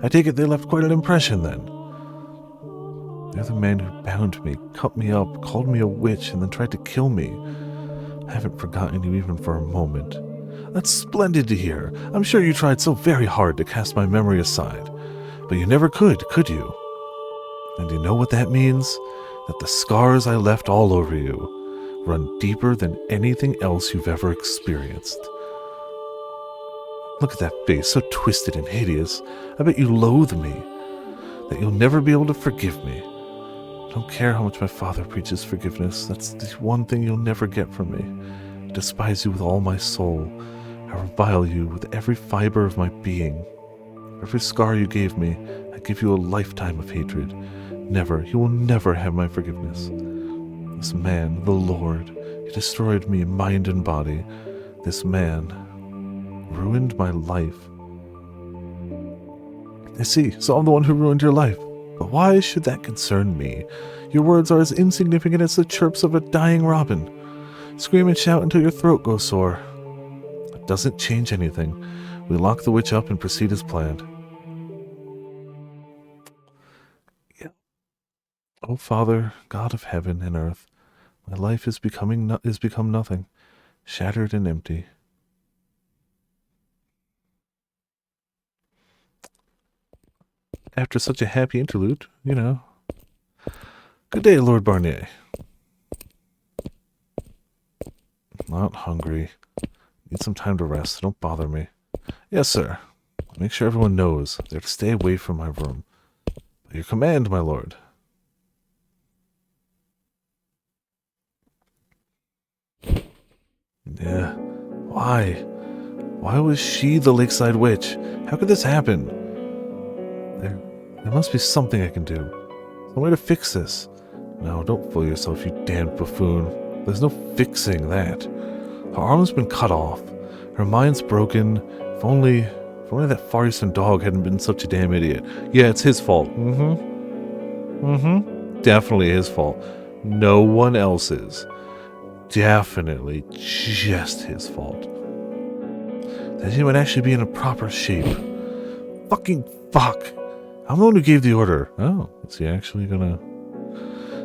I take it they left quite an impression then. They're the man who bound me, cut me up, called me a witch, and then tried to kill me. I haven't forgotten you even for a moment. That's splendid to hear. I'm sure you tried so very hard to cast my memory aside. But you never could you? And you know what that means? That the scars I left all over you run deeper than anything else you've ever experienced. Look at that face, so twisted and hideous. I bet you loathe me. That you'll never be able to forgive me. I don't care how much my father preaches forgiveness. That's the one thing you'll never get from me. I despise you with all my soul. I revile you with every fiber of my being. Every scar you gave me, I give you a lifetime of hatred. Never, you will never have my forgiveness. This man, the Lord, he destroyed me, mind and body. This man ruined my life. I see, so I'm the one who ruined your life. But why should that concern me? Your words are as insignificant as the chirps of a dying robin. Scream and shout until your throat goes sore. It doesn't change anything. We lock the witch up and proceed as planned. Yeah. Oh, Father, God of heaven and earth, my life has become nothing, shattered and empty. After such a happy interlude, you know. Good day, Lord Barnier. Not hungry. Need some time to rest. Don't bother me. Yes, sir. Make sure everyone knows they're to stay away from my room. By your command, my lord. Yeah. Why? Why was she the lakeside witch? How could this happen? There must be something I can do. Some way to fix this. No, don't fool yourself, you damned buffoon. There's no fixing that. Her arm's been cut off. Her mind's broken. If only that Far Eastern dog hadn't been such a damn idiot. Yeah, it's his fault. Definitely his fault. No one else's. Definitely just his fault. That he would actually be in a proper shape. Fucking fuck. I'm the one who gave the order. Oh, is he actually gonna...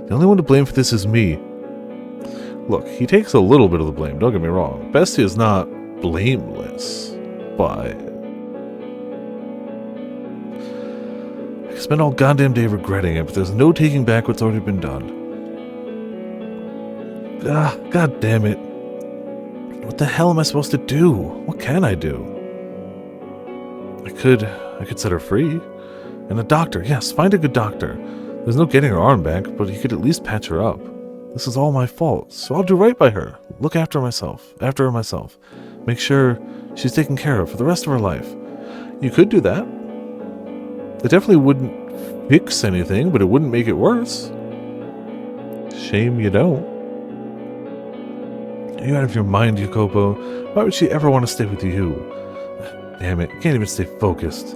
The only one to blame for this is me. Look, he takes a little bit of the blame, don't get me wrong. Bestia is not blameless, but... I can spend all goddamn day regretting it, but there's no taking back what's already been done. Ah, god damn it. What the hell am I supposed to do? What can I do? I could set her free. And a doctor, yes, find a good doctor. There's no getting her arm back, but he could at least patch her up. This is all my fault, so I'll do right by her. Look after her myself. Make sure she's taken care of for the rest of her life. You could do that. It definitely wouldn't fix anything, but it wouldn't make it worse. Shame you don't. Are you out of your mind, Jacopo? Why would she ever want to stay with you? Damn it, can't even stay focused.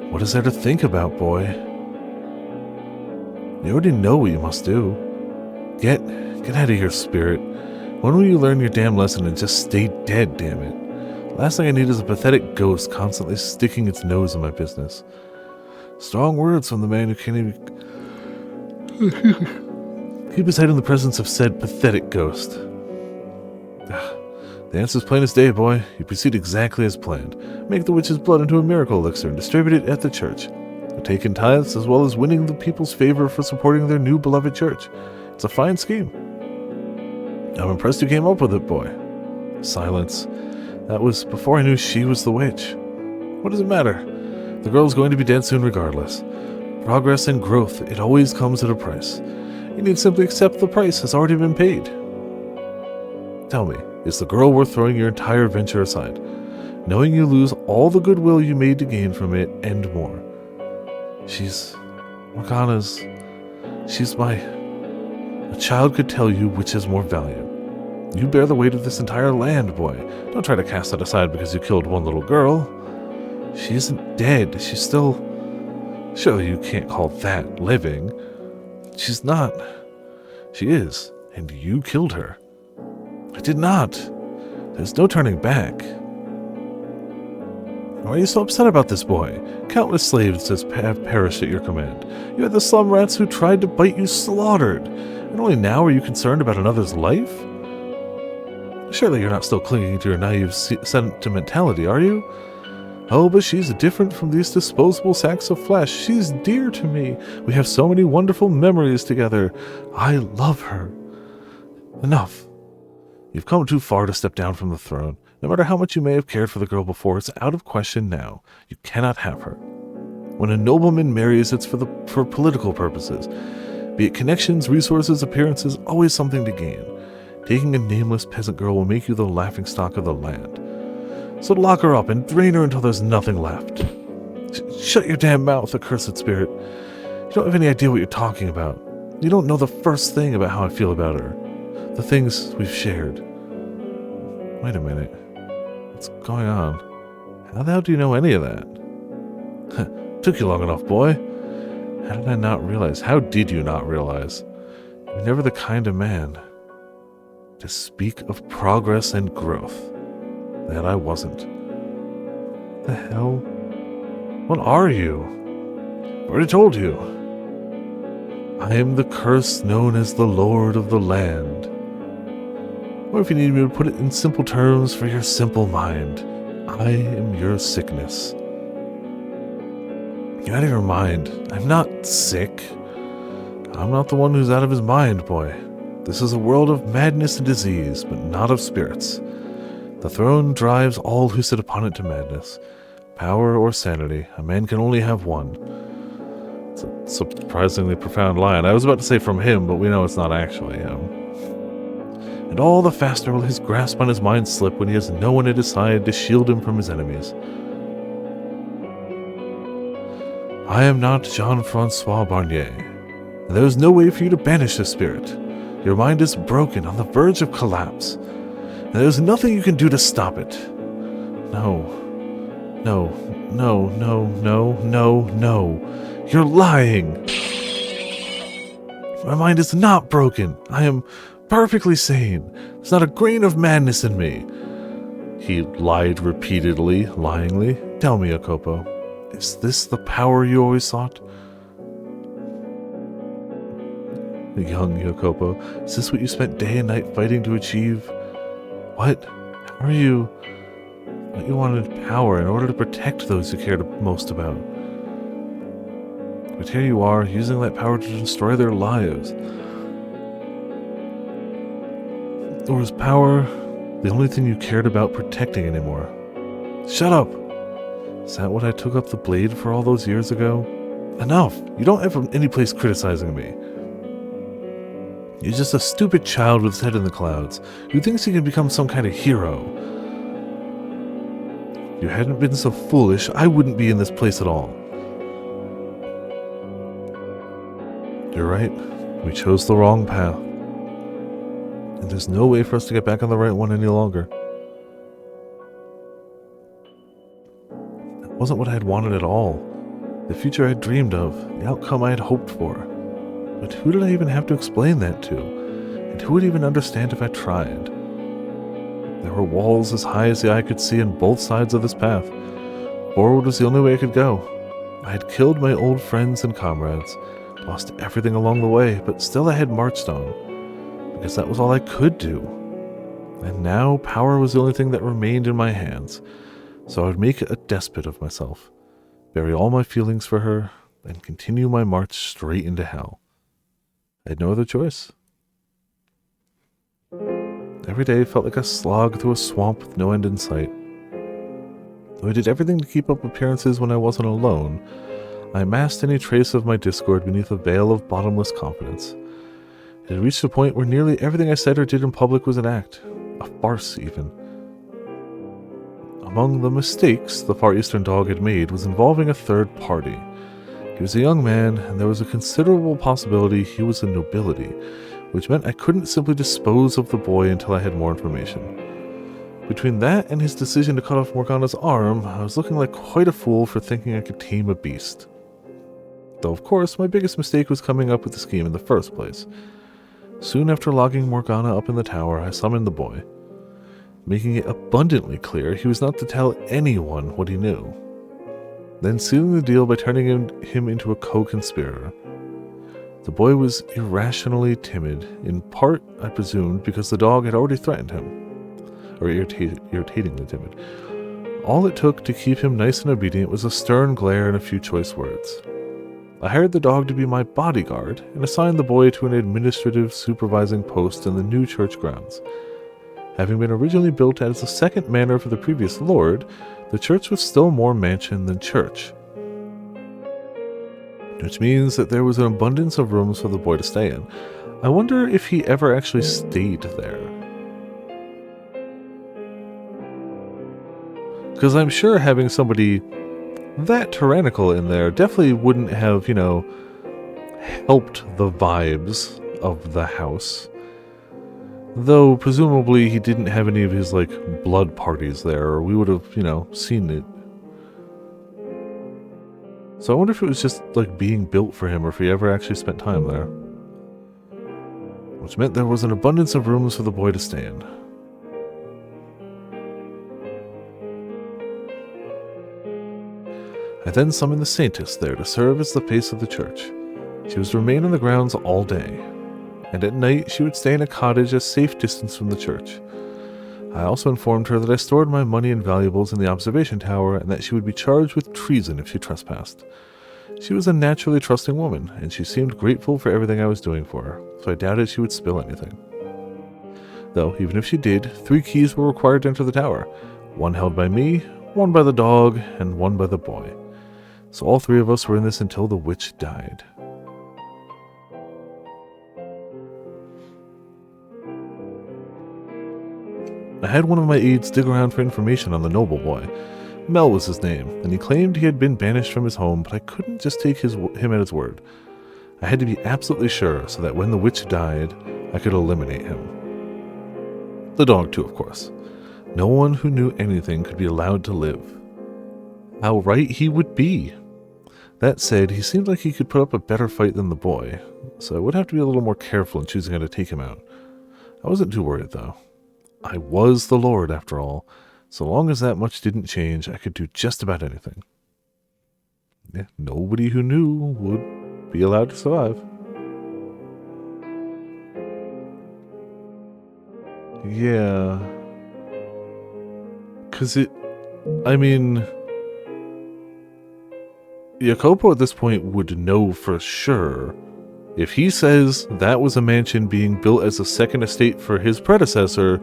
What is there to think about, boy? You already know what you must do. Get out of here, spirit. When will you learn your damn lesson and just stay dead, damn it? Last thing I need is a pathetic ghost constantly sticking its nose in my business. Strong words from the man who can't even keep his head in the presence of said pathetic ghost. The answer's plain as day, boy. You proceed exactly as planned. Make the witch's blood into a miracle elixir and distribute it at the church. Take in tithes as well as winning the people's favor for supporting their new beloved church. It's a fine scheme. I'm impressed you came up with it, boy. Silence. That was before I knew she was the witch. What does it matter? The girl's going to be dead soon regardless. Progress and growth, it always comes at a price. You need simply accept the price has already been paid. Tell me, is the girl worth throwing your entire venture aside, knowing you lose all the goodwill you made to gain from it and more? Morgana's... A child could tell you which has more value. You bear the weight of this entire land, boy. Don't try to cast that aside because you killed one little girl. She isn't dead. She's still... Surely you can't call that living. She's not. She is, and you killed her. I did not. There's no turning back. Why are you so upset about this boy? Countless slaves have perished at your command. You had the slum rats who tried to bite you slaughtered. And only now are you concerned about another's life? Surely you're not still clinging to your naive sentimentality, are you? Oh, but she's different from these disposable sacks of flesh. She's dear to me. We have so many wonderful memories together. I love her. Enough. You've come too far to step down from the throne. No matter how much you may have cared for the girl before, it's out of question now. You cannot have her. When a nobleman marries, it's for political purposes. Be it connections, resources, appearances, always something to gain. Taking a nameless peasant girl will make you the laughingstock of the land. So lock her up and drain her until there's nothing left. Shut your damn mouth, accursed spirit. You don't have any idea what you're talking about. You don't know the first thing about how I feel about her. The things we've shared. Wait a minute. What's going on? How the hell do you know any of that? Took you long enough, boy. How did I not realize? How did you not realize? You're never the kind of man to speak of progress and growth. That I wasn't. The hell? What are you? I already told you. I am the curse known as the Lord of the Land. Or if you need me to put it in simple terms for your simple mind, I am your sickness. You're out of your mind. I'm not sick. I'm not the one who's out of his mind, boy. This is a world of madness and disease, but not of spirits. The throne drives all who sit upon it to madness. Power or sanity, a man can only have one. It's a surprisingly profound line. I was about to say from him, but we know it's not actually him. And all the faster will his grasp on his mind slip when he has no one at his side to shield him from his enemies. I am not Jean-Francois Barnier, and there is no way for you to banish this spirit. Your mind is broken, on the verge of collapse, and there is nothing you can do to stop it. No. No, no, no, no, no, no. You're lying. My mind is not broken. I am perfectly sane. There's not a grain of madness in me. He lied repeatedly, lyingly. Tell me, Jacopo, is this the power you always sought? Young Jacopo, is this what you spent day and night fighting to achieve? What? How are you? You wanted power in order to protect those you cared most about. But here you are, using that power to destroy their lives. Or is power the only thing you cared about protecting anymore? Shut up! Is that what I took up the blade for all those years ago? Enough! You don't have any place criticizing me. You're just a stupid child with his head in the clouds, who thinks he can become some kind of hero. If you hadn't been so foolish, I wouldn't be in this place at all. You're right. We chose the wrong path. And there's no way for us to get back on the right one any longer. That wasn't what I had wanted at all. The future I had dreamed of, the outcome I had hoped for. But who did I even have to explain that to? And who would even understand if I tried? There were walls as high as the eye could see on both sides of this path. Forward was the only way I could go. I had killed my old friends and comrades, lost everything along the way, but still I had marched on, because that was all I could do. And now power was the only thing that remained in my hands, so I would make a despot of myself, bury all my feelings for her, and continue my march straight into hell. I had no other choice. Every day felt like a slog through a swamp with no end in sight. Though I did everything to keep up appearances when I wasn't alone, I masked any trace of my discord beneath a veil of bottomless confidence. It had reached a point where nearly everything I said or did in public was an act, a farce even. Among the mistakes the Far Eastern dog had made was involving a third party. He was a young man, and there was a considerable possibility he was a nobility, which meant I couldn't simply dispose of the boy until I had more information. Between that and his decision to cut off Morgana's arm, I was looking like quite a fool for thinking I could tame a beast. Though, of course, my biggest mistake was coming up with the scheme in the first place. Soon after locking Morgana up in the tower, I summoned the boy. making it abundantly clear he was not to tell anyone what he knew. Then sealing the deal by turning him into a co-conspirator. The boy was irrationally timid, in part, I presumed, because the dog had already threatened him. Or irritatingly timid. All it took to keep him nice and obedient was a stern glare and a few choice words. I hired the dog to be my bodyguard and assigned the boy to an administrative supervising post in the new church grounds. Having been originally built as a second manor for the previous lord, the church was still more mansion than church. Which means that there was an abundance of rooms for the boy to stay in. I wonder if he ever actually stayed there. Because I'm sure having somebody that tyrannical in there definitely wouldn't have, helped the vibes of the house. Though, presumably, he didn't have any of his, blood parties there, or we would have, seen it. So I wonder if it was just, being built for him, or if he ever actually spent time there. Which meant there was an abundance of rooms for the boy to stay in. I then summoned the saintess there to serve as the face of the church. She was to remain on the grounds all day, and at night she would stay in a cottage a safe distance from the church. I also informed her that I stored my money and valuables in the observation tower and that she would be charged with treason if she trespassed. She was a naturally trusting woman, and she seemed grateful for everything I was doing for her, so I doubted she would spill anything. Though, even if she did, 3 keys were required to enter the tower, one held by me, one by the dog, and one by the boy. So all 3 of us were in this until the witch died. I had one of my aides dig around for information on the noble boy. Mel was his name, and he claimed he had been banished from his home, but I couldn't just take him at his word. I had to be absolutely sure so that when the witch died, I could eliminate him. The dog too, of course. No one who knew anything could be allowed to live. How right he would be! That said, he seemed like he could put up a better fight than the boy, so I would have to be a little more careful in choosing how to take him out. I wasn't too worried, though. I was the Lord, after all. So long as that much didn't change, I could do just about anything. Yeah, nobody who knew would be allowed to survive. Yeah. Jacopo at this point would know for sure. If he says that was a mansion being built as a second estate for his predecessor,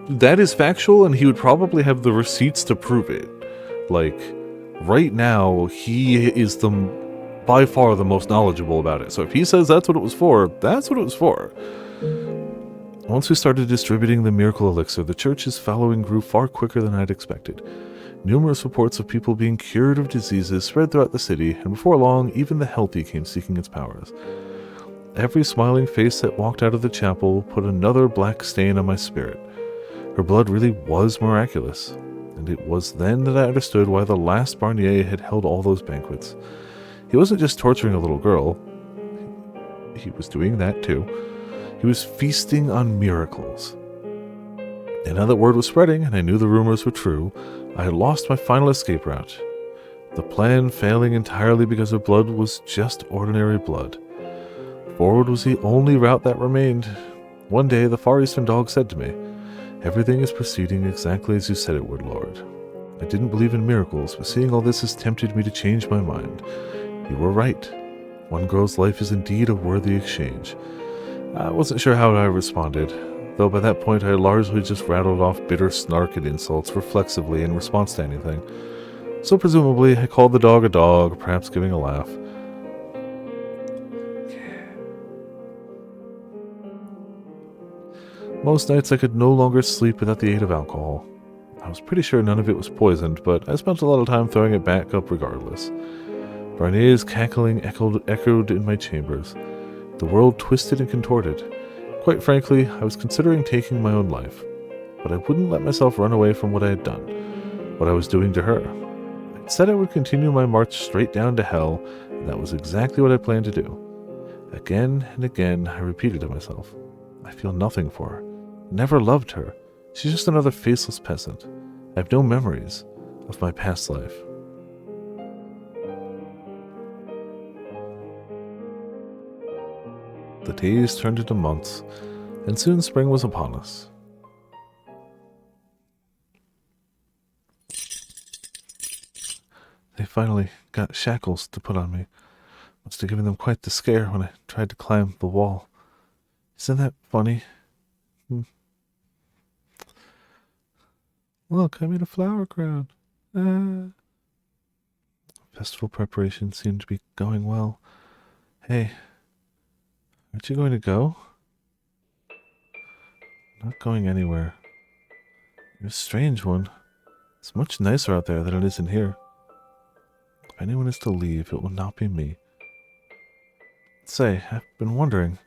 that is factual, and he would probably have the receipts to prove it. Right now, he is by far the most knowledgeable about it. So if he says that's what it was for, that's what it was for. Once we started distributing the miracle elixir, the church's following grew far quicker than I'd expected. Numerous reports of people being cured of diseases spread throughout the city, and before long, even the healthy came seeking its powers. Every smiling face that walked out of the chapel put another black stain on my spirit. Her blood really was miraculous, and it was then that I understood why the last Barnier had held all those banquets. He wasn't just torturing a little girl. He was doing that too. He was feasting on miracles. And now that word was spreading, and I knew the rumors were true, I had lost my final escape route. The plan failing entirely because her blood was just ordinary blood. Forward was the only route that remained. One day, the Far Eastern dog said to me, "Everything is proceeding exactly as you said it would, Lord." I didn't believe in miracles, but seeing all this has tempted me to change my mind. You were right. One girl's life is indeed a worthy exchange. I wasn't sure how I responded, though by that point I had largely just rattled off bitter snark and insults reflexively in response to anything. So presumably I called the dog a dog, perhaps giving a laugh. Most nights I could no longer sleep without the aid of alcohol. I was pretty sure none of it was poisoned, but I spent a lot of time throwing it back up regardless. Barnier's cackling echoed in my chambers. The world twisted and contorted. Quite frankly, I was considering taking my own life, but I wouldn't let myself run away from what I had done, what I was doing to her. I said I would continue my march straight down to hell, and that was exactly what I planned to do. Again and again, I repeated to myself, I feel nothing for her, never loved her, She's just another faceless peasant. I have no memories of my past life. The days turned into months, and soon spring was upon us. They finally got shackles to put on me. Must have given them quite the scare when I tried to climb the wall. Isn't that funny? Look, I made a flower crown. Festival preparations seem to be going well. Hey, aren't you going to go? Not going anywhere. You're a strange one. It's much nicer out there than it is in here. If anyone is to leave, it will not be me. Say, I've been wondering,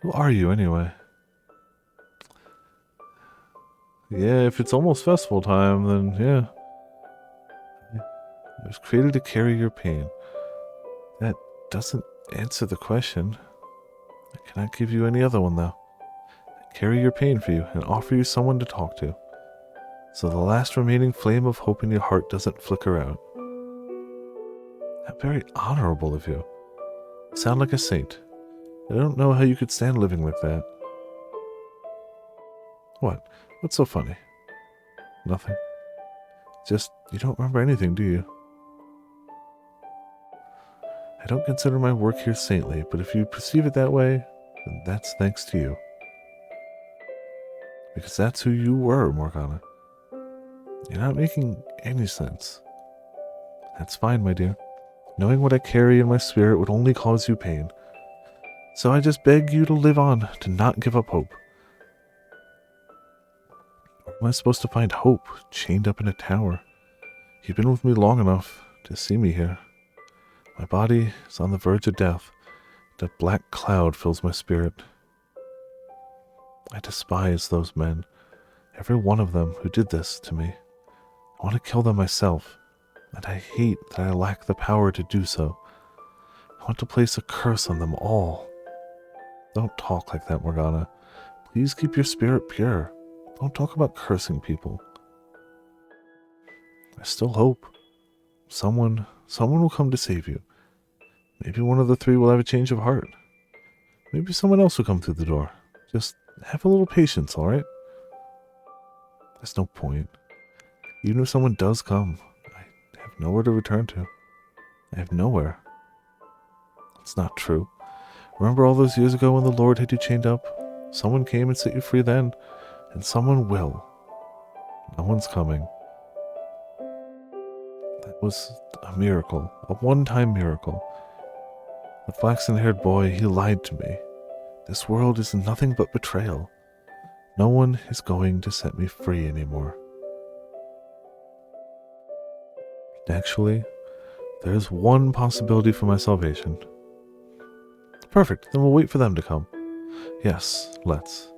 who are you anyway? Yeah, if it's almost festival time, then yeah. I was created to carry your pain. That doesn't answer the question. I cannot give you any other one, though. I carry your pain for you and offer you someone to talk to, so the last remaining flame of hope in your heart doesn't flicker out. How very honorable of you. You sound like a saint. I don't know how you could stand living like that. What? What's so funny? Nothing. Just, you don't remember anything, do you? I don't consider my work here saintly, but if you perceive it that way, then that's thanks to you. Because that's who you were, Morgana. You're not making any sense. That's fine, my dear. Knowing what I carry in my spirit would only cause you pain. So I just beg you to live on, to not give up hope. Where am I supposed to find hope, chained up in a tower? You've been with me long enough to see me here. My body is on the verge of death. A black cloud fills my spirit. I despise those men, every one of them who did this to me. I want to kill them myself, and I hate that I lack the power to do so. I want to place a curse on them all. Don't talk like that, Morgana. Please keep your spirit pure. Don't talk about cursing people. I still hope. Someone will come to save you. Maybe one of the three will have a change of heart. Maybe someone else will come through the door. Just have a little patience, alright? There's no point. Even if someone does come, I have nowhere to return to. I have nowhere. It's not true. Remember all those years ago when the Lord had you chained up? Someone came and set you free then, and someone will. No one's coming. That was a miracle, a one-time miracle. The flaxen-haired boy, he lied to me. This world is nothing but betrayal. No one is going to set me free anymore. Actually, there's one possibility for my salvation. Perfect, then we'll wait for them to come. Yes, let's.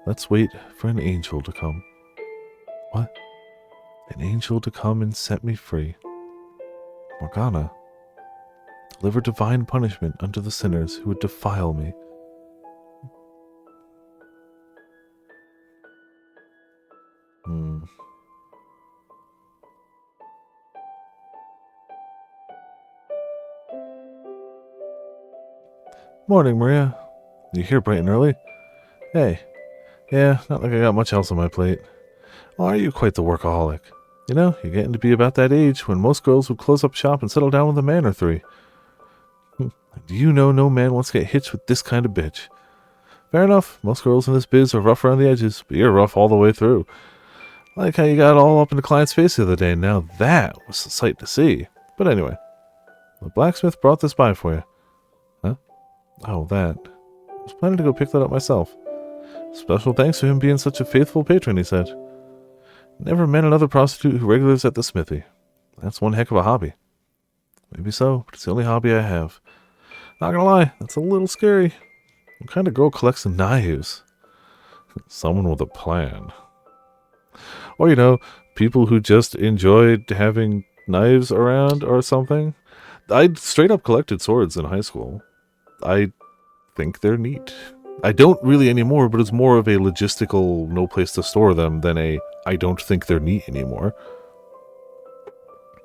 Let's wait for an angel to come. What? An angel to come and set me free. Morgana, deliver divine punishment unto the sinners who would defile me. Morning, Maria. You here bright and early? Hey. Yeah, not like I got much else on my plate. Well, are you quite the workaholic? You know, you're getting to be about that age when most girls would close up shop and settle down with a man or three. Do you know no man wants to get hitched with this kind of bitch? Fair enough, most girls in this biz are rough around the edges, but you're rough all the way through. I like how you got all up in the client's face the other day, and now that was a sight to see. But anyway, the blacksmith brought this by for you. Huh? Oh, that. I was planning to go pick that up myself. Special thanks for him being such a faithful patron, he said. Never met another prostitute who regulars at the smithy. That's one heck of a hobby. Maybe so, but it's the only hobby I have. Not gonna lie, that's a little scary. What kind of girl collects knives? Someone with a plan. Or, you know, people who just enjoyed having knives around or something. I straight up collected swords in high school. I think they're neat. I don't really anymore, but it's more of a logistical no place to store them than a I don't think they're neat anymore.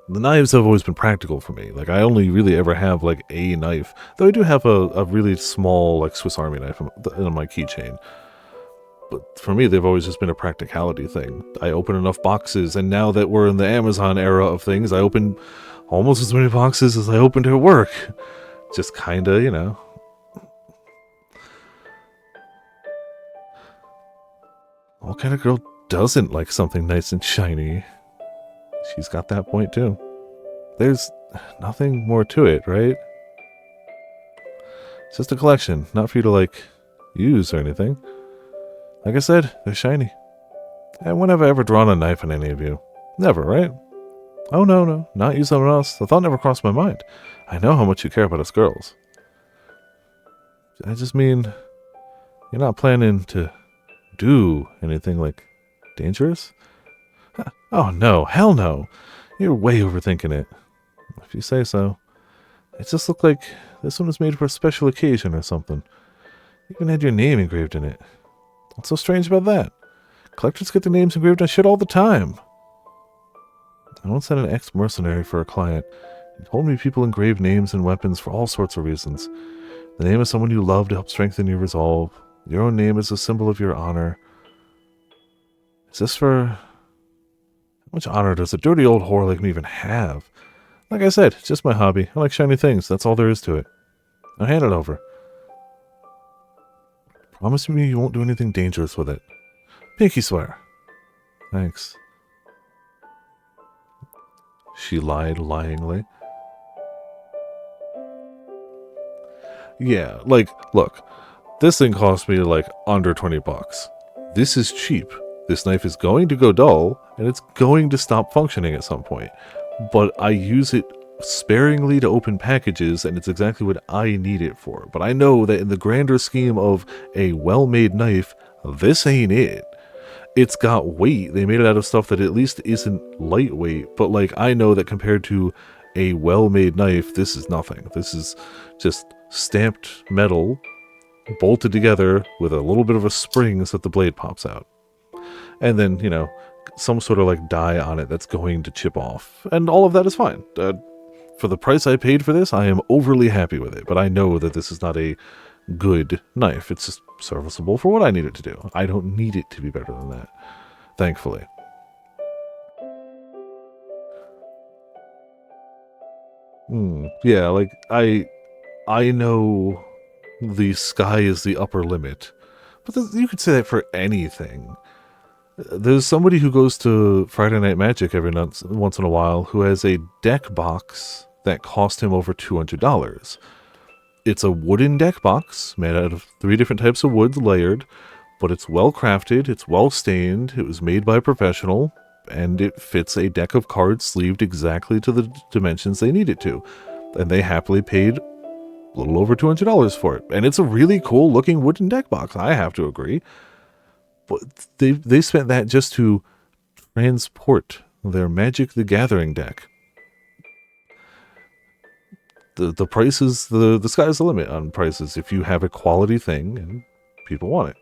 The knives have always been practical for me. Like, I only really ever have, like, a knife. Though I do have a really small, like, Swiss Army knife on my keychain. But for me, they've always just been a practicality thing. I open enough boxes, and now that we're in the Amazon era of things, I open almost as many boxes as I opened at work. Just kinda, you know. What kind of girl doesn't like something nice and shiny? She's got that point too. There's nothing more to it, right? It's just a collection, not for you to, like, use or anything. Like I said, they're shiny. And when have I ever drawn a knife on any of you? Never, right? Oh, no, not you someone else. The thought never crossed my mind. I know how much you care about us girls. I just mean, you're not planning to do anything, like, dangerous? Oh, no, hell no. You're way overthinking it. If you say so. It just looked like this one was made for a special occasion or something. You even had your name engraved in it. What's so strange about that? Collectors get their names engraved on shit all the time. I once had an ex-mercenary for a client. He told me people engrave names and weapons for all sorts of reasons. The name of someone you love to help strengthen your resolve. Your own name is a symbol of your honor. Is this for... How much honor does a dirty old whore like me even have? Like I said, it's just my hobby. I like shiny things. That's all there is to it. Now hand it over. Promise me you won't do anything dangerous with it. Pinky swear. Thanks. She lied lyingly. Yeah, like, look. This thing cost me, like, under 20 bucks. This is cheap. This knife is going to go dull, and it's going to stop functioning at some point. But I use it sparingly to open packages, and it's exactly what I need it for. But I know that in the grander scheme of a well-made knife, this ain't it. It's got weight. They made it out of stuff that at least isn't lightweight, but, like, I know that compared to a well-made knife, this is nothing. This is just stamped metal, bolted together with a little bit of a spring so that the blade pops out. And then, you know, some sort of, like, die on it that's going to chip off. And all of that is fine. For the price I paid for this, I am overly happy with it. But I know that this is not a good knife. It's just serviceable for what I need it to do. I don't need it to be better than that. Thankfully. Yeah, like, I know the sky is the upper limit. But you could say that for anything. There's somebody who goes to Friday Night Magic every once in a while who has a deck box that cost him over $200. It's a wooden deck box made out of 3 different types of woods layered, but it's well crafted, it's well stained, it was made by a professional, and it fits a deck of cards sleeved exactly to the dimensions they need it to. And they happily paid a little over $200 for it. And it's a really cool looking wooden deck box, I have to agree. But they spent that just to transport their Magic the Gathering deck. The prices, the sky's the limit on prices if you have a quality thing and people want it.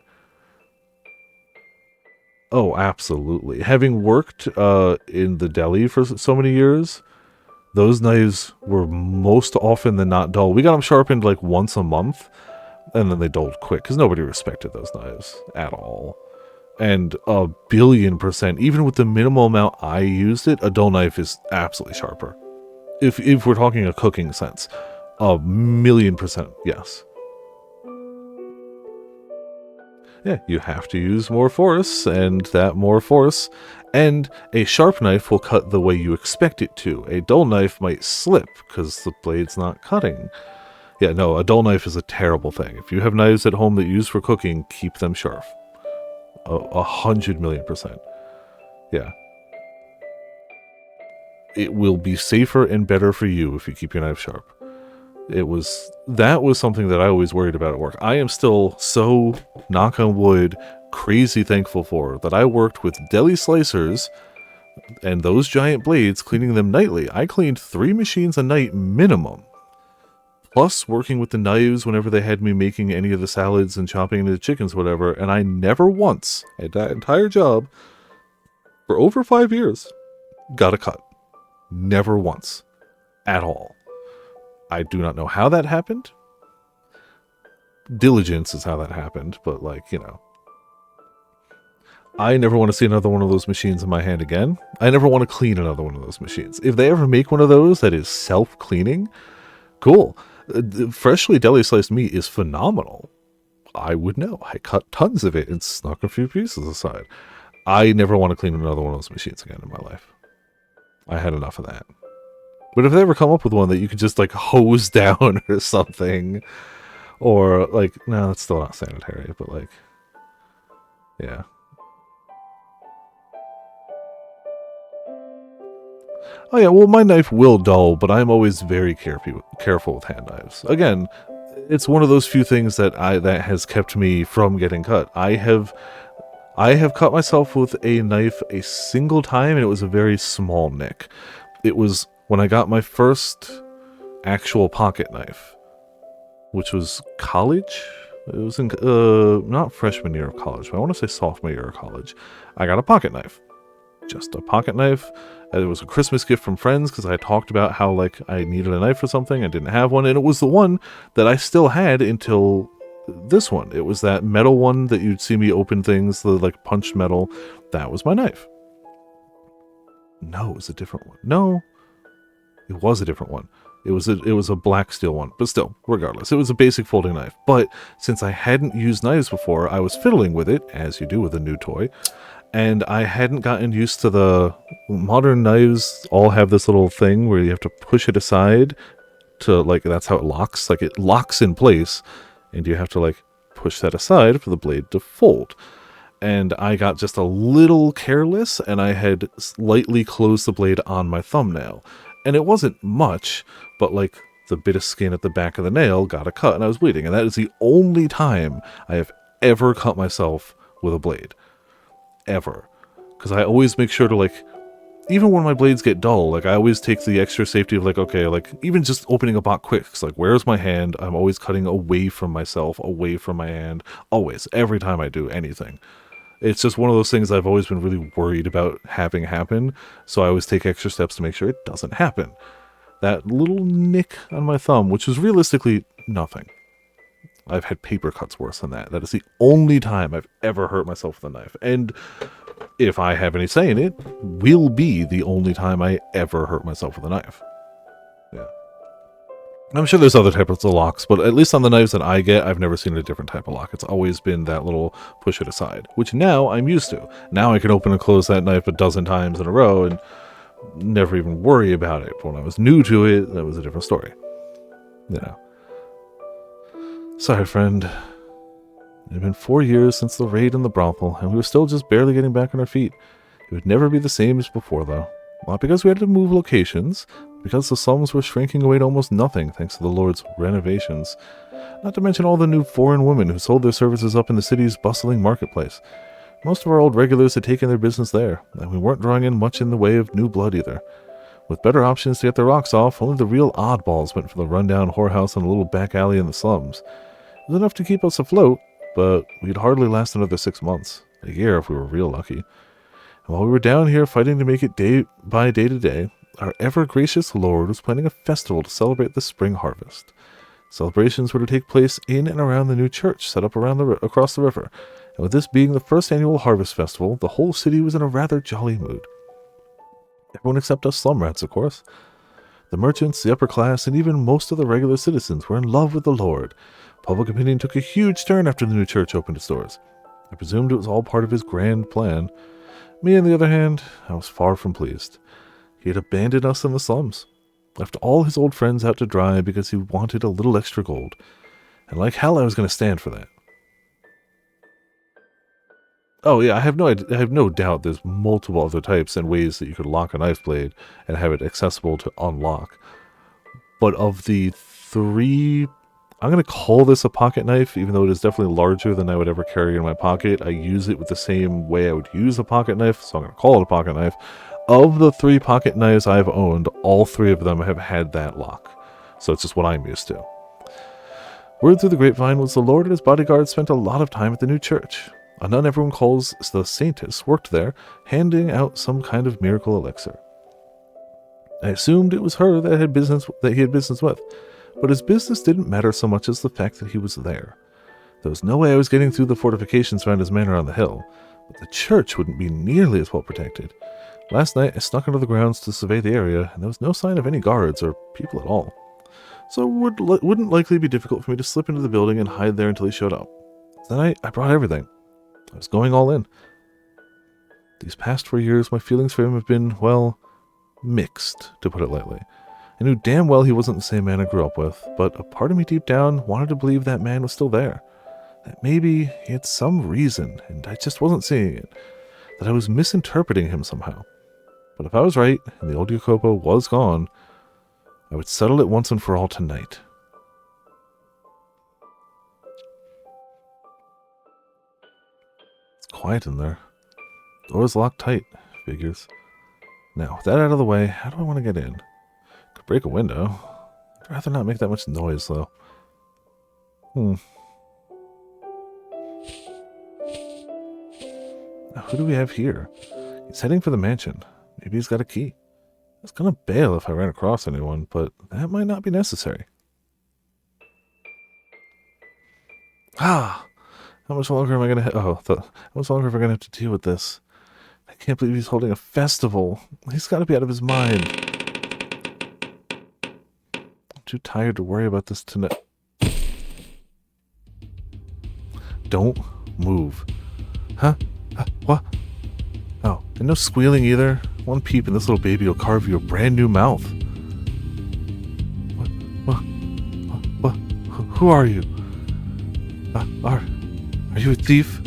Oh, absolutely. Having worked in the deli for so many years, those knives were most often than not dull. We got them sharpened like once a month, and then they dulled quick because nobody respected those knives at all. And 1,000,000,000%, even with the minimal amount I used it, a dull knife is absolutely sharper. If we're talking a cooking sense, 1,000,000%, yes. Yeah, you have to use more force, and that more force, and a sharp knife will cut the way you expect it to. A dull knife might slip because the blade's not cutting. Yeah, no, a dull knife is a terrible thing. If you have knives at home that you use for cooking, keep them sharp. 100,000,000%. Yeah. It will be safer and better for you if you keep your knife sharp. That was something that I always worried about at work. I am still so, knock on wood, crazy thankful for that I worked with deli slicers and those giant blades, cleaning them nightly. I cleaned 3 machines a night minimum. plus working with the knives whenever they had me making any of the salads and chopping into the chickens, whatever, and I never once, at that entire job, for over 5 years, got a cut. Never once. At all. I do not know how that happened. Diligence is how that happened, but like, you know. I never want to see another one of those machines in my hand again. I never want to clean another one of those machines. If they ever make one of those that is self-cleaning, cool. Freshly deli sliced meat is phenomenal. I would know. I cut tons of it and snuck a few pieces aside. I never want to clean another one of those machines again in my life. I had enough of that. But if they ever come up with one that you could just like hose down or something, or like, no, that's still not sanitary, but like, yeah. Oh yeah, well my knife will dull, but I'm always very careful with hand knives. Again, it's one of those few things that has kept me from getting cut. I have cut myself with a knife a single time, and it was a very small nick. It was when I got my first actual pocket knife, which was college. It was in not freshman year of college, but I want to say sophomore year of college. I got a pocket knife. Just a pocket knife. It was a Christmas gift from friends because I talked about how like I needed a knife for something. I didn't have one, and it was the one that I still had until this one. It was that metal one that you'd see me open things, the like punched metal. That was my knife. No, it was a different one. No, it was a different one. It was a black steel one, but still, regardless, it was a basic folding knife. But since I hadn't used knives before, I was fiddling with it, as you do with a new toy. And I hadn't gotten used to the modern knives all have this little thing where you have to push it aside to like, that's how it locks. Like it locks in place and you have to like push that aside for the blade to fold. And I got just a little careless and I had slightly closed the blade on my thumbnail. And it wasn't much, but like the bit of skin at the back of the nail got a cut and I was bleeding. And that is the only time I have ever cut myself with a blade. Ever. Because I always make sure to like, even when my blades get dull, like I always take the extra safety of like, okay, like even just opening a box quick, it's like, where's my hand? I'm always cutting away from myself, away from my hand, always, every time I do anything. It's just one of those things I've always been really worried about having happen, so I always take extra steps to make sure it doesn't happen. That little nick on my thumb, which was realistically nothing. I've had paper cuts worse than that. That is the only time I've ever hurt myself with a knife. And if I have any say in it, will be the only time I ever hurt myself with a knife. Yeah. I'm sure there's other types of locks, but at least on the knives that I get, I've never seen a different type of lock. It's always been that little push it aside, which now I'm used to. Now I can open and close that knife a dozen times in a row and never even worry about it. But when I was new to it, that was a different story. You know. Sorry, friend. It had been 4 years since the raid in the brothel, and we were still just barely getting back on our feet. It would never be the same as before, though. Not because we had to move locations, but because the slums were shrinking away to almost nothing thanks to the Lord's renovations. Not to mention all the new foreign women who sold their services up in the city's bustling marketplace. Most of our old regulars had taken their business there, and we weren't drawing in much in the way of new blood either. With better options to get their rocks off, only the real oddballs went for the rundown whorehouse and a little back alley in the slums. It was enough to keep us afloat, but we'd hardly last another 6 months, a year if we were real lucky. And while we were down here fighting to make it day by day to day, our ever-gracious Lord was planning a festival to celebrate the spring harvest. Celebrations were to take place in and around the new church set up across the river, and with this being the first annual harvest festival, the whole city was in a rather jolly mood. Everyone except us slum rats, of course. The merchants, the upper class, and even most of the regular citizens were in love with the Lord. Public opinion took a huge turn after the new church opened its doors. I presumed it was all part of his grand plan. Me, on the other hand, I was far from pleased. He had abandoned us in the slums, left all his old friends out to dry because he wanted a little extra gold. And like hell I was going to stand for that. Oh yeah, I have no doubt there's multiple other types and ways that you could lock a knife blade and have it accessible to unlock. But of the three, I'm going to call this a pocket knife, even though it is definitely larger than I would ever carry in my pocket. I use it with the same way I would use a pocket knife, so I'm going to call it a pocket knife. Of the 3 pocket knives I've owned, all 3 of them have had that lock. So it's just what I'm used to. Word through the grapevine was the Lord and his bodyguards spent a lot of time at the new church. A nun everyone calls the Saintess worked there, handing out some kind of miracle elixir. I assumed it was her that he had business with, but his business didn't matter so much as the fact that he was there. There was no way I was getting through the fortifications around his manor on the hill, but the church wouldn't be nearly as well protected. Last night I snuck under the grounds to survey the area, and there was no sign of any guards or people at all. So it wouldn't likely be difficult for me to slip into the building and hide there until he showed up. Tonight I brought everything. I was going all in. These past 4 years, my feelings for him have been, well, mixed, to put it lightly. I knew damn well he wasn't the same man I grew up with, but a part of me deep down wanted to believe that man was still there. That maybe he had some reason, and I just wasn't seeing it. That I was misinterpreting him somehow. But if I was right, and the old Jacopo was gone, I would settle it once and for all tonight. It's quiet in there. Door's locked tight, figures. Now, with that out of the way, how do I want to get in? Could break a window. I'd rather not make that much noise, though. Now, who do we have here? He's heading for the mansion. Maybe he's got a key. I was gonna bail if I ran across anyone, but that might not be necessary. How much longer am I gonna how much longer am I gonna have to deal with this? I can't believe he's holding a festival. He's gotta be out of his mind. I'm too tired to worry about this tonight. Don't move. Huh? What? Oh, and no squealing either. One peep and this little baby will carve you a brand new mouth. What? Who are you? Are you a thief?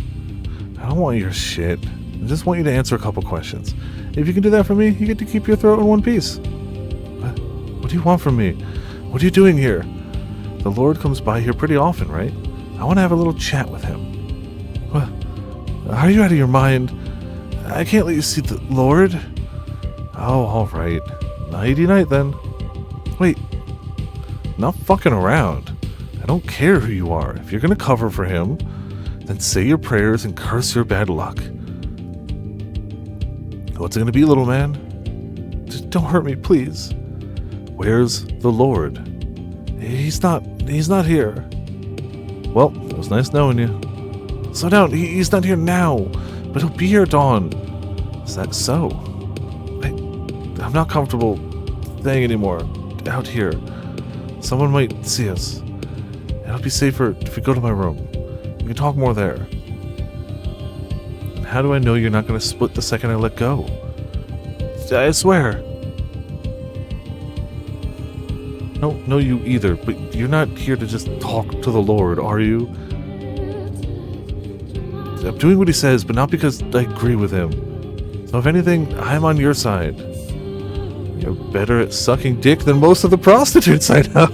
I don't want your shit. I just want you to answer a couple questions. If you can do that for me, you get to keep your throat in one piece. What do you want from me? What are you doing here? The Lord comes by here pretty often, right? I want to have a little chat with him. What? Are you out of your mind? I can't let you see the Lord. Oh, alright. Nighty-night then. Wait. Not fucking around. I don't care who you are. If you're gonna cover for him, then say your prayers and curse your bad luck. What's it gonna be, little man? Just don't hurt me, please. Where's the Lord? He's not here. Well, it was nice knowing you. Slow down, he's not here now, but he'll be here at dawn. Is that so? I'm not comfortable staying anymore out here. Someone might see us. It'll be safer if we go to my room. We can talk more there. And how do I know you're not going to split the second I let go? I swear. No, you either, but you're not here to just talk to the Lord, are you? I'm doing what he says, but not because I agree with him. So if anything, I'm on your side. You're better at sucking dick than most of the prostitutes I know.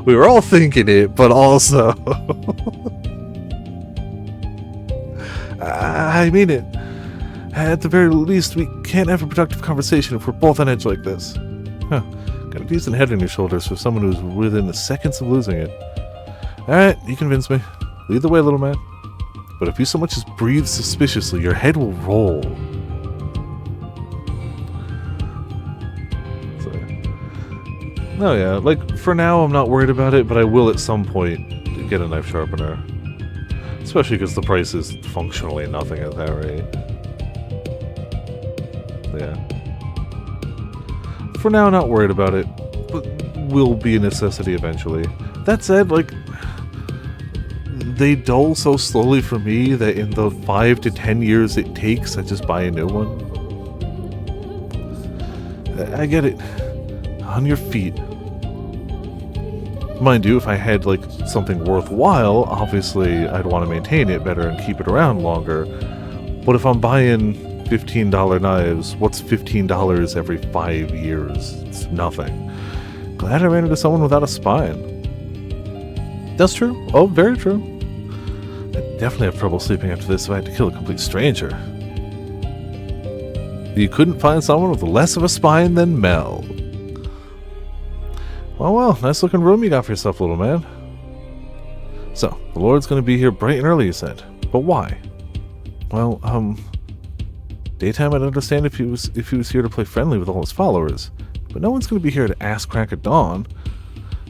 We were all thinking it, but also... I mean it. At the very least, we can't have a productive conversation if we're both on edge like this. Huh. Got a decent head on your shoulders for someone who's within seconds of losing it. Alright, you convinced me. Lead the way, little man. But if you so much as breathe suspiciously, your head will roll. So, no, yeah, like, for now I'm not worried about it, but I will at some point get a knife sharpener. Especially because the price is functionally nothing at that rate. Yeah. For now, not worried about it, but will be a necessity eventually. That said, like, they dull so slowly for me that in the 5 to 10 years it takes, I just buy a new one. I get it. On your feet. Mind you, if I had, like, something worthwhile, obviously I'd want to maintain it better and keep it around longer. But if I'm buying $15 knives, what's $15 every 5 years? It's nothing. Glad I ran into someone without a spine. That's true. Oh, very true. I'd definitely have trouble sleeping after this if I had to kill a complete stranger. You couldn't find someone with less of a spine than Mel. Well, nice looking room you got for yourself, little man. So, the Lord's going to be here bright and early, you said. But why? Well, daytime I'd understand if he was here to play friendly with all his followers. But no one's going to be here at ass crack at dawn.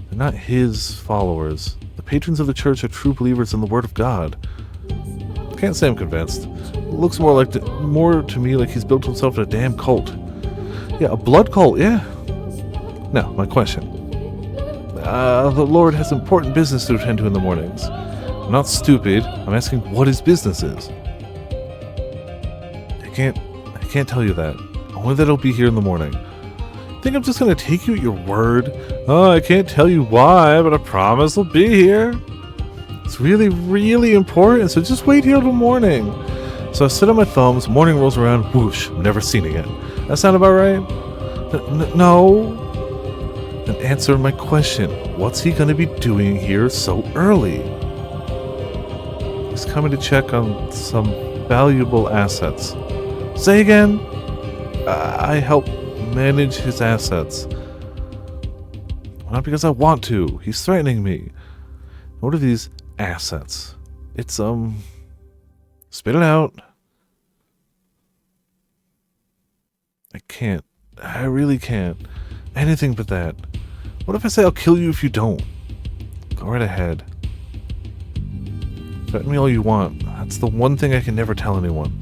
They're not his followers. The patrons of the church are true believers in the Word of God. Can't say I'm convinced. It looks more to me like he's built himself a damn cult. Yeah, a blood cult, yeah. Now, my question. The Lord has important business to attend to in the mornings. I'm not stupid. I'm asking what his business is. I can't tell you that. Only that he'll be here in the morning. Think I'm just gonna take you at your word? Oh, I can't tell you why, but I promise he'll be here. It's really, really important, so just wait here till morning. So I sit on my thumbs, morning rolls around, whoosh, I'm never seen again. That sound about right? No. Then answer my question. What's he gonna be doing here so early? He's coming to check on some valuable assets. Say again? I help manage his assets. Not because I want to. He's threatening me. What are these assets? It's, spit it out. I can't. I really can't. Anything but that. What if I say I'll kill you if you don't? Go right ahead. Threaten me all you want. That's the one thing I can never tell anyone.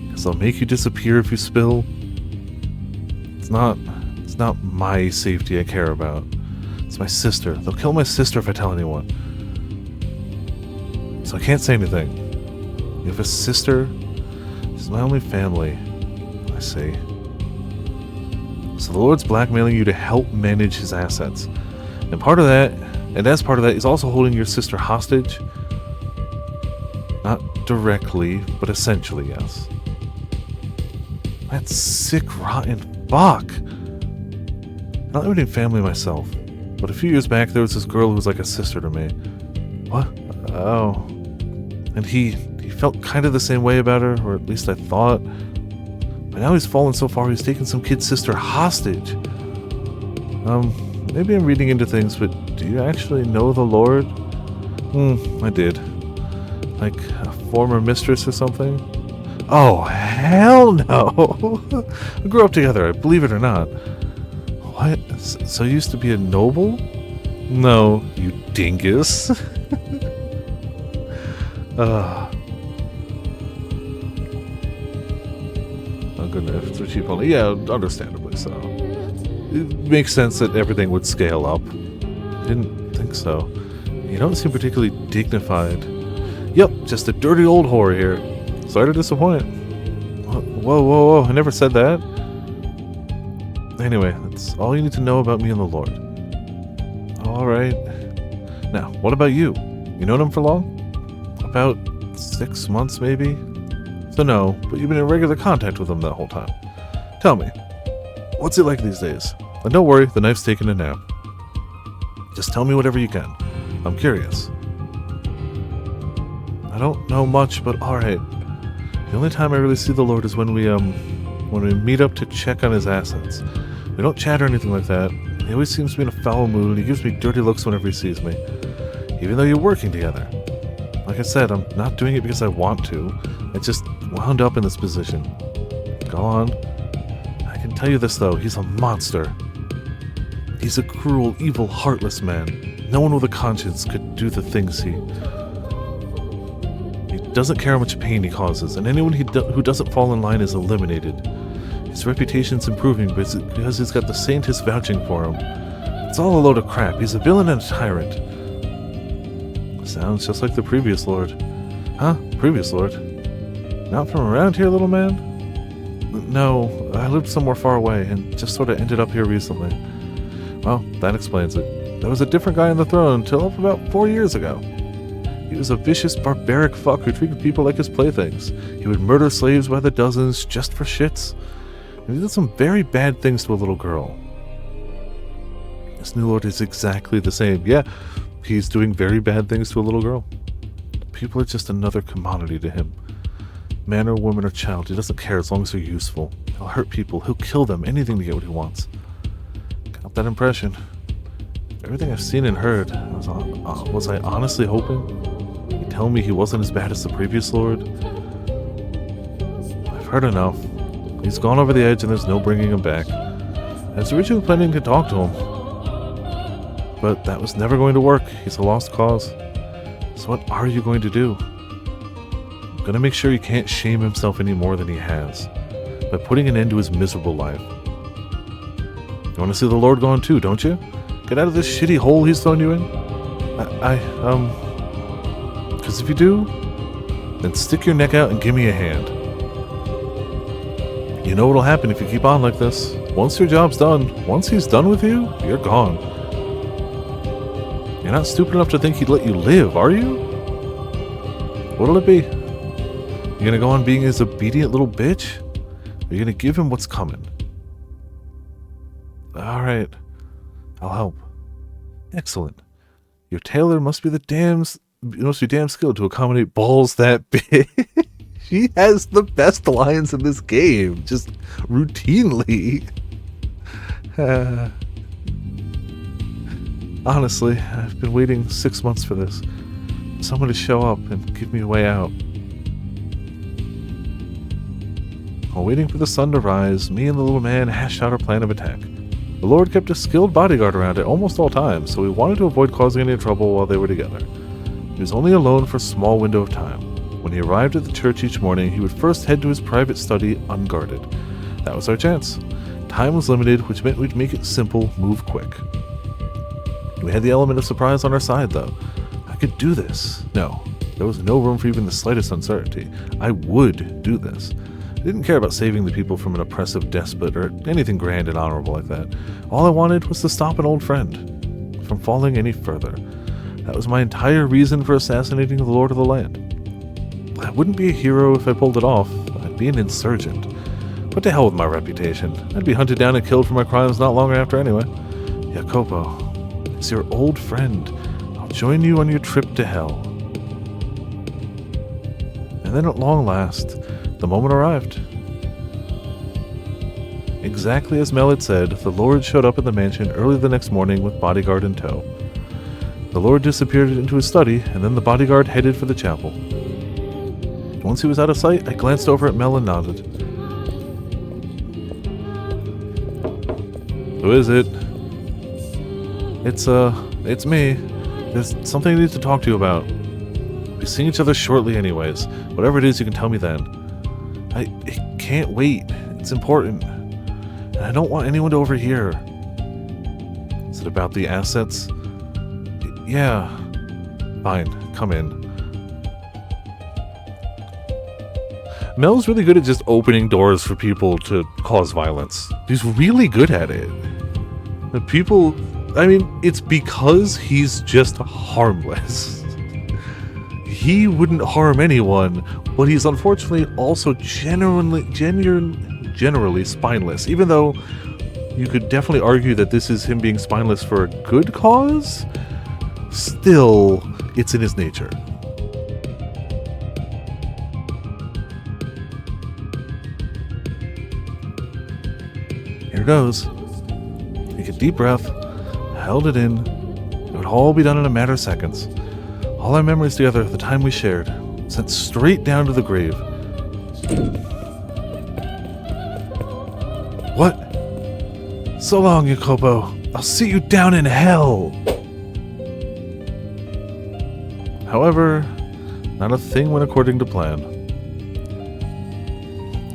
Because I'll make you disappear if you spill. It's not my safety I care about. It's my sister. They'll kill my sister if I tell anyone. So I can't say anything. You have a sister? She's my only family. I see. So the Lord's blackmailing you to help manage his assets. And as part of that, he's also holding your sister hostage. Not directly, but essentially, yes. That sick, rotten fuck. Not limiting family myself, but a few years back there was this girl who was like a sister to me. What? Oh. And he felt kind of the same way about her, or at least I thought. But now he's fallen so far he's taken some kid's sister hostage. Maybe I'm reading into things, but do you actually know the Lord? I did. Like a former mistress or something? Oh, hell no! We grew up together, believe it or not. What? So you used to be a noble? No, you dingus. Oh goodness, it's what she told me. Yeah, understandably so. It makes sense that everything would scale up. Didn't think so. You don't seem particularly dignified. Yep, just a dirty old whore here. Sorry to disappoint. Whoa, I never said that. Anyway, that's all you need to know about me and the Lord. Alright. Now, what about you? You known him for long? About 6 months, maybe? So no, but you've been in regular contact with him that whole time. Tell me, what's he like these days? And don't worry, the knife's taking a nap. Just tell me whatever you can. I'm curious. I don't know much, but alright. The only time I really see the Lord is when we meet up to check on his assets. We don't chat or anything like that. He always seems to be in a foul mood, and he gives me dirty looks whenever he sees me. Even though you're working together. Like I said, I'm not doing it because I want to. I just wound up in this position. Go on. I can tell you this though, he's a monster. He's a cruel, evil, heartless man. No one with a conscience could do the things he doesn't care how much pain he causes, and anyone who doesn't fall in line is eliminated. His reputation's improving because he's got the scientists vouching for him. It's all a load of crap. He's a villain and a tyrant. Sounds just like the previous Lord. Huh? Previous Lord? Not from around here, little man? No, I lived somewhere far away and just sort of ended up here recently. Well, that explains it. There was a different guy on the throne until about 4 years ago. He was a vicious, barbaric fuck who treated people like his playthings. He would murder slaves by the dozens just for shits. And he did some very bad things to a little girl. This new lord is exactly the same. Yeah, he's doing very bad things to a little girl. People are just another commodity to him. Man or woman or child, he doesn't care as long as they're useful. He'll hurt people, he'll kill them, anything to get what he wants. Got that impression. everything I've seen and heard, was I honestly hoping you'd tell me he wasn't as bad as the previous Lord? I've heard enough. He's gone over the edge and there's no bringing him back. I was originally planning to talk to him, but that was never going to work. He's a lost cause. So what are you going to do? I'm going to make sure he can't shame himself any more than he has, by putting an end to his miserable life. You want to see the Lord gone too, don't you? Get out of this shitty hole he's thrown you in? Because if you do, then stick your neck out and give me a hand. You know what'll happen if you keep on like this. Once your job's done, once he's done with you, you're gone. You're not stupid enough to think he'd let you live, are you? What'll it be? You gonna go on being his obedient little bitch? Or you gonna give him what's coming? Alright, I'll help. Excellent. Your tailor must be damn skilled to accommodate balls that big. She has the best lines in this game, just routinely. Honestly, I've been waiting 6 months for this. Someone to show up and give me a way out. While waiting for the sun to rise, me and the little man hashed out our plan of attack. The Lord kept a skilled bodyguard around at almost all times, so we wanted to avoid causing any trouble while they were together. He was only alone for a small window of time. When he arrived at the church each morning, he would first head to his private study unguarded. That was our chance. Time was limited, which meant we'd make it simple, move quick. We had the element of surprise on our side, though. I could do this. No, there was no room for even the slightest uncertainty. I would do this. I didn't care about saving the people from an oppressive despot or anything grand and honorable like that. All I wanted was to stop an old friend from falling any further. That was my entire reason for assassinating the Lord of the Land. I wouldn't be a hero if I pulled it off. I'd be an insurgent. But to hell with my reputation. I'd be hunted down and killed for my crimes not long after anyway. Jacopo, it's your old friend. I'll join you on your trip to hell. And then at long last, the moment arrived. Exactly as Mel had said, the Lord showed up at the mansion early the next morning with bodyguard in tow. The Lord disappeared into his study, and then the bodyguard headed for the chapel. Once he was out of sight, I glanced over at Mel and nodded. Who is it? It's me. There's something I need to talk to you about. We'll be seeing each other shortly anyways. Whatever it is, you can tell me then. I can't wait. It's important. And I don't want anyone to overhear. Is it about the assets? Yeah. Fine, come in. Mel's really good at just opening doors for people to cause violence. He's really good at it. The people... I mean, it's because he's just harmless. He wouldn't harm anyone, but he's unfortunately also generally spineless. Even though you could definitely argue that this is him being spineless for a good cause, still, it's in his nature. Here goes. Take a deep breath. I held it in. It would all be done in a matter of seconds. All our memories together, the time we shared, sent straight down to the grave. What? So long, Jacopo. I'll see you down in hell. However, not a thing went according to plan.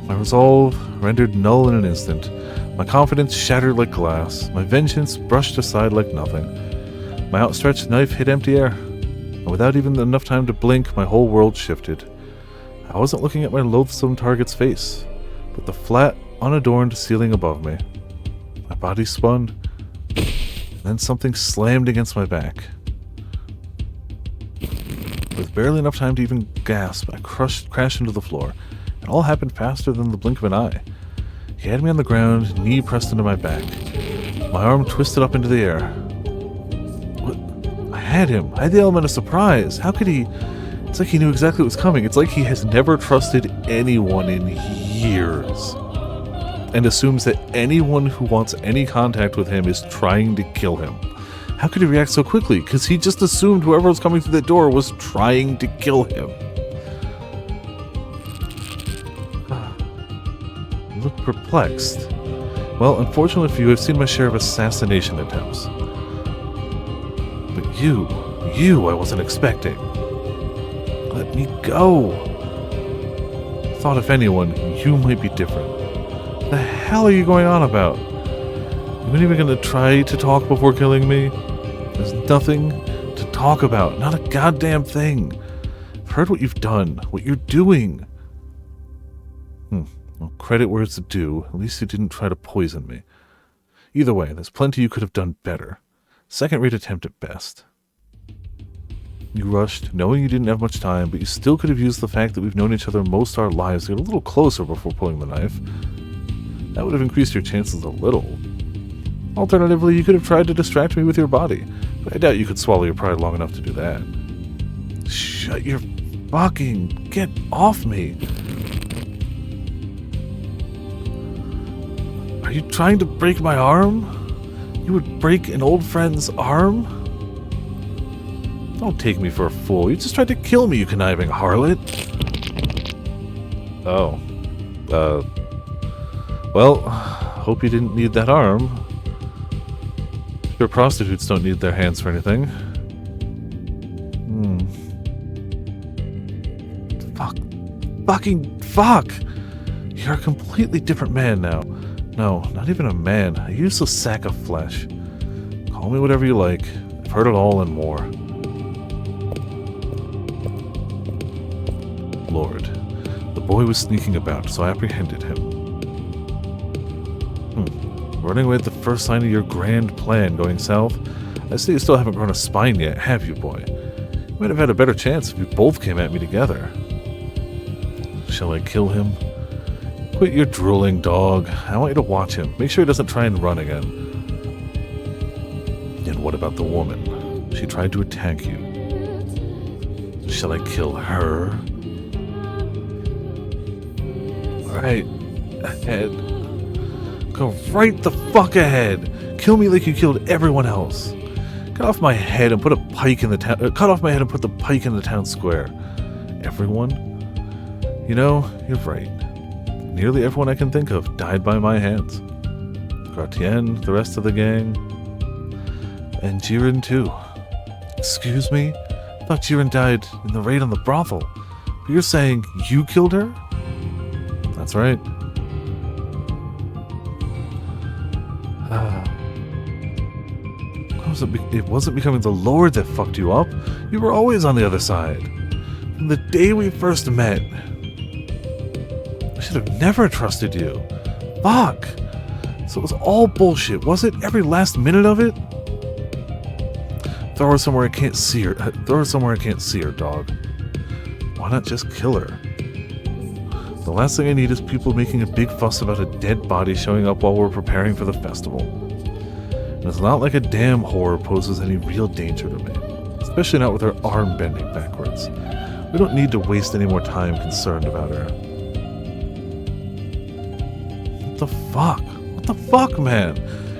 My resolve rendered null in an instant. My confidence shattered like glass. My vengeance brushed aside like nothing. My outstretched knife hit empty air. And without even enough time to blink, my whole world shifted. I wasn't looking at my loathsome target's face, but the flat, unadorned ceiling above me. My body spun, and then something slammed against my back. With barely enough time to even gasp, I crashed into the floor. It all happened faster than the blink of an eye. He had me on the ground, knee pressed into my back. My arm twisted up into the air. What? I had him. I had the element of surprise. How could he? It's like he knew exactly what was coming. It's like he has never trusted anyone in years. And assumes that anyone who wants any contact with him is trying to kill him. How could he react so quickly? Because he just assumed whoever was coming through that door was trying to kill him. You look perplexed. Well, unfortunately for you, I've seen my share of assassination attempts. But you I wasn't expecting. Let me go. Thought if anyone, you might be different. What the hell are you going on about? You weren't even gonna try to talk before killing me? There's nothing to talk about. Not a goddamn thing. I've heard what you've done. What you're doing. Well, credit where it's due. At least you didn't try to poison me. Either way, there's plenty you could have done better. Second-rate attempt at best. You rushed, knowing you didn't have much time, but you still could have used the fact that we've known each other most of our lives to get a little closer before pulling the knife. That would have increased your chances a little. Alternatively, you could have tried to distract me with your body, but I doubt you could swallow your pride long enough to do that. Shut your fucking... Get off me! Are you trying to break my arm? You would break an old friend's arm? Don't take me for a fool. You just tried to kill me, you conniving harlot. Oh. Well, hope you didn't need that arm. Sure, prostitutes don't need their hands for anything. Fucking fuck! You're a completely different man now. No, not even a man. A useless sack of flesh. Call me whatever you like. I've heard it all and more. Lord. The boy was sneaking about, so I apprehended him. Running away at the first sign of your grand plan going south? I see you still haven't grown a spine yet, have you, boy? You might have had a better chance if you both came at me together. Shall I kill him? Quit your drooling, dog. I want you to watch him. Make sure he doesn't try and run again. And what about the woman? She tried to attack you. Shall I kill her? Alright. Ahead. Go right the fuck ahead. Kill me like you killed everyone else. Cut off my head and put a pike in the town. Cut off my head and put the pike in the town square. Everyone? You know, you're right. Nearly everyone I can think of died by my hands. Gratien, the rest of the gang, and Jiren too. Excuse me? I thought Jiren died in the raid on the brothel. But you're saying you killed her? That's right. It wasn't becoming the Lord that fucked you up. You were always on the other side. From the day we first met. I should have never trusted you. Fuck. So it was all bullshit, was it? Every last minute of it? Throw her somewhere I can't see her. Throw her somewhere I can't see her, dog. Why not just kill her? The last thing I need is people making a big fuss about a dead body showing up while we're preparing for the festival. And it's not like a damn whore poses any real danger to me. Especially not with her arm bending backwards. We don't need to waste any more time concerned about her. What the fuck? What the fuck, man?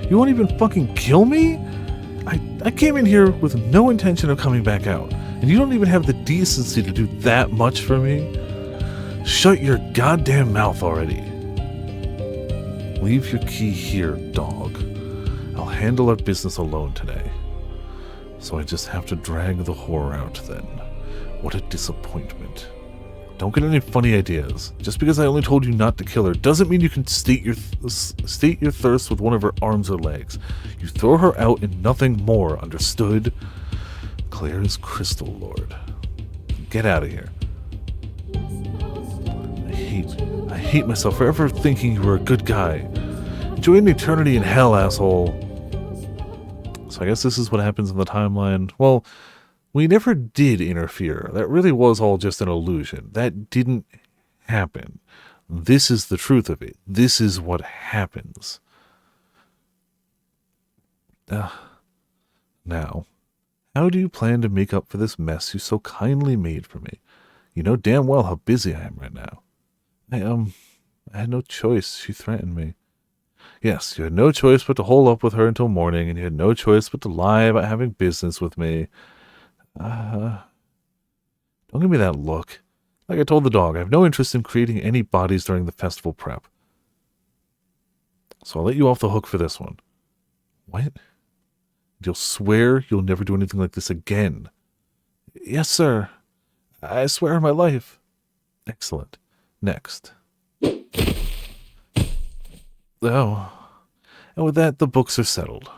You won't even fucking kill me? I came in here with no intention of coming back out. And you don't even have the decency to do that much for me? Shut your goddamn mouth already. Leave your key here, dog. I'll handle our business alone today. So I just have to drag the whore out then. What a disappointment. Don't get any funny ideas. Just because I only told you not to kill her doesn't mean you can state your thirst with one of her arms or legs. You throw her out and nothing more, understood? Clear as crystal, Lord. Get out of here. I hate myself for ever thinking you were a good guy. Enjoy an eternity in hell, asshole. So I guess this is what happens in the timeline. Well, we never did interfere. That really was all just an illusion. That didn't happen. This is the truth of it. This is what happens. Now, how do you plan to make up for this mess you so kindly made for me? You know damn well how busy I am right now. I had no choice. She threatened me. Yes, you had no choice but to hole up with her until morning, and you had no choice but to lie about having business with me. Don't give me that look. Like I told the dog, I have no interest in creating any bodies during the festival prep. So I'll let you off the hook for this one. What? You'll swear you'll never do anything like this again? Yes, sir. I swear on my life. Excellent. Next. Oh. And with that, the books are settled.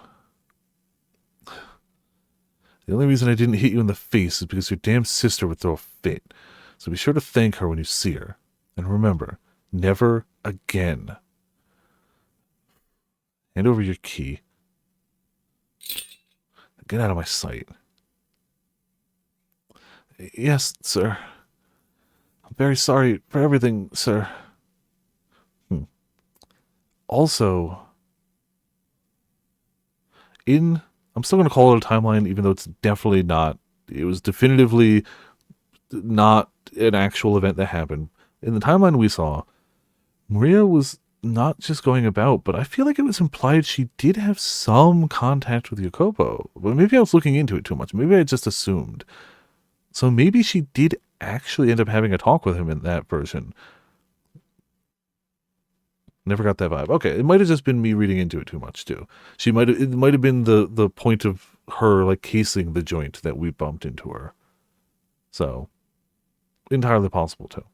The only reason I didn't hit you in the face is because your damn sister would throw a fit. So be sure to thank her when you see her. And remember, never again. Hand over your key. Get out of my sight. Yes, sir. I'm very sorry for everything, sir. Also, I'm still going to call it a timeline, even though it's definitely not. It was definitively not an actual event that happened. In the timeline we saw, Maria was not just going about, but I feel like it was implied she did have some contact with Jacopo. But maybe I was looking into it too much. Maybe I just assumed. So maybe she did actually end up having a talk with him in that version. Never got that vibe. Okay, it might have just been me reading into it too much too. It might have been the point of her like casing the joint that we bumped into her. So entirely possible too.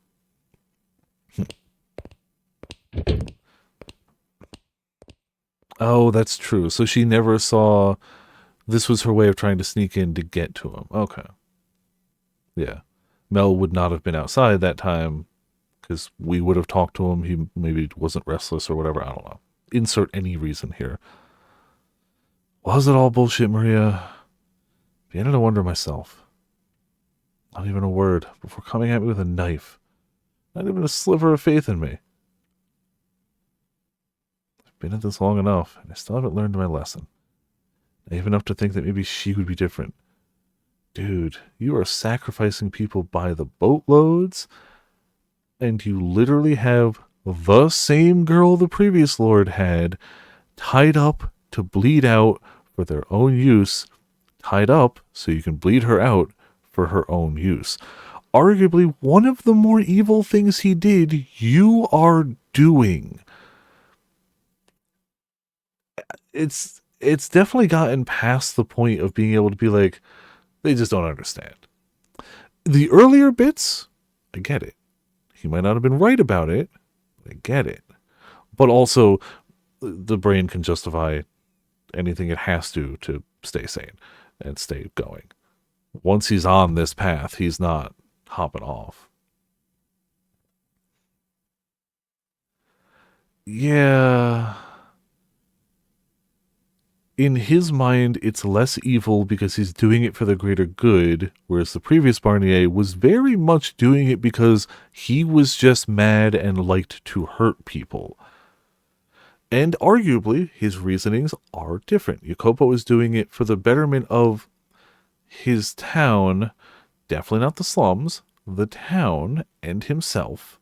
Oh, that's true. So she never saw. This was her way of trying to sneak in to get to him. Okay. Yeah. Mel would not have been outside that time because we would have talked to him. He maybe wasn't restless or whatever. I don't know. Insert any reason here. Was it all bullshit, Maria? Beginning to wonder myself. Not even a word before coming at me with a knife. Not even a sliver of faith in me. I've been at this long enough, and I still haven't learned my lesson. Naive enough to think that maybe she would be different. Dude, you are sacrificing people by the boatloads, and you literally have the same girl the previous lord had tied up to bleed out for their own use, tied up so you can bleed her out for her own use. Arguably one of the more evil things he did, you are doing. It's definitely gotten past the point of being able to be like, they just don't understand. The earlier bits, I get it. He might not have been right about it, but I get it. But also, the brain can justify anything it has to stay sane and stay going. Once he's on this path, he's not hopping off. Yeah. In his mind, it's less evil because he's doing it for the greater good, whereas the previous Barnier was very much doing it because he was just mad and liked to hurt people. And arguably, his reasonings are different. Jacopo is doing it for the betterment of his town, definitely not the slums, the town, and himself.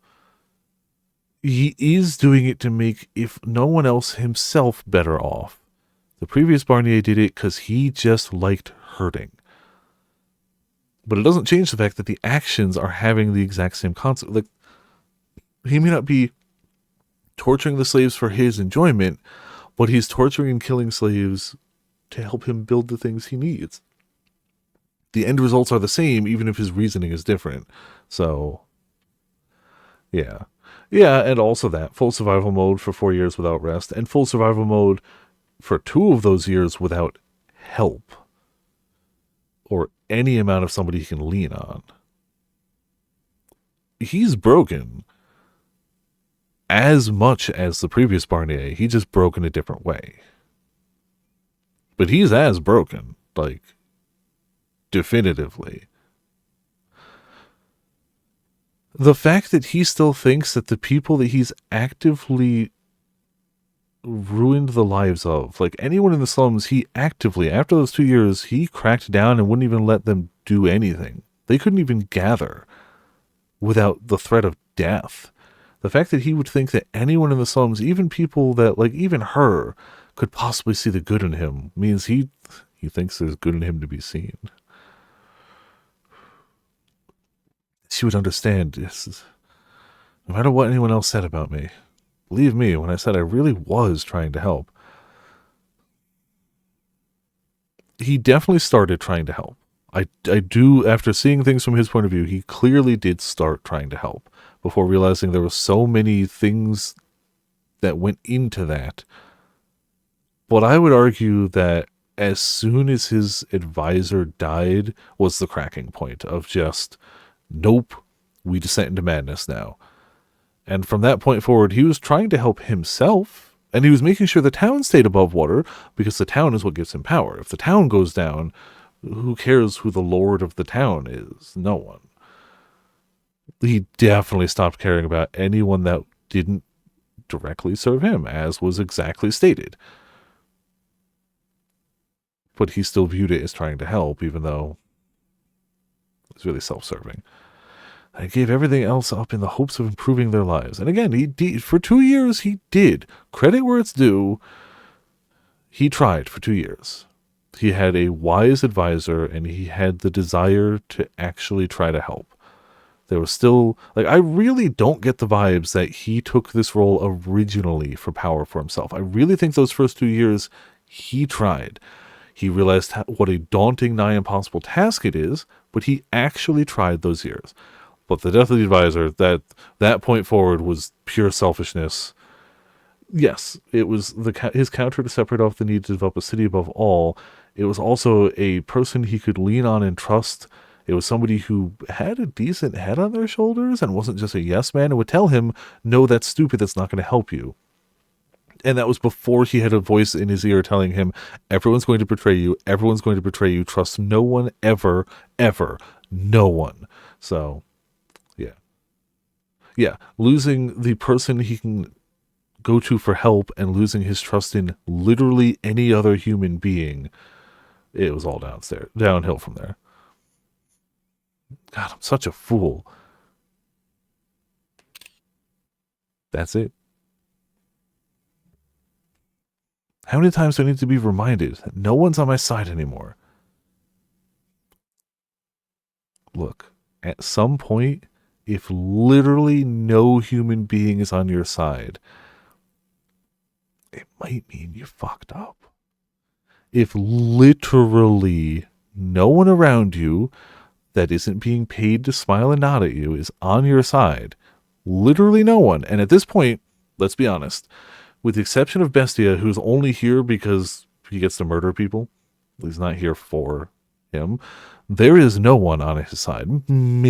He is doing it to make, if no one else, himself better off. The previous Barnier did it because he just liked hurting. But it doesn't change the fact that the actions are having the exact same concept. Like, he may not be torturing the slaves for his enjoyment, but he's torturing and killing slaves to help him build the things he needs. The end results are the same, even if his reasoning is different. So, yeah. Yeah, and also that. Full survival mode for 4 years without rest, and full survival mode for 2 of those years without help or any amount of somebody he can lean on. He's broken as much as the previous Barnier. He just broke in a different way. But he's as broken, like, definitively. The fact that he still thinks that the people that he's actively ruined the lives of, like anyone in the slums, he actively, after those 2 years, he cracked down and wouldn't even let them do anything. They couldn't even gather without the threat of death. The fact that he would think that anyone in the slums, even people that, like, even her, could possibly see the good in him means he thinks there's good in him to be seen. She would understand this, no matter what anyone else said about me. Believe me when I said I really was trying to help. He definitely started trying to help. I do, after seeing things from his point of view, he clearly did start trying to help before realizing there were so many things that went into that. But I would argue that as soon as his advisor died was the cracking point of just, nope, we descend into madness now. And from that point forward, he was trying to help himself, and he was making sure the town stayed above water, because the town is what gives him power. If the town goes down, who cares who the lord of the town is? No one. He definitely stopped caring about anyone that didn't directly serve him, as was exactly stated. But he still viewed it as trying to help, even though it's really self-serving. I gave everything else up in the hopes of improving their lives. And again, for 2 years, he did. Credit where it's due. He tried for 2 years. He had a wise advisor, and he had the desire to actually try to help. There was still, like, I really don't get the vibes that he took this role originally for power for himself. I really think those first 2 years, he tried. He realized what a daunting, nigh impossible task it is, but he actually tried those years. But the death of the advisor, that point forward was pure selfishness. Yes, it was his counter to separate off the need to develop a city above all. It was also a person he could lean on and trust. It was somebody who had a decent head on their shoulders and wasn't just a yes man and would tell him, no, that's stupid, that's not going to help you. And that was before he had a voice in his ear telling him, everyone's going to betray you, everyone's going to betray you, trust no one ever, ever, no one. So, yeah. Yeah, losing the person he can go to for help and losing his trust in literally any other human being, it was all downhill from there. God, I'm such a fool. That's it. How many times do I need to be reminded that no one's on my side anymore? Look, at some point, if literally no human being is on your side, it might mean you fucked up. If literally no one around you that isn't being paid to smile and nod at you is on your side, literally no one, and at this point, let's be honest, with the exception of Bestia, who's only here because he gets to murder people, he's not here for him, there is no one on his side. Maybe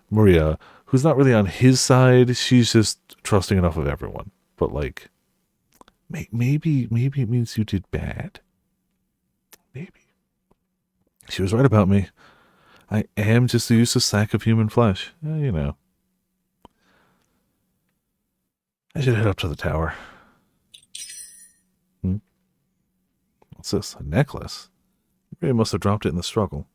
Maria, who's not really on his side, she's just trusting enough of everyone. But, like, maybe it means you did bad. Maybe. She was right about me. I am just a useless sack of human flesh. You know. I should head up to the tower. What's this? A necklace? Ray must have dropped it in the struggle.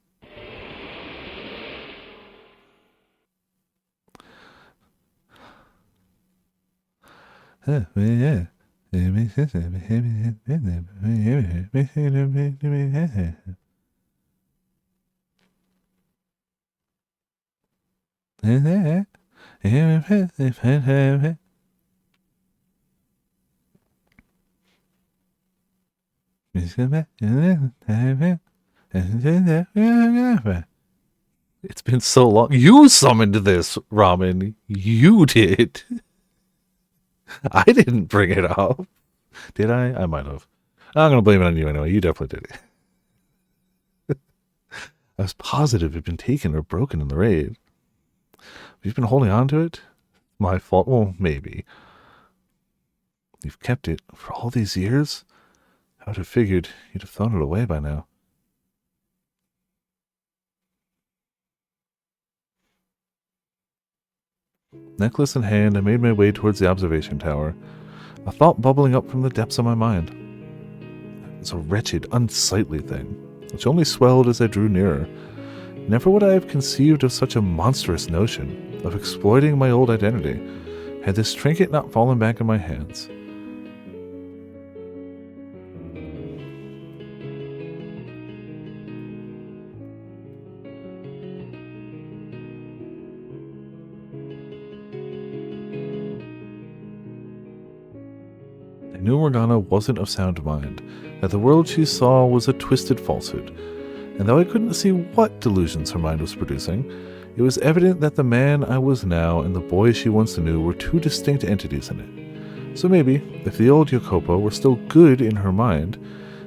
It's been so long. You summoned this, Ramen. You did. I didn't bring it up. Did I? I might have. I'm going to blame it on you anyway. You definitely did it. I was positive it had been taken or broken in the raid. You've been holding on to it? My fault? Well, maybe. You've kept it for all these years? I would have figured you'd have thrown it away by now. Necklace in hand, I made my way towards the observation tower, a thought bubbling up from the depths of my mind. It was a wretched, unsightly thing, which only swelled as I drew nearer. Never would I have conceived of such a monstrous notion, of exploiting my old identity, had this trinket not fallen back in my hands. I knew Morgana wasn't of sound mind, that the world she saw was a twisted falsehood, and though I couldn't see what delusions her mind was producing, it was evident that the man I was now and the boy she once knew were two distinct entities in it. So maybe, if the old Jacopo were still good in her mind,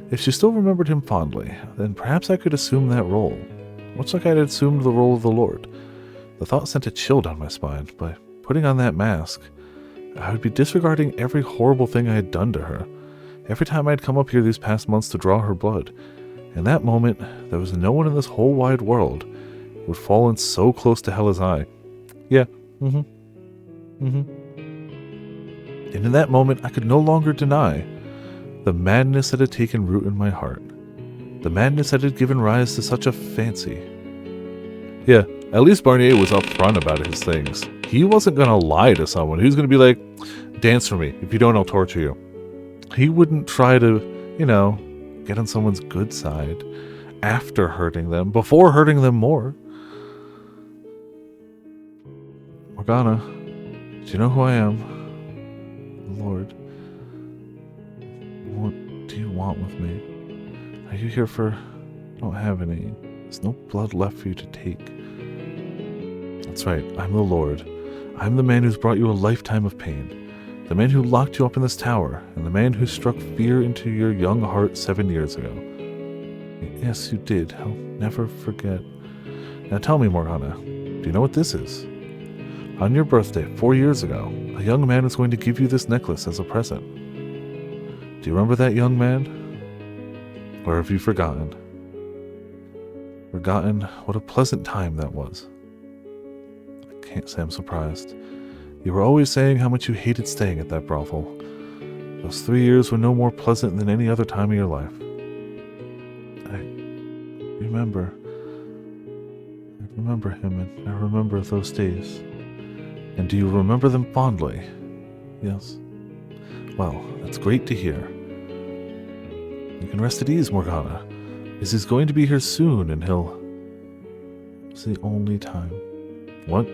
if she still remembered him fondly, then perhaps I could assume that role, much like I had assumed the role of the Lord. The thought sent a chill down my spine. By putting on that mask, I would be disregarding every horrible thing I had done to her, every time I had come up here these past months to draw her blood. In that moment, there was no one in this whole wide world who would fallen so close to hell as I. Yeah, And in that moment, I could no longer deny the madness that had taken root in my heart. The madness that had given rise to such a fancy. Yeah, at least Barnier was upfront about his things. He wasn't going to lie to someone. He was going to be like, dance for me. If you don't, I'll torture you. He wouldn't try to, get on someone's good side after hurting them, before hurting them more. Morgana, do you know who I am? The Lord. What do you want with me? Are you here for... I don't have any. There's no blood left for you to take. That's right, I'm the Lord. I'm the man who's brought you a lifetime of pain. The man who locked you up in this tower, and the man who struck fear into your young heart 7 years ago. Yes, you did. I'll never forget. Now tell me, Morgana, do you know what this is? On your birthday, 4 years ago, a young man was going to give you this necklace as a present. Do you remember that young man? Or have you forgotten? Forgotten what a pleasant time that was. I can't say I'm surprised. You were always saying how much you hated staying at that brothel. Those 3 years were no more pleasant than any other time of your life. I remember him, and I remember those days. And do you remember them fondly? Yes. Well, that's great to hear. You can rest at ease, Morgana. He's going to be here soon, and it's the only time. What?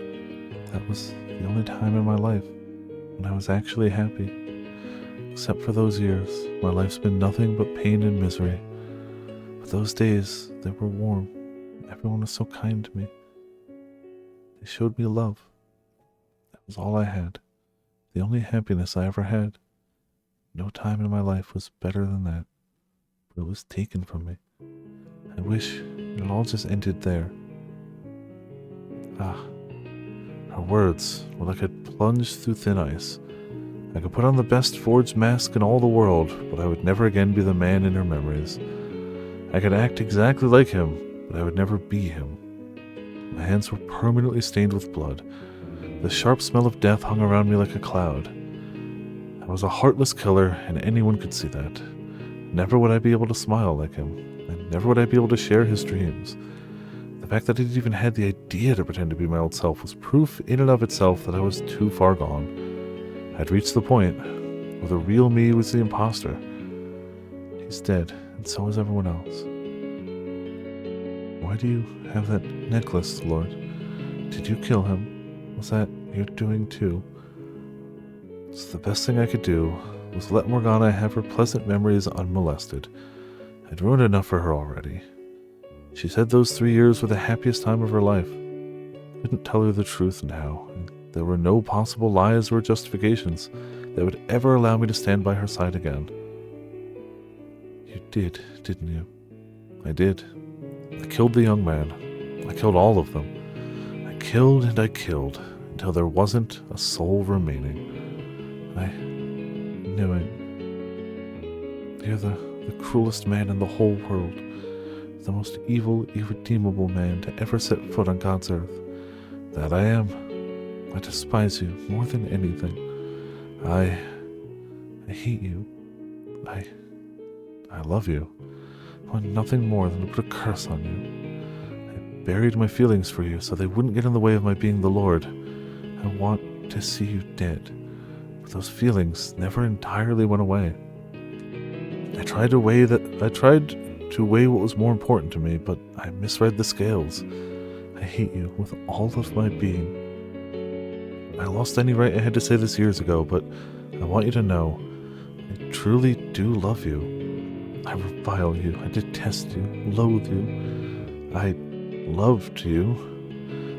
That was the only time in my life when I was actually happy. Except for those years, my life's been nothing but pain and misery. But those days, they were warm. Everyone was so kind to me. They showed me love. That was all I had. The only happiness I ever had. No time in my life was better than that. But it was taken from me. I wish it all just ended there. Her words were like I'd plunged through thin ice. I could put on the best forged mask in all the world, but I would never again be the man in her memories. I could act exactly like him, but I would never be him. My hands were permanently stained with blood. The sharp smell of death hung around me like a cloud. I was a heartless killer, and anyone could see that. Never would I be able to smile like him, and never would I be able to share his dreams. The fact that I'd even had the idea to pretend to be my old self was proof in and of itself that I was too far gone. I'd reached the point where the real me was the imposter. He's dead, and so is everyone else. Why do you have that necklace, Lord? Did you kill him? Was that your doing too? So the best thing I could do was let Morgana have her pleasant memories unmolested. I'd ruined enough for her already. She said those 3 years were the happiest time of her life. I couldn't tell her the truth now, and there were no possible lies or justifications that would ever allow me to stand by her side again. You did, didn't you? I did. I killed the young man. I killed all of them. I killed and I killed until there wasn't a soul remaining. I knew it. You're the cruelest man in the whole world. The most evil, irredeemable man to ever set foot on God's earth. That I am. I despise you more than anything. I hate you. I love you. I want nothing more than to put a curse on you. I buried my feelings for you so they wouldn't get in the way of my being the Lord. I want to see you dead. But those feelings never entirely went away. I tried to weigh what was more important to me, but I misread the scales. I hate you with all of my being. I lost any right I had to say this years ago, but I want you to know, I truly do love you. I revile you, I detest you, loathe you. I loved you.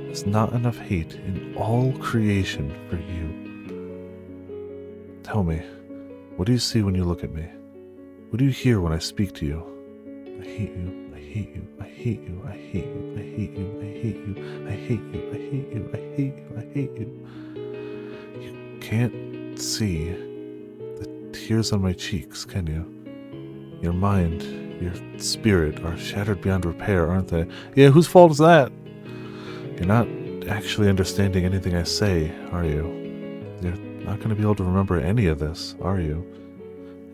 There's not enough hate in all creation for you. Tell me, what do you see when you look at me? What do you hear when I speak to you? I hate you, I hate you, I hate you, I hate you, I hate you, I hate you, I hate you, I hate you, I hate you, I hate you. You can't see the tears on my cheeks, can you? Your mind, your spirit are shattered beyond repair, aren't they? Yeah, whose fault is that? You're not actually understanding anything I say, are you? You're not going to be able to remember any of this, are you?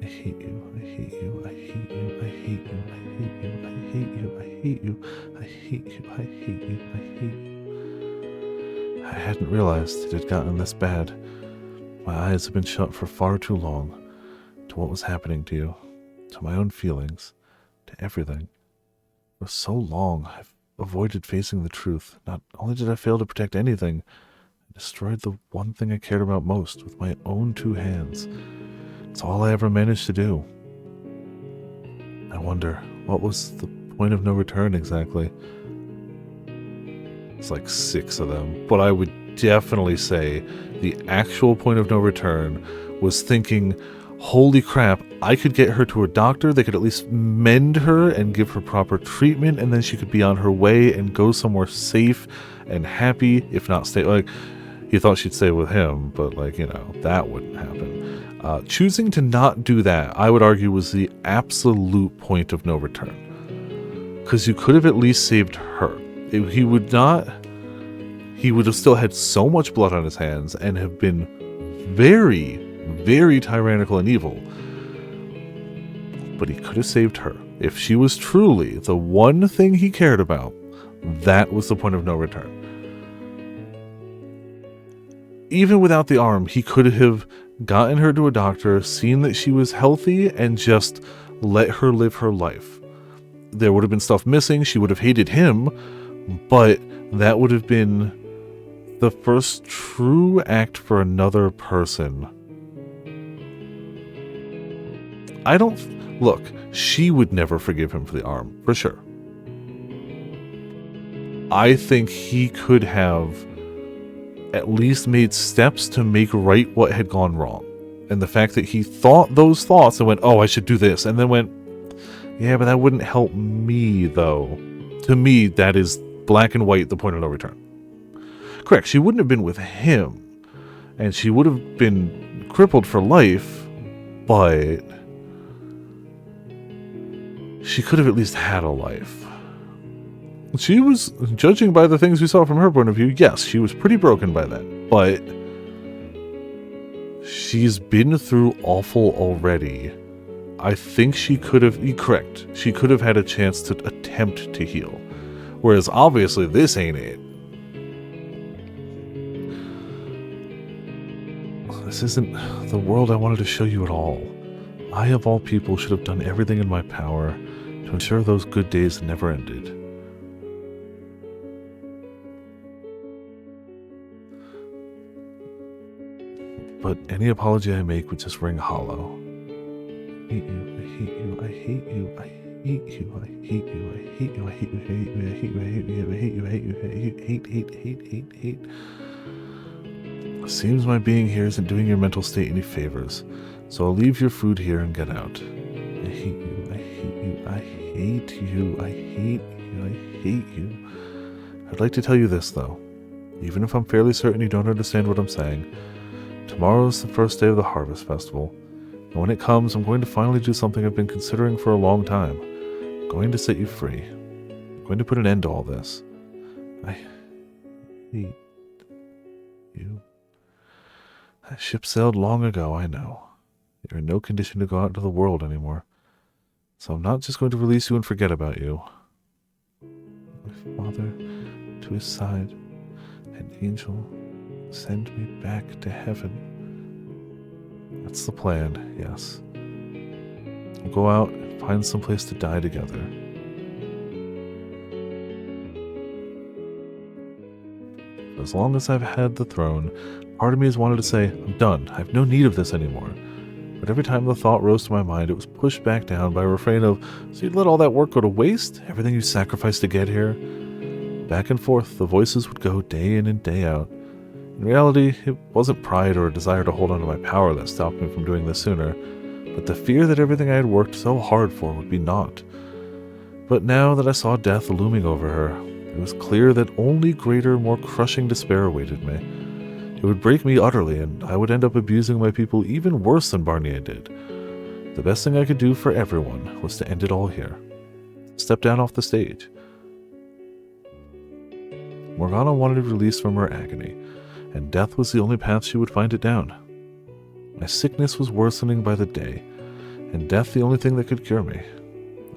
I hate you, I hate you, I hate you, I hate you, I hate you, I hate you, I hate you, I hate you, I hate you, I hate you. I hadn't realized it had gotten this bad. My eyes have been shut for far too long to what was happening to you, to my own feelings, to everything. For so long, I've avoided facing the truth. Not only did I fail to protect anything, I destroyed the one thing I cared about most with my own 2 hands. It's all I ever managed to do. I wonder, what was the point of no return exactly? It's like 6 of them, but I would definitely say the actual point of no return was thinking, holy crap, I could get her to a doctor, they could at least mend her and give her proper treatment, and then she could be on her way and go somewhere safe and happy, if not stay. Like, he thought she'd stay with him, but, like, you know, that wouldn't happen. Choosing to not do that, I would argue, was the absolute point of no return. Because you could have at least saved her. He would have still had so much blood on his hands and have been very, very tyrannical and evil. But he could have saved her. If she was truly the one thing he cared about, that was the point of no return. Even without the arm, he could have gotten her to a doctor, seen that she was healthy, and just let her live her life. There would have been stuff missing, she would have hated him, but that would have been the first true act for another person. Look, she would never forgive him for the arm, for sure. I think he could have at least made steps to make right what had gone wrong. And the fact that he thought those thoughts and went, oh, I should do this, and then went, yeah, but that wouldn't help me, though. To me, that is black and white, the point of no return. Correct, she wouldn't have been with him, and she would have been crippled for life, but she could have at least had a life. She was, judging by the things we saw from her point of view, yes, she was pretty broken by then, but she's been through awful already. I think she could have, correct, she could have had a chance to attempt to heal. Whereas obviously this ain't it. This isn't the world I wanted to show you at all. I, of all people, should have done everything in my power to ensure those good days never ended. But any apology I make would just ring hollow. I hate you, I hate you, I hate you, I hate you, I hate you, I hate you, I hate you, I hate you, I hate you, I hate you, I hate you, I hate you, hate. It seems my being here isn't doing your mental state any favors, so I'll leave your food here and get out. I hate you, I hate you, I hate you, I hate you, I hate you. I'd like to tell you this, though. Even if I'm fairly certain you don't understand what I'm saying, tomorrow is the first day of the Harvest Festival, and when it comes, I'm going to finally do something I've been considering for a long time. I'm going to set you free. I'm going to put an end to all this. I hate you. That ship sailed long ago, I know. You're in no condition to go out into the world anymore, so I'm not just going to release you and forget about you. My father, to his side, an angel, Send me back to heaven. That's the plan, yes. We'll go out and find some place to die together. As long as I've had the throne, part of me has wanted to say, I'm done, I have no need of this anymore. But every time the thought rose to my mind, it was pushed back down by a refrain of, so you'd let all that work go to waste? Everything you sacrificed to get here? Back and forth, the voices would go day in and day out. In reality, it wasn't pride or a desire to hold on to my power that stopped me from doing this sooner, but the fear that everything I had worked so hard for would be naught. But now that I saw death looming over her, it was clear that only greater, more crushing despair awaited me. It would break me utterly, and I would end up abusing my people even worse than Barnier did. The best thing I could do for everyone was to end it all here. Step down off the stage. Morgana wanted release from her agony, and death was the only path she would find it down. My sickness was worsening by the day, and death the only thing that could cure me.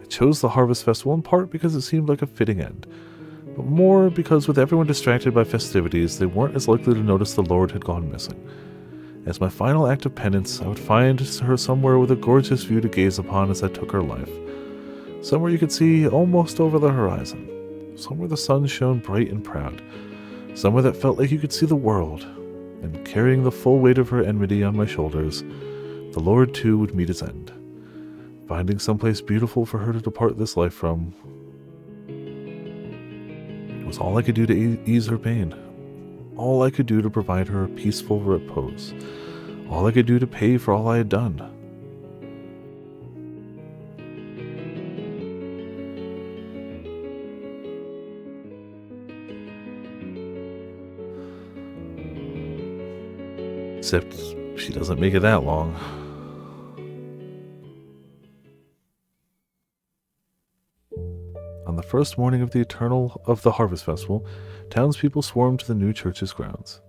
I chose the Harvest Festival in part because it seemed like a fitting end, but more because with everyone distracted by festivities, they weren't as likely to notice the Lord had gone missing. As my final act of penance, I would find her somewhere with a gorgeous view to gaze upon as I took her life. Somewhere you could see almost over the horizon. Somewhere the sun shone bright and proud. Somewhere that felt like you could see the world. And carrying the full weight of her enmity on my shoulders, the Lord too would meet its end. Finding someplace beautiful for her to depart this life from was all I could do to ease her pain. All I could do to provide her a peaceful repose. All I could do to pay for all I had done. Except she doesn't make it that long. On the first morning of the Harvest Festival, townspeople swarmed to the new church's grounds.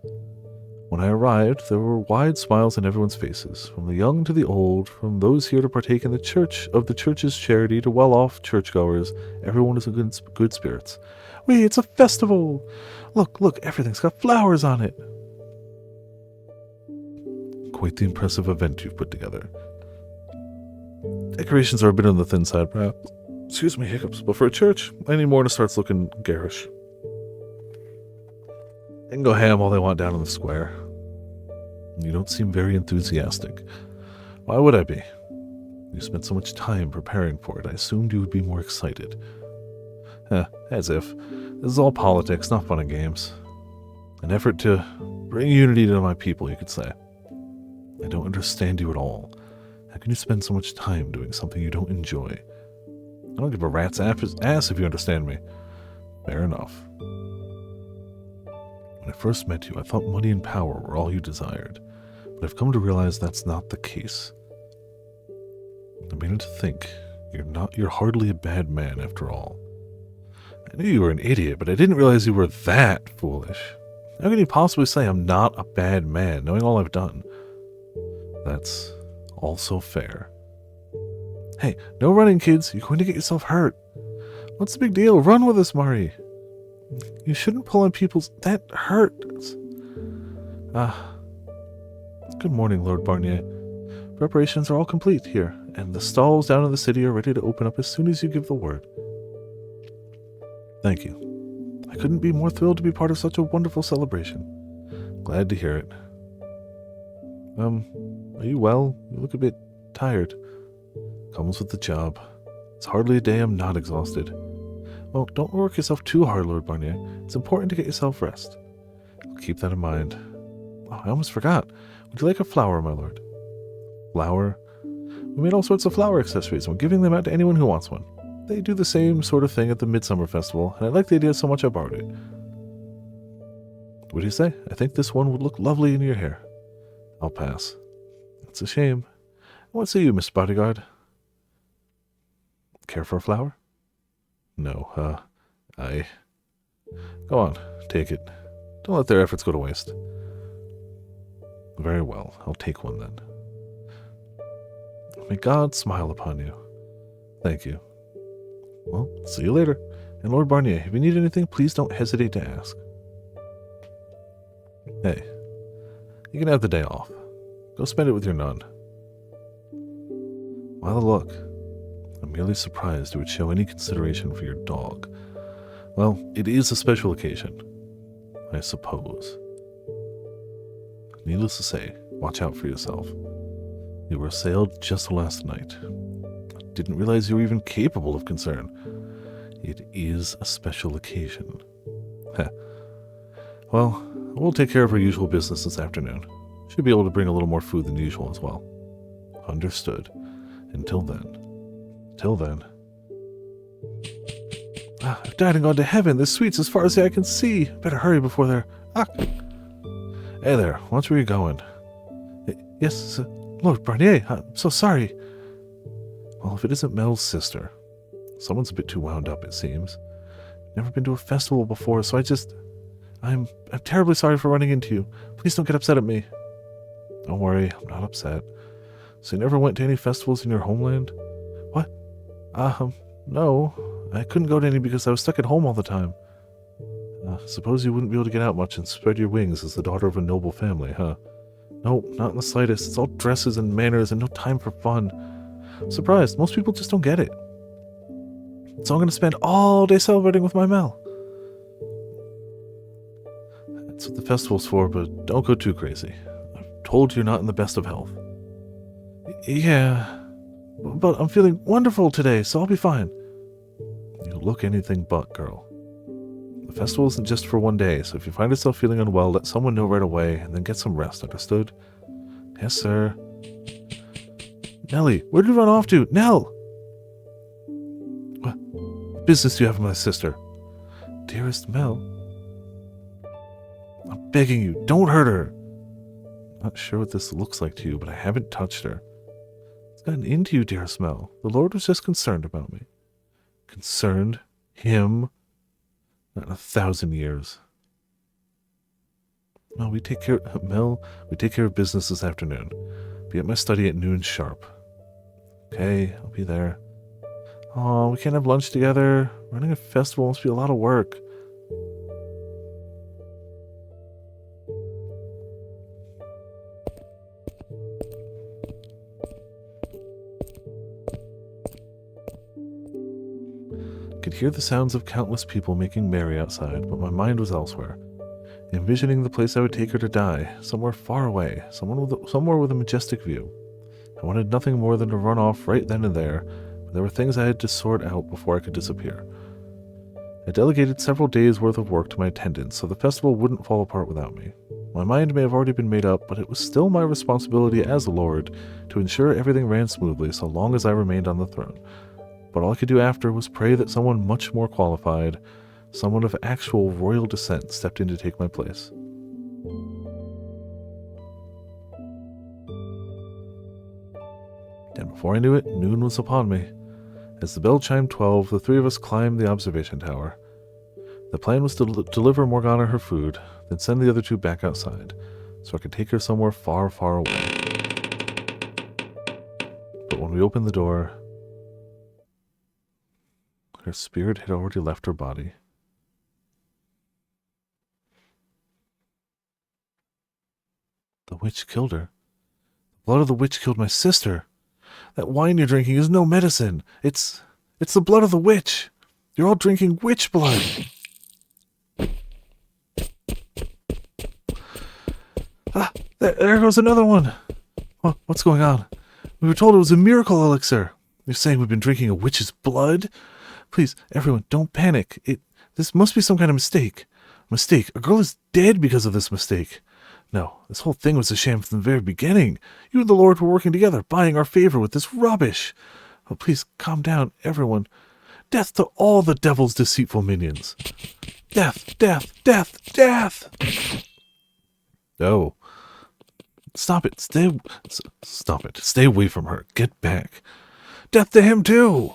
When I arrived, there were wide smiles on everyone's faces, from the young to the old, from those here to partake in the church's charity to well-off churchgoers. Everyone was in good spirits. Wait, it's a festival! Look, everything's got flowers on it! Quite the impressive event you've put together. Decorations are a bit on the thin side, perhaps. Excuse me, hiccups, but for a church, any morning starts looking garish. They can go ham all they want down in the square. You don't seem very enthusiastic. Why would I be? You spent so much time preparing for it, I assumed you would be more excited. As if. This is all politics, not fun and games. An effort to bring unity to my people, you could say. I don't understand you at all. How can you spend so much time doing something you don't enjoy? I don't give a rat's ass if you understand me. Fair enough. When I first met you, I thought money and power were all you desired, but I've come to realize that's not the case. I'm beginning to think you're hardly a bad man after all. I knew you were an idiot, but I didn't realize you were that foolish. How can you possibly say I'm not a bad man, knowing all I've done? That's also fair. Hey, no running, kids. You're going to get yourself hurt. What's the big deal? Run with us, Mari. You shouldn't pull on people's... That hurts. Good morning, Lord Barnier. Preparations are all complete here, and the stalls down in the city are ready to open up as soon as you give the word. Thank you. I couldn't be more thrilled to be part of such a wonderful celebration. Glad to hear it. Are you well? You look a bit tired. Comes with the job. It's hardly a day I'm not exhausted. Well, don't work yourself too hard, Lord Barnier. It's important to get yourself rest. I'll keep that in mind. Oh, I almost forgot. Would you like a flower, my lord? Flower? We made all sorts of flower accessories, and we're giving them out to anyone who wants one. They do the same sort of thing at the Midsummer Festival, and I like the idea so much I borrowed it. What do you say? I think this one would look lovely in your hair. I'll pass. It's a shame. What say you, Miss Bodyguard? Care for a flower? No, Go on, take it. Don't let their efforts go to waste. Very well, I'll take one then. May God smile upon you. Thank you. Well, see you later. And Lord Barnier, if you need anything, please don't hesitate to ask. Hey, You can have the day off. Go spend it with your nun. Why the look? I'm merely surprised it would show any consideration for your dog. Well, it is a special occasion, I suppose. Needless to say, watch out for yourself. You were assailed just last night. I didn't realize you were even capable of concern. It is a special occasion. Heh. Well, we'll take care of our usual business this afternoon. Should be able to bring a little more food than usual as well. Understood. Until then. Till then. I've died and gone to heaven. This sweet's as far as the eye can see. Better hurry before they're... Hey there, watch where you're going. Yes, Lord Barnier, I'm so sorry. Well, if it isn't Mel's sister. Someone's a bit too wound up, it seems. Never been to a festival before, so I'm terribly sorry for running into you. Please don't get upset at me. Don't worry, I'm not upset. So you never went to any festivals in your homeland? What? No. I couldn't go to any because I was stuck at home all the time. Suppose you wouldn't be able to get out much and spread your wings as the daughter of a noble family, huh? No, not in the slightest. It's all dresses and manners and no time for fun. I'm surprised. Most people just don't get it. So I'm going to spend all day celebrating with my Mel. That's what the festival's for, but don't go too crazy. I've told you you're not in the best of health. Yeah, but I'm feeling wonderful today, so I'll be fine. You look anything but, girl. The festival isn't just for one day, so if you find yourself feeling unwell, let someone know right away, and then get some rest, understood? Yes, sir. Nellie, where did you run off to? Nell! What business do you have with my sister? Dearest Mel. I'm begging you, don't hurt her. Not sure what this looks like to you, but I haven't touched her. It's gotten into you, dearest Mel. The Lord was just concerned about me. Concerned? Him? Not in 1,000 years. Mel, we take care of business this afternoon. Be at my study at noon sharp. Okay, I'll be there. Oh, we can't have lunch together. Running a festival must be a lot of work. I could hear the sounds of countless people making merry outside, but my mind was elsewhere, envisioning the place I would take her to die, somewhere far away, somewhere with a majestic view. I wanted nothing more than to run off right then and there, but there were things I had to sort out before I could disappear. I delegated several days' worth of work to my attendants, so the festival wouldn't fall apart without me. My mind may have already been made up, but it was still my responsibility as a lord to ensure everything ran smoothly so long as I remained on the throne. But all I could do after was pray that someone much more qualified, someone of actual royal descent, stepped in to take my place. And before I knew it, noon was upon me. As the bell chimed 12, the three of us climbed the observation tower. The plan was to deliver Morgana her food, then send the other two back outside, so I could take her somewhere far, far away. But when we opened the door, her spirit had already left her body. The witch killed her. The blood of the witch killed my sister. That wine you're drinking is no medicine. It's the blood of the witch. You're all drinking witch blood. There goes another one. What's going on? We were told it was a miracle elixir. You're saying we've been drinking a witch's blood? Please, everyone, don't panic. This must be some kind of mistake. Mistake. A girl is dead because of this mistake. No, this whole thing was a sham from the very beginning. You and the Lord were working together, buying our favor with this rubbish. Oh, please, calm down, everyone. Death to all the devil's deceitful minions. Death, death, death, death! No. Stop it. Stop it. Stay away from her. Get back. Death to him, too!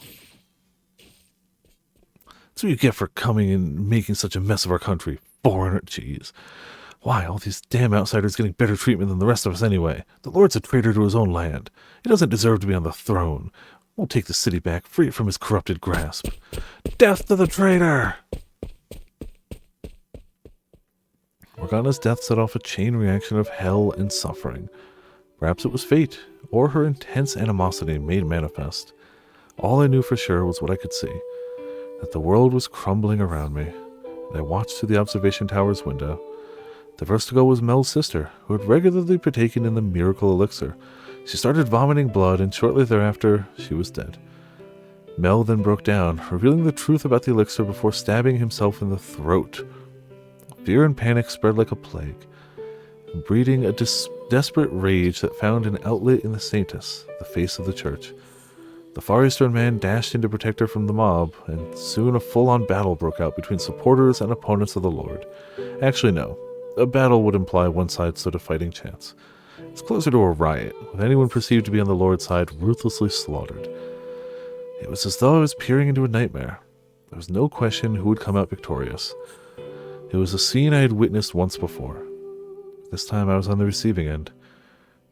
That's what you get for coming and making such a mess of our country. Foreigner, jeez. Why, all these damn outsiders getting better treatment than the rest of us anyway? The Lord's a traitor to his own land. He doesn't deserve to be on the throne. We'll take the city back, free it from his corrupted grasp. Death to the traitor! Morgana's death set off a chain reaction of hell and suffering. Perhaps it was fate, or her intense animosity made manifest. All I knew for sure was what I could see, that the world was crumbling around me, and I watched through the observation tower's window. The first to go was Mel's sister, who had regularly partaken in the miracle elixir. She started vomiting blood, and shortly thereafter, she was dead. Mel then broke down, revealing the truth about the elixir before stabbing himself in the throat. Fear and panic spread like a plague, breeding a desperate rage that found an outlet in the Saintess, the face of the church. The Far Eastern man dashed in to protect her from the mob, and soon a full-on battle broke out between supporters and opponents of the Lord. Actually, no. A battle would imply one side stood a fighting chance. It's closer to a riot, with anyone perceived to be on the Lord's side ruthlessly slaughtered. It was as though I was peering into a nightmare. There was no question who would come out victorious. It was a scene I had witnessed once before. This time I was on the receiving end.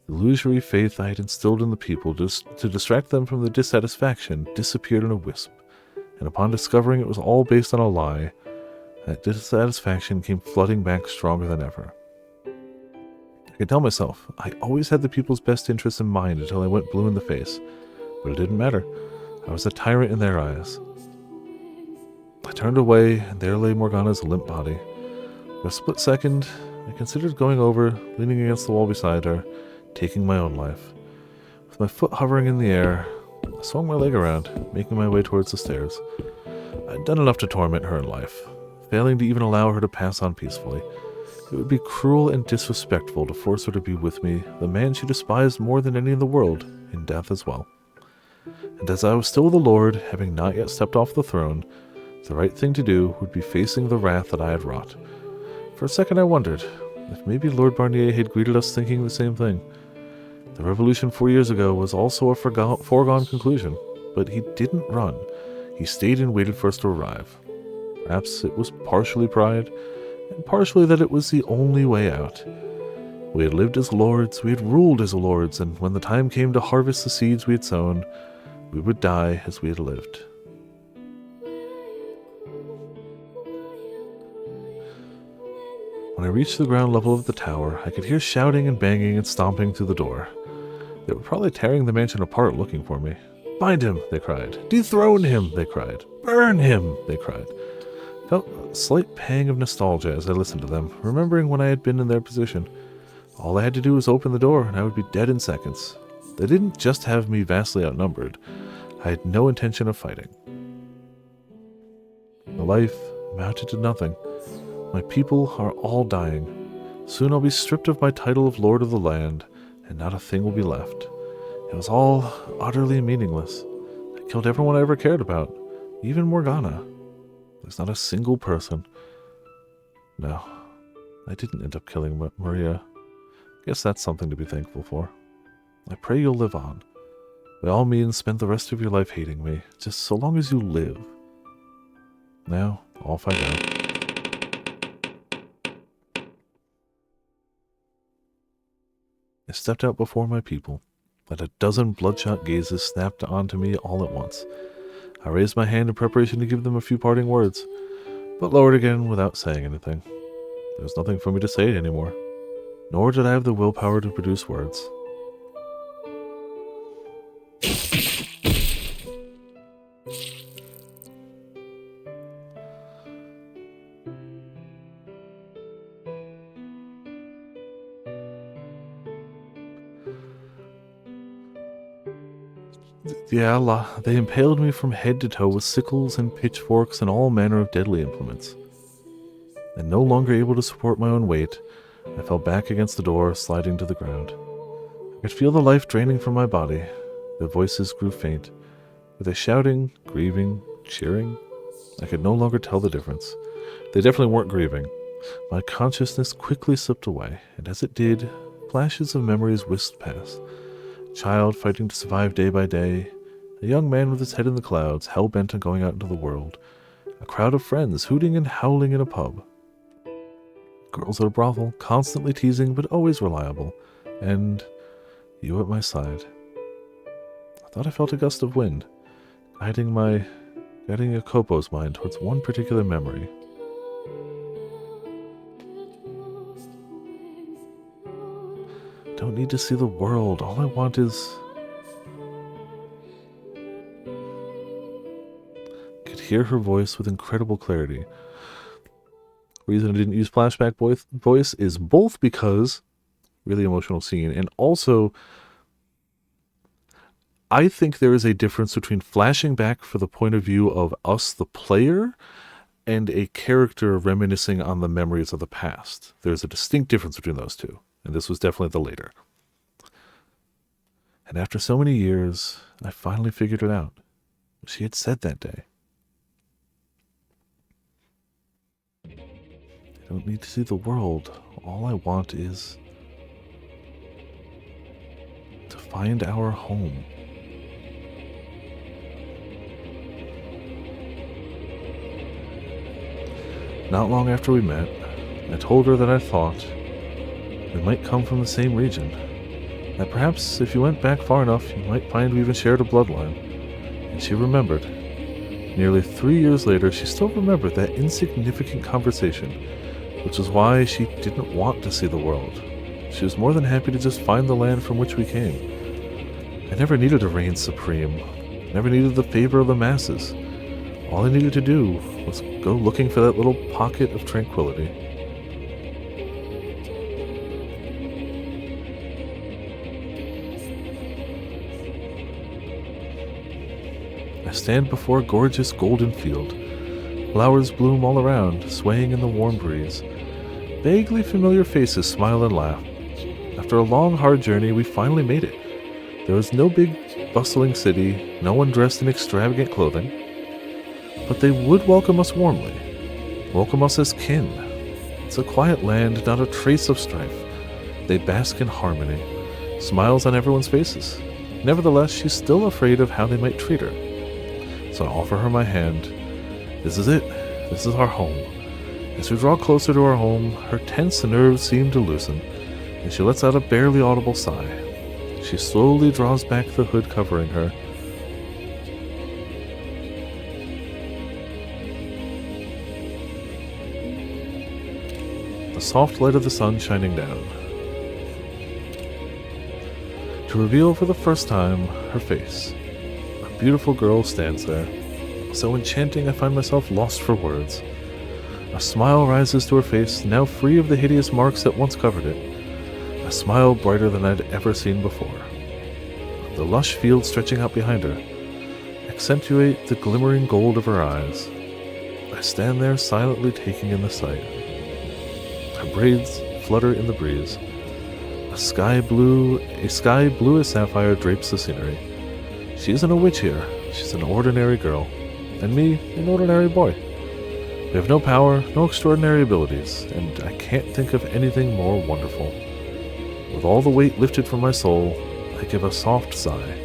The illusory faith I had instilled in the people to distract them from the dissatisfaction disappeared in a wisp, and upon discovering it was all based on a lie, that dissatisfaction came flooding back stronger than ever. I could tell myself I always had the people's best interests in mind until I went blue in the face, but it didn't matter. I was a tyrant in their eyes. I turned away, and there lay Morgana's limp body. For a split second, I considered going over, leaning against the wall beside her, taking my own life. With my foot hovering in the air, I swung my leg around, making my way towards the stairs. I'd done enough to torment her in life, failing to even allow her to pass on peacefully. It would be cruel and disrespectful to force her to be with me, the man she despised more than any in the world, in death as well. And as I was still the Lord, having not yet stepped off the throne, the right thing to do would be facing the wrath that I had wrought. For a second I wondered if maybe Lord Barnier had greeted us thinking the same thing. The revolution 4 years ago was also a foregone conclusion, but he didn't run. He stayed and waited for us to arrive. Perhaps it was partially pride, and partially that it was the only way out. We had lived as lords, we had ruled as lords, and when the time came to harvest the seeds we had sown, we would die as we had lived. When I reached the ground level of the tower, I could hear shouting and banging and stomping through the door. They were probably tearing the mansion apart looking for me. "Find him," they cried. "Dethrone him," they cried. "Burn him," they cried. I felt a slight pang of nostalgia as I listened to them, remembering when I had been in their position. All I had to do was open the door, and I would be dead in seconds. They didn't just have me vastly outnumbered. I had no intention of fighting. My life amounted to nothing. My people are all dying. Soon I'll be stripped of my title of Lord of the Land, and not a thing will be left. It was all utterly meaningless. I killed everyone I ever cared about, even Morgana. There's not a single person. No, I didn't end up killing Maria. Guess that's something to be thankful for. I pray you'll live on. By all means, spend the rest of your life hating me, just so long as you live. Now, off I go. I stepped out before my people, let a dozen bloodshot gazes snapped onto me all at once. I raised my hand in preparation to give them a few parting words, but lowered again without saying anything. There was nothing for me to say anymore, nor did I have the willpower to produce words. Yeah, they impaled me from head to toe with sickles and pitchforks and all manner of deadly implements. And no longer able to support my own weight, I fell back against the door, sliding to the ground. I could feel the life draining from my body. Their voices grew faint. Were they shouting, grieving, cheering? I could no longer tell the difference. They definitely weren't grieving. My consciousness quickly slipped away, and as it did, flashes of memories whisked past. A child fighting to survive day by day, a young man with his head in the clouds, hell-bent on going out into the world, a crowd of friends hooting and howling in a pub, girls at a brothel, constantly teasing but always reliable, and you at my side. I thought I felt a gust of wind, guiding Jacopo's mind towards one particular memory. don't need to see the world. All I want is... I could hear her voice with incredible clarity. Reason I didn't use flashback voice is both because really emotional scene, and also I think there is a difference between flashing back for the point of view of us, the player, and a character reminiscing on the memories of the past. There's a distinct difference between those two, and this was definitely the later. And after so many years, I finally figured it out. She had said that day. I don't need to see the world. All I want is to find our home. Not long after we met, I told her that I thought we might come from the same region. That perhaps if you went back far enough, you might find we even shared a bloodline. And she remembered. Nearly 3 years later, she still remembered that insignificant conversation, which is why she didn't want to see the world. She was more than happy to just find the land from which we came. I never needed to reign supreme. Never needed the favor of the masses. All I needed to do was go looking for that little pocket of tranquility. I stand before a gorgeous golden field. Flowers bloom all around, swaying in the warm breeze. Vaguely familiar faces smile and laugh. After a long, hard journey, we finally made it. There was no big, bustling city, no one dressed in extravagant clothing. But they would welcome us warmly, welcome us as kin. It's a quiet land, not a trace of strife. They bask in harmony, smiles on everyone's faces. Nevertheless, she's still afraid of how they might treat her. So I offer her my hand. This is it. This is our home. As we draw closer to our home, her tense nerves seem to loosen, and she lets out a barely audible sigh. She slowly draws back the hood covering her. The soft light of the sun shining down, to reveal for the first time her face. A beautiful girl stands there, so enchanting I find myself lost for words. A smile rises to her face, now free of the hideous marks that once covered it. A smile brighter than I'd ever seen before. The lush fields stretching out behind her accentuate the glimmering gold of her eyes. I stand there silently taking in the sight. Her braids flutter in the breeze. A sky blue as sapphire drapes the scenery. She isn't a witch here. She's an ordinary girl. And me, an ordinary boy. We have no power, no extraordinary abilities, and I can't think of anything more wonderful. With all the weight lifted from my soul, I give a soft sigh,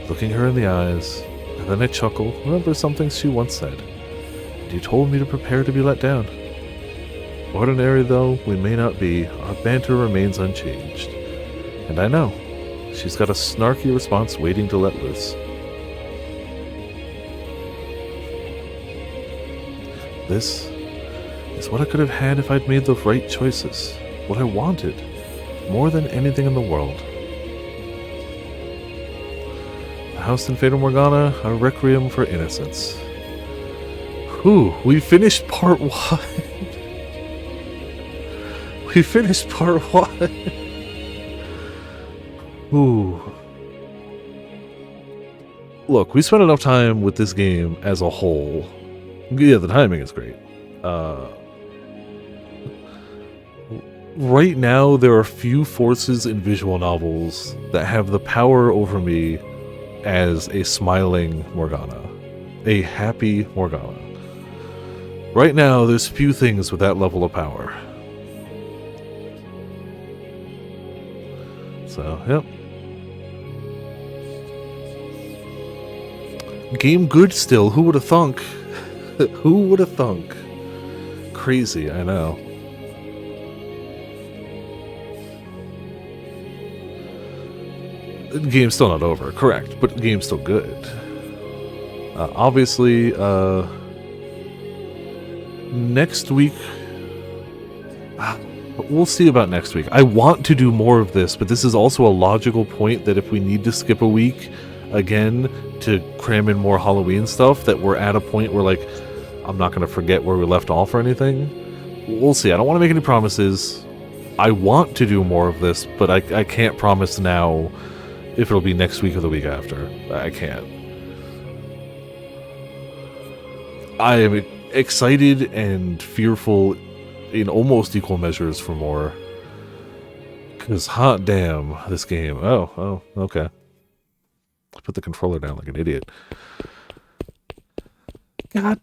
looking her in the eyes, and then I chuckle, remember something she once said. And you told me to prepare to be let down. Ordinary though we may not be, our banter remains unchanged. And I know, she's got a snarky response waiting to let loose. This is what I could have had if I'd made the right choices. What I wanted, more than anything in the world. The house in Fata Morgana, a requiem for innocence. Whew, we finished part 1. We finished part 1. Ooh. Look, we spent enough time with this game as a whole. Yeah, the timing is great. Right now, there are few forces in visual novels that have the power over me as a smiling Morgana. A happy Morgana. Right now, there's few things with that level of power. So, yep. Game good still, who would have thunk? Who would have thunk? Crazy, I know. The game's still not over, correct, but the game's still good. Obviously, next week... We'll see about next week. I want to do more of this, but this is also a logical point that if we need to skip a week again to cram in more Halloween stuff, that we're at a point where, like, I'm not going to forget where we left off or anything. We'll see. I don't want to make any promises. I want to do more of this, but I can't promise now if it'll be next week or the week after. I can't. I am excited and fearful in almost equal measures for more. Because hot damn, this game. Oh, okay. I put the controller down like an idiot. God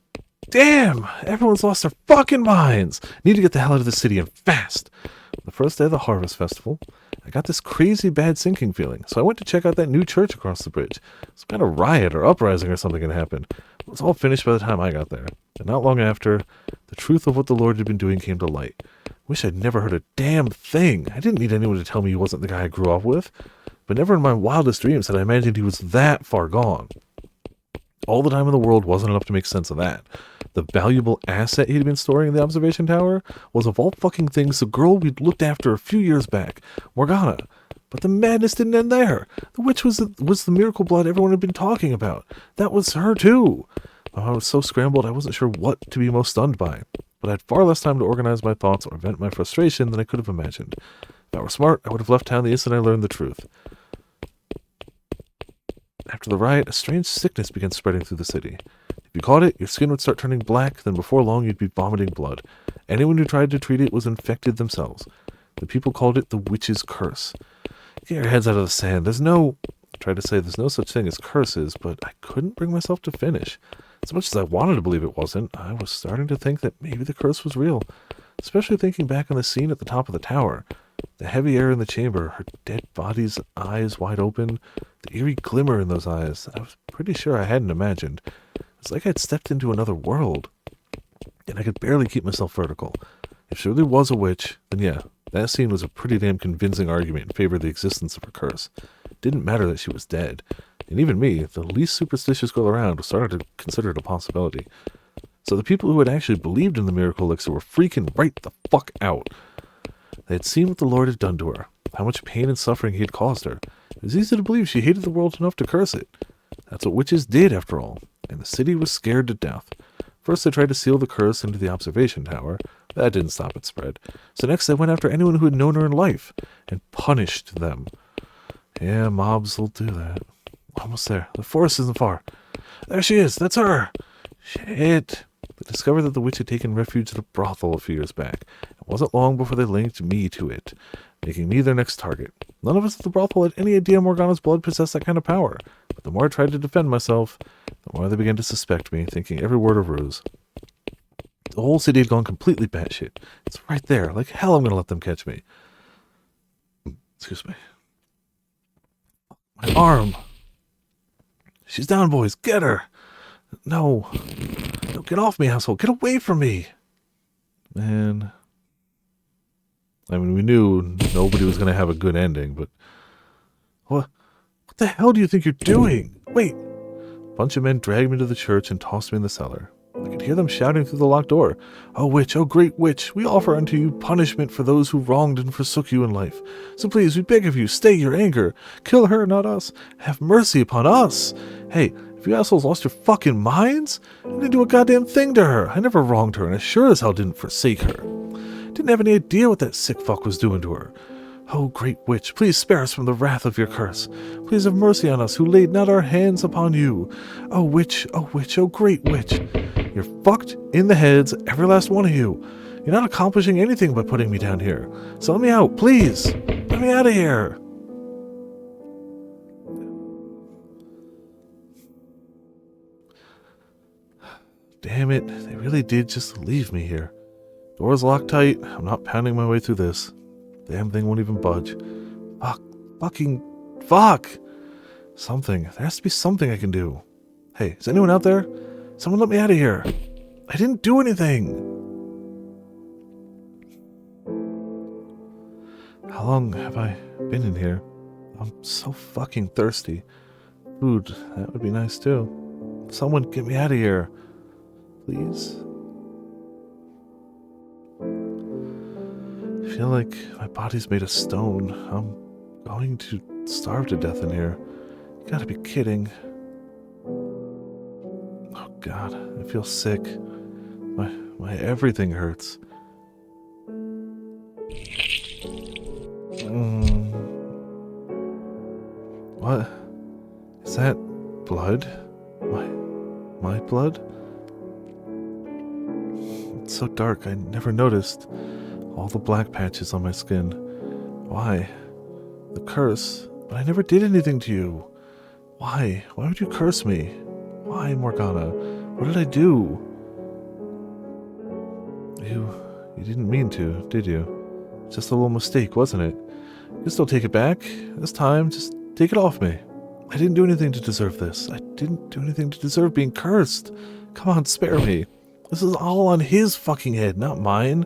damn! Everyone's lost their fucking minds! Need to get the hell out of the city and fast! The first day of the Harvest Festival, I got this crazy bad sinking feeling, so I went to check out that new church across the bridge. Some kind of riot or uprising or something had happened. It was all finished by the time I got there. And not long after, the truth of what the Lord had been doing came to light. Wish I'd never heard a damn thing. I didn't need anyone to tell me he wasn't the guy I grew up with. But never in my wildest dreams had I imagined he was that far gone. All the time in the world wasn't enough to make sense of that. The valuable asset he'd been storing in the observation tower was, of all fucking things, the girl we'd looked after a few years back, Morgana. But the madness didn't end there. The witch was the miracle blood everyone had been talking about. That was her, too. I was so scrambled I wasn't sure what to be most stunned by. But I had far less time to organize my thoughts or vent my frustration than I could have imagined. If I were smart, I would have left town the instant I learned the truth. After the riot, a strange sickness began spreading through the city. If you caught it, your skin would start turning black, then before long you'd be vomiting blood. Anyone who tried to treat it was infected themselves. The people called it the witch's curse. Get your heads out of the sand. There's no such thing as curses, but I couldn't bring myself to finish. As much as I wanted to believe it wasn't, I was starting to think that maybe the curse was real, especially thinking back on the scene at the top of the tower. The heavy air in the chamber, her dead body's eyes wide open, the eerie glimmer in those eyes I was pretty sure I hadn't imagined. It's like I'd stepped into another world, and I could barely keep myself vertical. If she really was a witch, then yeah, that scene was a pretty damn convincing argument in favor of the existence of her curse. It didn't matter that she was dead, and even me, the least superstitious girl around, was starting to consider it a possibility. So the people who had actually believed in the miracle elixir were freaking right the fuck out. They had seen what the Lord had done to her, how much pain and suffering he had caused her. It was easy to believe she hated the world enough to curse it. That's what witches did, after all, and the city was scared to death. First they tried to seal the curse into the observation tower. That didn't stop its spread. So next they went after anyone who had known her in life, and punished them. Yeah, mobs will do that. Almost there. The forest isn't far. There she is. That's her. Shit. They discovered that the witch had taken refuge at a brothel a few years back. It wasn't long before they linked me to it, making me their next target. None of us at the brothel had any idea Morgana's blood possessed that kind of power, but the more I tried to defend myself, the more they began to suspect me, thinking every word a ruse. The whole city had gone completely batshit. It's right there. Like hell I'm going to let them catch me. Excuse me. My arm. She's down, boys. Get her. No. No, get off me, asshole. Get away from me. Man. I mean, we knew nobody was going to have a good ending, but... What the hell do you think you're doing? Wait. A bunch of men dragged me to the church and tossed me in the cellar. I could hear them shouting through the locked door. "Oh, witch, oh great witch, we offer unto you punishment for those who wronged and forsook you in life. So please, we beg of you, stay your anger. Kill her, not us. Have mercy upon us. Hey, have you assholes lost your fucking minds? I didn't do a goddamn thing to her. I never wronged her, and I sure as hell didn't forsake her. Didn't have any idea what that sick fuck was doing to her. Oh, great witch, please spare us from the wrath of your curse. Please have mercy on us who laid not our hands upon you. Oh, witch, oh great witch. You're fucked in the heads, every last one of you. You're not accomplishing anything by putting me down here. So let me out, please. Let me out of here." Damn it, they really did just leave me here. Door's locked tight. I'm not pounding my way through this. Damn thing won't even budge. Fuck. Something. There has to be something I can do. Hey, is anyone out there? Someone let me out of here. I didn't do anything. How long have I been in here? I'm so fucking thirsty. Food, that would be nice too. Someone get me out of here. Please? feel like my body's made of stone. I'm going to starve to death in here. You gotta be kidding. Oh god, I feel sick. My everything hurts. What? Is that blood? My blood? It's so dark, I never noticed all the black patches on my skin. Why? The curse? But I never did anything to you. Why? Why would you curse me? Why, Morgana? What did I do? You didn't mean to, did you? Just a little mistake, wasn't it? You can still take it back. This time, just take it off me. I didn't do anything to deserve this. I didn't do anything to deserve being cursed. Come on, spare me. This is all on his fucking head, not mine.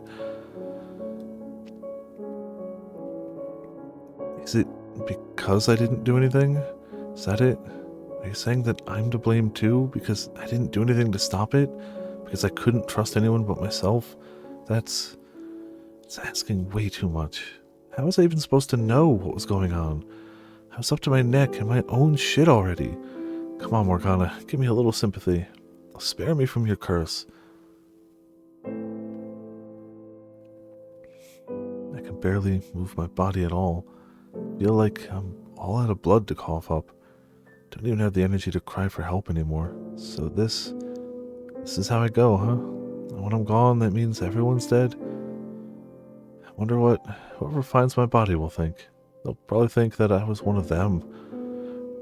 Is it because I didn't do anything? Is that it? Are you saying that I'm to blame too because I didn't do anything to stop it? Because I couldn't trust anyone but myself? It's asking way too much. How was I even supposed to know what was going on? I was up to my neck in my own shit already. Come on, Morgana, give me a little sympathy. Spare me from your curse. I can barely move my body at all. Feel like I'm all out of blood to cough up. Don't even have the energy to cry for help anymore. So this is how I go, huh? And when I'm gone, that means everyone's dead? I wonder what whoever finds my body will think. They'll probably think that I was one of them.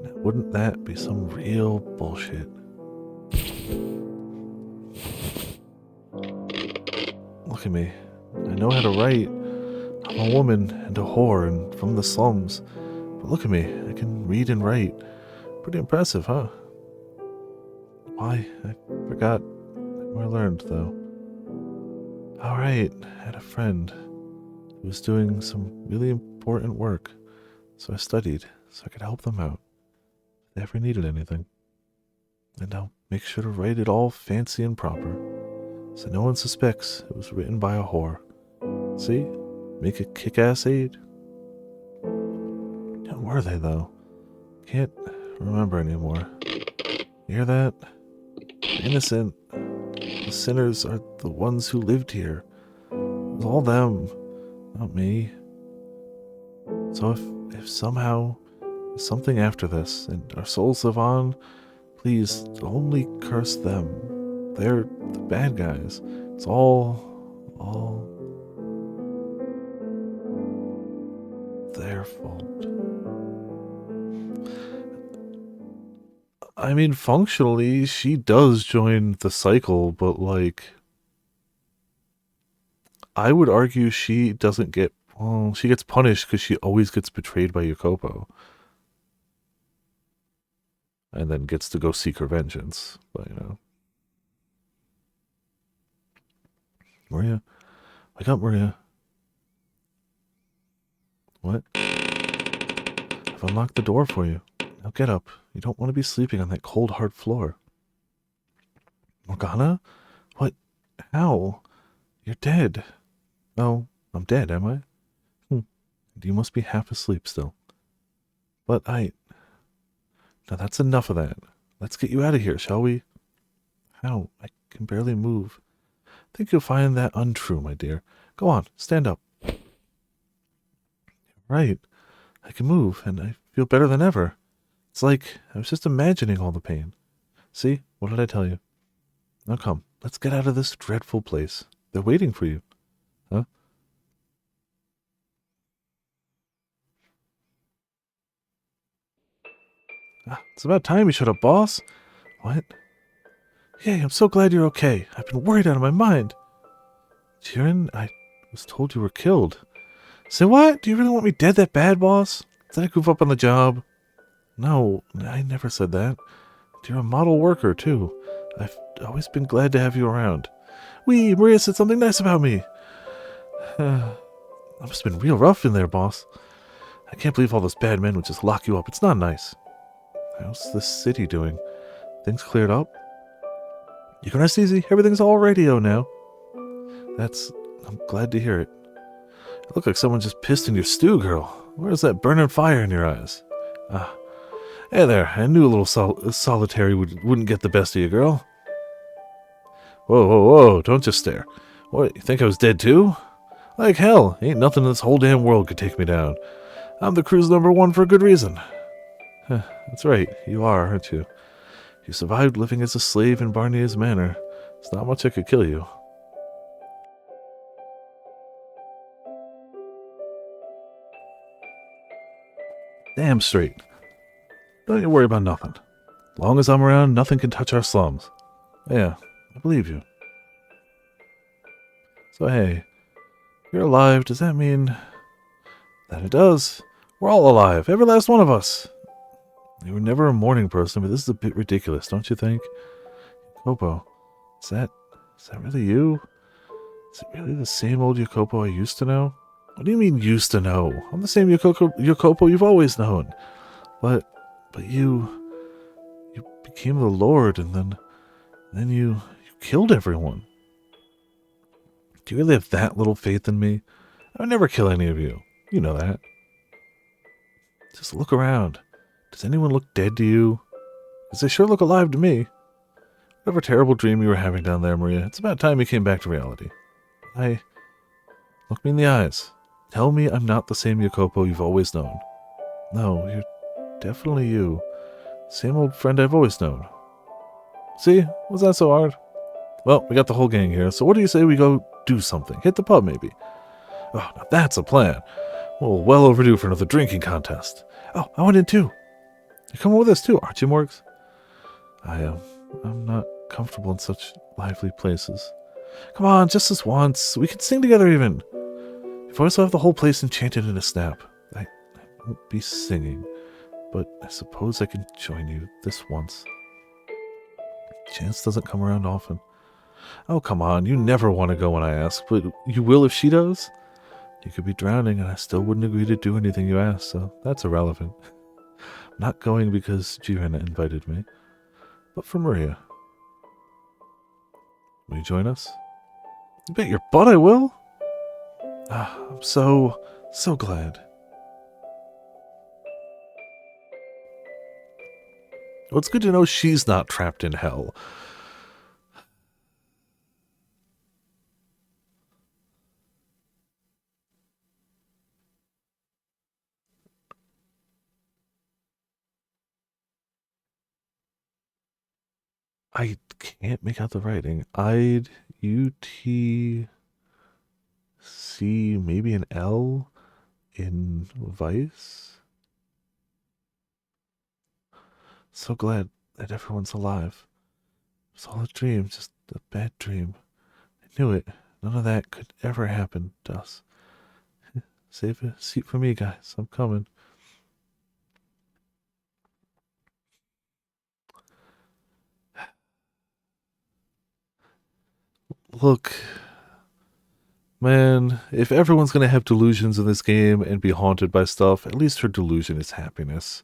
Now, wouldn't that be some real bullshit? Look at me. I know how to write. I'm a woman and a whore and from the slums. But look at me. I can read and write. Pretty impressive, huh? Why? I forgot where I learned, though. Alright, I had a friend who was doing some really important work. So I studied, so I could help them out if they ever needed anything. And I'll make sure to write it all fancy and proper, so no one suspects it was written by a whore. See? Make a kick-ass aid. How were they, though? Can't remember anymore. You hear that? Innocent. The sinners are the ones who lived here. It was all them, not me. So if somehow there's something after this and our souls live on, please only curse them. They're the bad guys. It's all their fault. I mean, functionally, she does join the cycle, but, like, I would argue she doesn't get, well, she gets punished because she always gets betrayed by Jacopo. And then gets to go seek her vengeance. But, you know. Maria? Wake up, Maria. What? I've unlocked the door for you. Now get up. You don't want to be sleeping on that cold, hard floor. Morgana? What? How? You're dead. Oh, I'm dead, am I? You must be half asleep still. But now that's enough of that. Let's get you out of here, shall we? How? I can barely move. I think you'll find that untrue, my dear. Go on, stand up. Right. I can move, and I feel better than ever. It's like I was just imagining all the pain. See? What did I tell you? Now come, let's get out of this dreadful place. They're waiting for you. Huh? It's about time you shut up, boss. What? Hey, I'm so glad you're okay. I've been worried out of my mind. Jiren, I was told you were killed. Say what? Do you really want me dead that bad, boss? Did I goof up on the job? No, I never said that. You're a model worker, too. I've always been glad to have you around. Maria said something nice about me. That must have been real rough in there, boss. I can't believe all those bad men would just lock you up. It's not nice. How's this city doing? Things cleared up? You can rest easy. Everything's all radio now. I'm glad to hear it. Look like someone just pissed in your stew, girl. Where's that burning fire in your eyes? Ah, hey there. I knew a little solitary wouldn't get the best of you, girl. Whoa, whoa, whoa. Don't just stare. What, you think I was dead too? Like hell. Ain't nothing in this whole damn world could take me down. I'm the crew's #1 for a good reason. That's right. You are, aren't you? You survived living as a slave in Barney's manor. There's not much that could kill you. Damn straight. Don't you worry about nothing. Long as I'm around, nothing can touch our slums. Yeah, I believe you. So hey, you're alive. Does that mean that it does? We're all alive, every last one of us. You were never a morning person, but this is a bit ridiculous, don't you think? Jacopo, is that really you? Is it really the same old Jacopo I used to know? What do you mean used to know? I'm the same Jacopo you've always known. But you became the Lord, and then you killed everyone. Do you really have that little faith in me? I would never kill any of you. You know that. Just look around. Does anyone look dead to you? Because they sure look alive to me. Whatever terrible dream you were having down there, Maria, it's about time you came back to reality. Look me in the eyes. Tell me I'm not the same Jacopo you've always known. No, you're definitely you. Same old friend I've always known. See? Was that so hard? Well, we got the whole gang here, so what do you say we go do something? Hit the pub, maybe? Oh, now that's a plan. Well overdue for another drinking contest. Oh, I went in too. You're coming with us too, aren't you, Morgs? I'm not comfortable in such lively places. Come on, just this once. We can sing together even. If I also have the whole place enchanted in a snap, I won't be singing, but I suppose I can join you this once. Chance doesn't come around often. Oh, come on, you never want to go when I ask, but you will if she does? You could be drowning and I still wouldn't agree to do anything you ask, so that's irrelevant. I'm not going because Giovanna invited me, but for Maria. Will you join us? You bet your butt I will! I'm so glad. Well, it's good to know she's not trapped in hell. I can't make out the writing. I'd UTC, maybe an L in Vice. So glad that everyone's alive. It's all a dream, just a bad dream. I knew it. None of that could ever happen to us. Save a seat for me, guys. I'm coming. Look, man, if everyone's gonna have delusions in this game and be haunted by stuff, at least her delusion is happiness.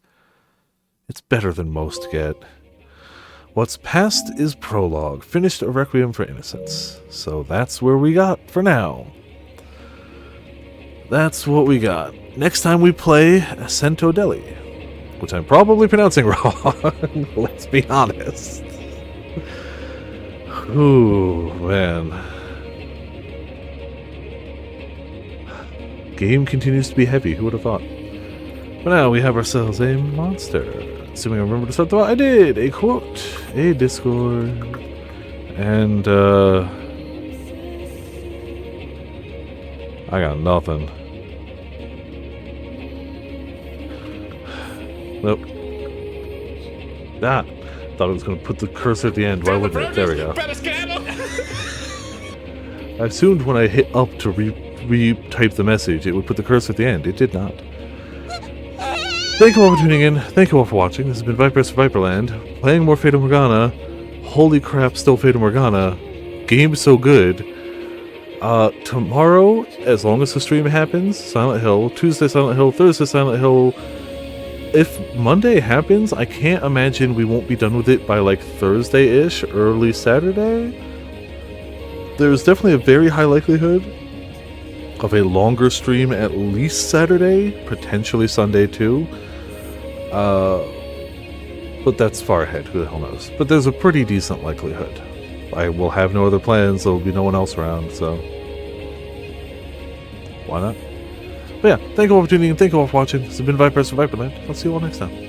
It's better than most get. What's past is prologue. Finished a Requiem for Innocence. So that's where we got for now. That's what we got. Next time we play Ascento Deli, which I'm probably pronouncing wrong. Let's be honest. Ooh, man. Game continues to be heavy. Who would have thought? But now we have ourselves a monster. Assuming I remember to start the... I did! A quote, a Discord, and, I got nothing. Nope. That. Thought I was going to put the cursor at the end. Why wouldn't it? There we go. I assumed when I hit up to re-type the message, it would put the cursor at the end. It did not. Thank you all for tuning in. Thank you all for watching. This has been Vipers for Viperland. Playing more Fata Morgana. Holy crap, still Fata Morgana. Game so good. Tomorrow, as long as the stream happens, Silent Hill. Tuesday, Silent Hill. Thursday, Silent Hill. If Monday happens, I can't imagine we won't be done with it by like Thursday-ish, early Saturday. There's definitely a very high likelihood. of a longer stream at least Saturday, potentially Sunday too. But that's far ahead, who the hell knows. But there's a pretty decent likelihood. I will have no other plans, there will be no one else around, so why not? But yeah, thank you all for tuning in, thank you all for watching. This has been Viper Viperland. I'll see you all next time.